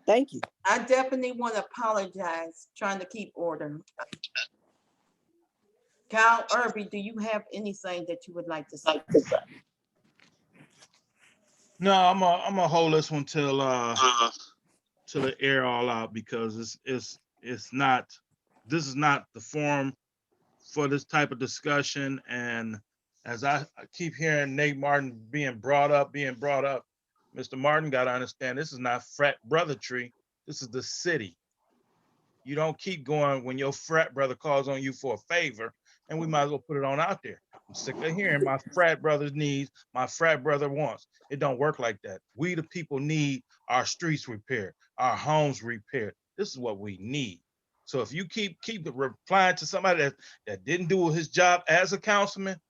Thank you. I definitely want to apologize, trying to keep order. Cal Irby, do you have anything that you would like to say? No, I'm gonna hold this one till the air all out, because it's not, this is not the forum for this type of discussion. And as I keep hearing Nate Martin being brought up, Mr. Martin got to understand, this is not frat brothertry. This is the city. You don't keep going when your frat brother calls on you for a favor, and we might as well put it on out there. I'm sick of hearing my frat brother's needs, my frat brother wants. It don't work like that. We the people need our streets repaired, our homes repaired. This is what we need. So if you keep replying to somebody that didn't do his job as a councilman,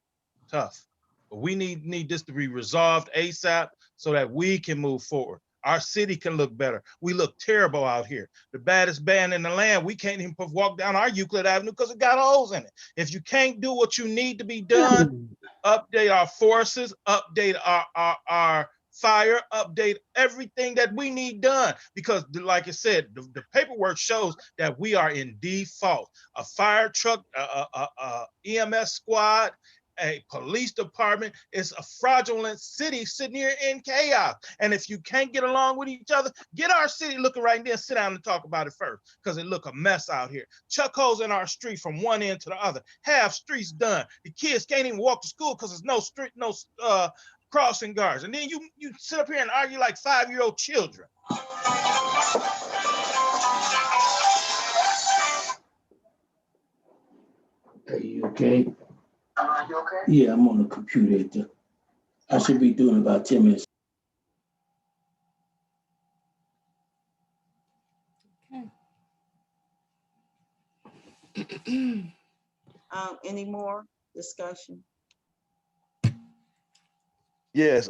tough. But we need this to be resolved ASAP so that we can move forward. Our city can look better. We look terrible out here. The baddest band in the land, we can't even walk down our Euclid Avenue because it got holes in it. If you can't do what you need to be done, update our forces, update our fire, update everything that we need done. Because like I said, the paperwork shows that we are in default. A fire truck, a EMS squad, a police department is a fraudulent city sitting here in chaos. And if you can't get along with each other, get our city looking right there, sit down and talk about it first, because it look a mess out here. Chuck holes in our street from one end to the other. Half streets done. The kids can't even walk to school because there's no street, no crossing guards. And then you sit up here and argue like 5-year-old children. Are you okay? You okay? Yeah, I'm on the computer. I should be doing about 10 minutes. Okay. Any more discussion? Yes,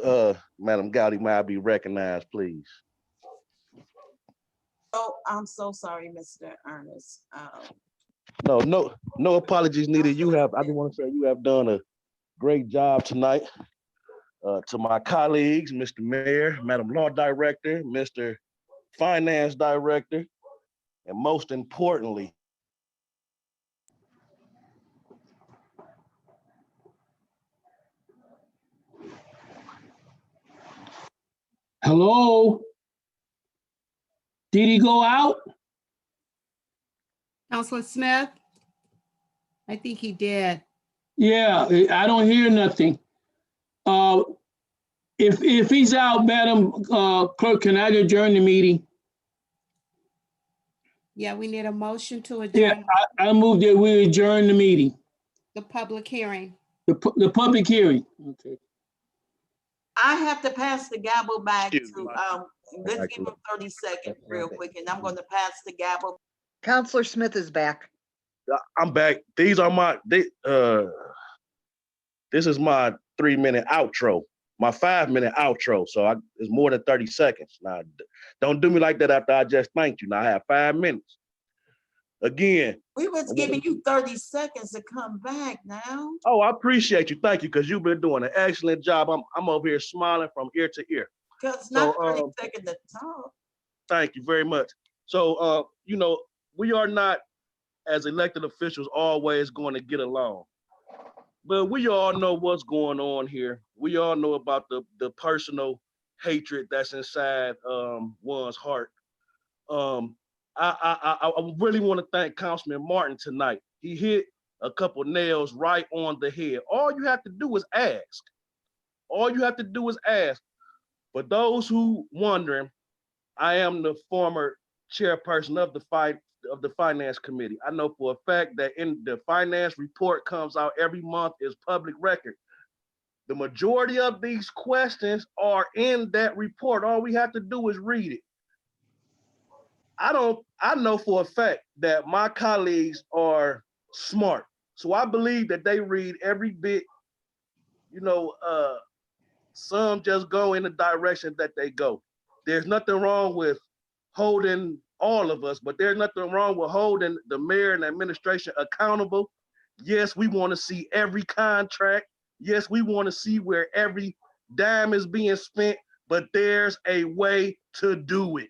Madam Gowdy, may I be recognized, please? Oh, I'm so sorry, Mr. Ernest. No apologies needed. I just want to say you have done a great job tonight. To my colleagues, Mr. Mayor, Madam Law Director, Mr. Finance Director, and most importantly, Hello? Did he go out? Councilor Smith? I think he did. Yeah, I don't hear nothing. If he's out, Madam Clerk, can I adjourn the meeting? Yeah, we need a motion to Yeah, adjourn I move that we adjourn the meeting, the public hearing. the public hearing. Okay. I have to pass the gavel back Excuse to, me. let's give him 30 seconds real quick, and I'm going to pass the gavel. Counselor Smith is back. I'm back. This is my 3-minute outro, my 5-minute outro. So it's more than 30 seconds. Now, don't do me like that after I just thanked you. Now I have 5 minutes. Again. We was giving you 30 seconds to come back now. Oh, I appreciate you. Thank you, because you've been doing an excellent job. I'm over here smiling from ear to ear. Because it's not 30 seconds to talk. Thank you very much. So, we are not, as elected officials, always going to get along. But we all know what's going on here. We all know about the personal hatred that's inside one's heart. I really want to thank Councilman Martin tonight. He hit a couple nails right on the head. All you have to do is ask. All you have to do is ask. For those who wondering, I am the former chairperson of the Finance Committee. I know for a fact that in the finance report comes out every month is public record. The majority of these questions are in that report. All we have to do is read it. I know for a fact that my colleagues are smart. So I believe that they read every bit, some just go in the direction that they go. There's nothing wrong with holding all of us, but there's nothing wrong with holding the mayor and the administration accountable. Yes, we want to see every contract. Yes, we want to see where every dime is being spent, but there's a way to do it.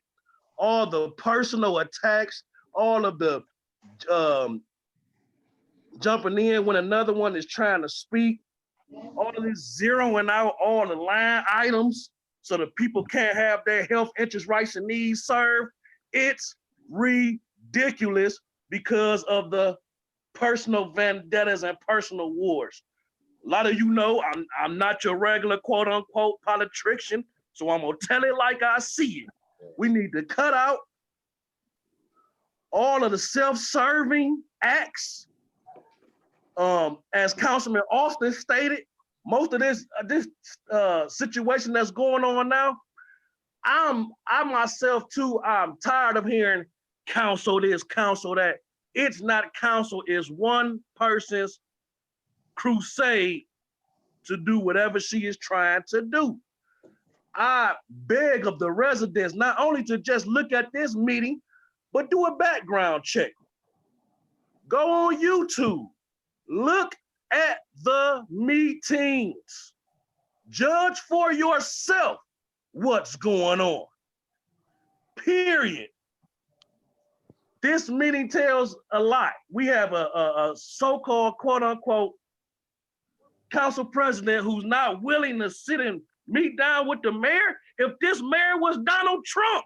all the personal attacks, all of the jumping in when another one is trying to speak, all of this zeroing out all the line items so that people can't have their health, interest, rights, and needs served. It's ridiculous because of the personal vendettas and personal wars. A lot of you know I'm not your regular quote unquote politician, so I'm gonna tell it like I see it. We need to cut out all of the self-serving acts. As Councilman Austin stated, most of this situation that's going on now, I myself too, I'm tired of hearing counsel this, counsel that. It's not counsel, it's one person's crusade to do whatever she is trying to do. I beg of the residents not only to just look at this meeting, but do a background check. Go on YouTube, look at the meetings. Judge for yourself what's going on, period. This meeting tells a lot. We have a so-called quote unquote council president who's not willing to sit and meet down with the mayor. If this mayor was Donald Trump,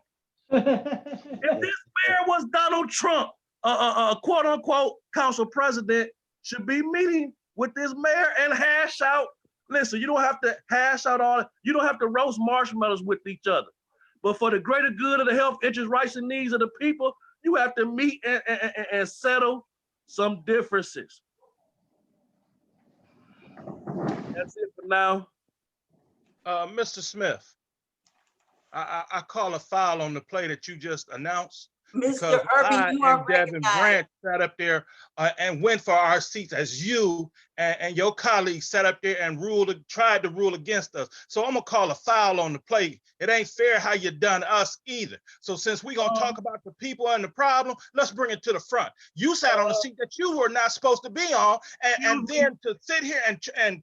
a quote unquote council president should be meeting with this mayor and hash out. Listen, you don't have to hash out you don't have to roast marshmallows with each other. But for the greater good of the health, interest, rights, and needs of the people, you have to meet and settle some differences. That's it for now. Mr. Smith, I call a foul on the play that you just announced. Mr. Irby, you are Devin recognized. Branch sat up there and went for our seats as you and your colleagues sat up there and tried to rule against us. So I'm gonna call a foul on the play. It ain't fair how you done us either. So since we gonna talk about the people and the problem, let's bring it to the front. You sat on a seat that you were not supposed to be on, and then to sit here and try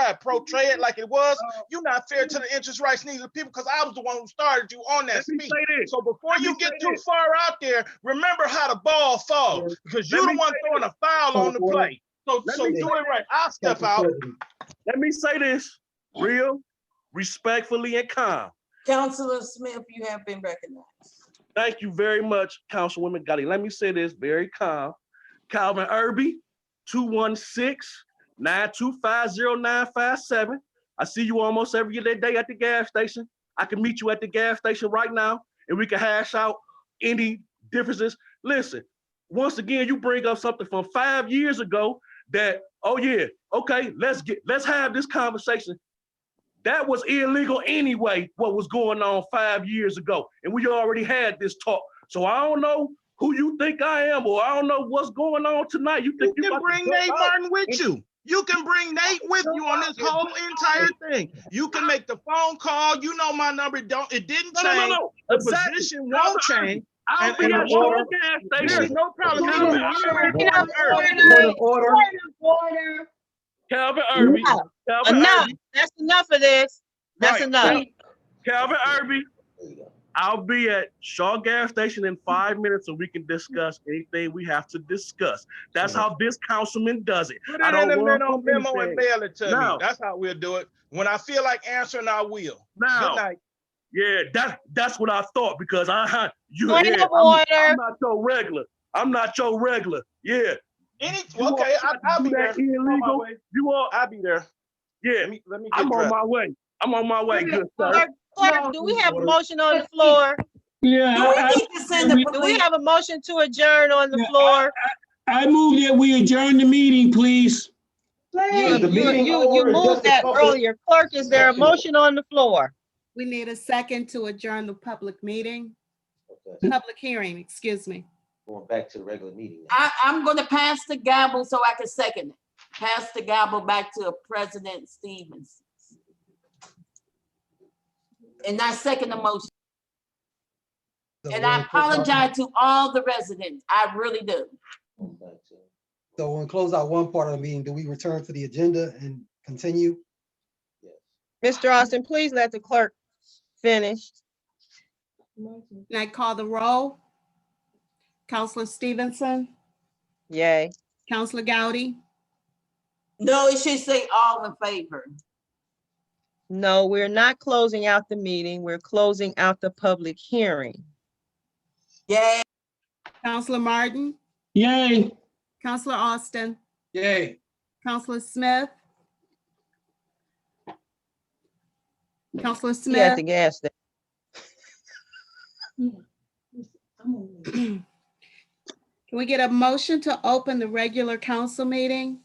to portray it like it was, you're not fair to the interest, rights, needs of people, because I was the one who started you on that seat. So before you get too far out there, remember how the ball falls, because you're the one throwing a foul on the play. So do it right. I'll step out. Let me say this real, respectfully, and calm. Councilor Smith, you have been recognized. Thank you very much, Councilwoman Gotti. Let me say this very calm. Calvin Irby, 216-925-0957. I see you almost every day at the gas station. I can meet you at the gas station right now, and we can hash out any differences. Listen, once again, you bring up something from 5 years ago that, oh yeah, okay, let's have this conversation. That was illegal anyway, what was going on 5 years ago. And we already had this talk. So I don't know who you think I am, or I don't know what's going on tonight. You think you can bring Nate Martin with you. You can bring Nate with you on this whole entire thing. You can make the phone call. You know my number. It didn't change. No. The Exactly. position won't change. I'll be at your gas station. There's no problem. Calvin Irby. Enough. That's enough of this. That's enough. Calvin Irby. I'll be at Shaw gas station in 5 minutes so we can discuss anything we have to discuss. That's how this councilman does it. Put it in a memo and mail it to me. That's how we'll do it. When I feel like answering, I will. Now, good night. Yeah, that's what I thought, because I'm not your regular. I'm not your regular. Yeah. Okay, I'll be there. Illegal. I'll be there. Yeah. Let me get I'm dressed. on my way. I'm on my way. Good sir. Clerk, do we have a motion on the floor? Yeah. Do we have a motion to adjourn on the floor? I move that we adjourn the meeting, please. You moved that earlier. Clerk, is there a motion on the floor? We need a second to adjourn the public meeting. Public hearing, excuse me. Going back to the regular meeting. I'm gonna pass the gavel so I can second it. Pass the gavel back to President Stevens. And I second the motion. And I apologize to all the residents. I really do. So when we close out one part of the meeting, do we return to the agenda and continue? Mr. Austin, please let the clerk finish. Can I call the roll? Counselor Stevenson, Yay. Counselor Gowdy, No, it should say all in favor. No, we're not closing out the meeting. We're closing out the public hearing. Yay. Counselor Martin, Yay. Counselor Austin, Yay. Counselor Smith. Counselor He at Smith. the gas station. Can we get a motion to open the regular council meeting?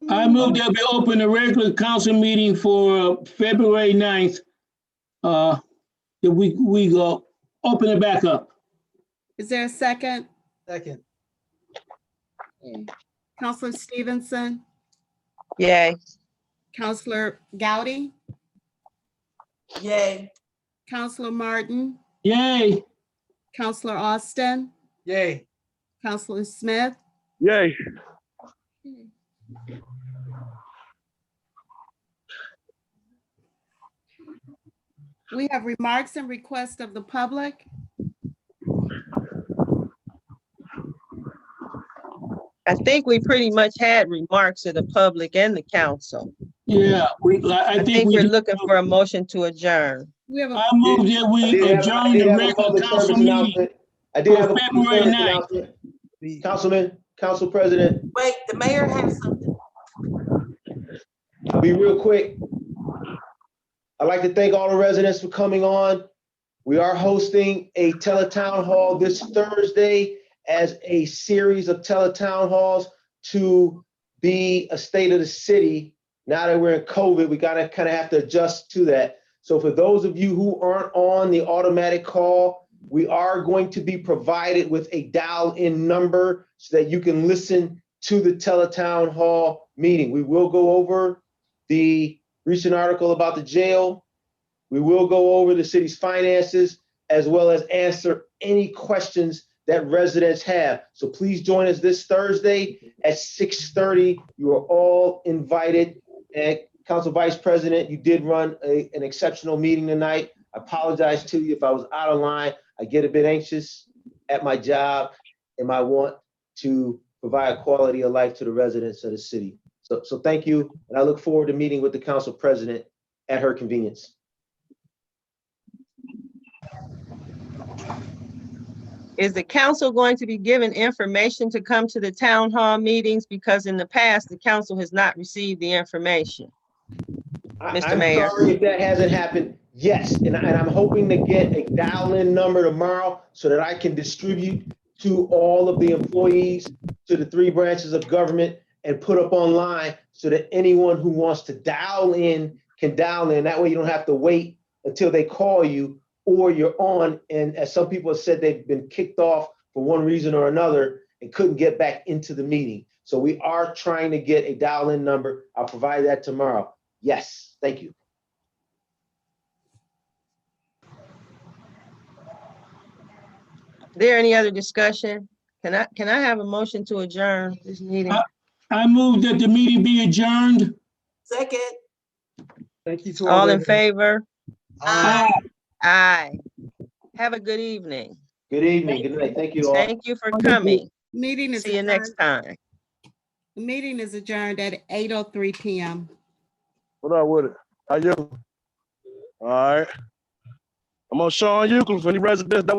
I move that we open the regular council meeting for February 9th. That we go open it back up. Is there a second? Second. Counselor Stevenson, Yay. Counselor Gowdy, Yay. Counselor Martin, Yay. Counselor Austin, Yay. Counselor Smith. Yay. We have remarks and requests of the public. I think we pretty much had remarks of the public and the council. Yeah, I think we're looking for a motion to adjourn. We have I a, move that we adjourn the regular council meeting. I did have a for public February service 9th. announcement. Councilman, Council President, Wait, the mayor has something. I'll be real quick. I'd like to thank all the residents for coming on. We are hosting a teletown hall this Thursday as a series of teletown halls to be a state of the city. Now that we're in COVID, we gotta kind of have to adjust to that. So for those of you who aren't on the automatic call, we are going to be provided with a dial-in number so that you can listen to the teletown hall meeting. We will go over the recent article about the jail. We will go over the city's finances, as well as answer any questions that residents have. So please join us this Thursday at 6:30. You are all invited. And Council Vice President, you did run an exceptional meeting tonight. I apologize to you if I was out of line. I get a bit anxious at my job, and I want to provide quality of life to the residents of the city. So thank you, and I look forward to meeting with the Council President at her convenience. Is the council going to be given information to come to the town hall meetings? Because in the past, the council has not received the information. Mr. Mayor. I'm sorry if that hasn't happened. Yes, and I'm hoping to get a dial-in number tomorrow so that I can distribute to all of the employees, to the 3 branches of government, and put up online so that anyone who wants to dial in can dial in. That way you don't have to wait until they call you or you're on. And as some people have said, they've been kicked off for one reason or another and couldn't get back into the meeting. So we are trying to get a dial-in number. I'll provide that tomorrow. Yes, thank you. There any other discussion? Can I have a motion to adjourn this meeting? I move that the meeting be adjourned. Second. Thank you to All in residents. favor? Aye. Aye. Have a good evening. Good evening. Good night. Thank you all. Thank you for coming. meeting is See you next adjourned. time. The meeting is adjourned at 8:03 p.m. What up with it? How you? All right. I'm on Sean Euclid for any residents that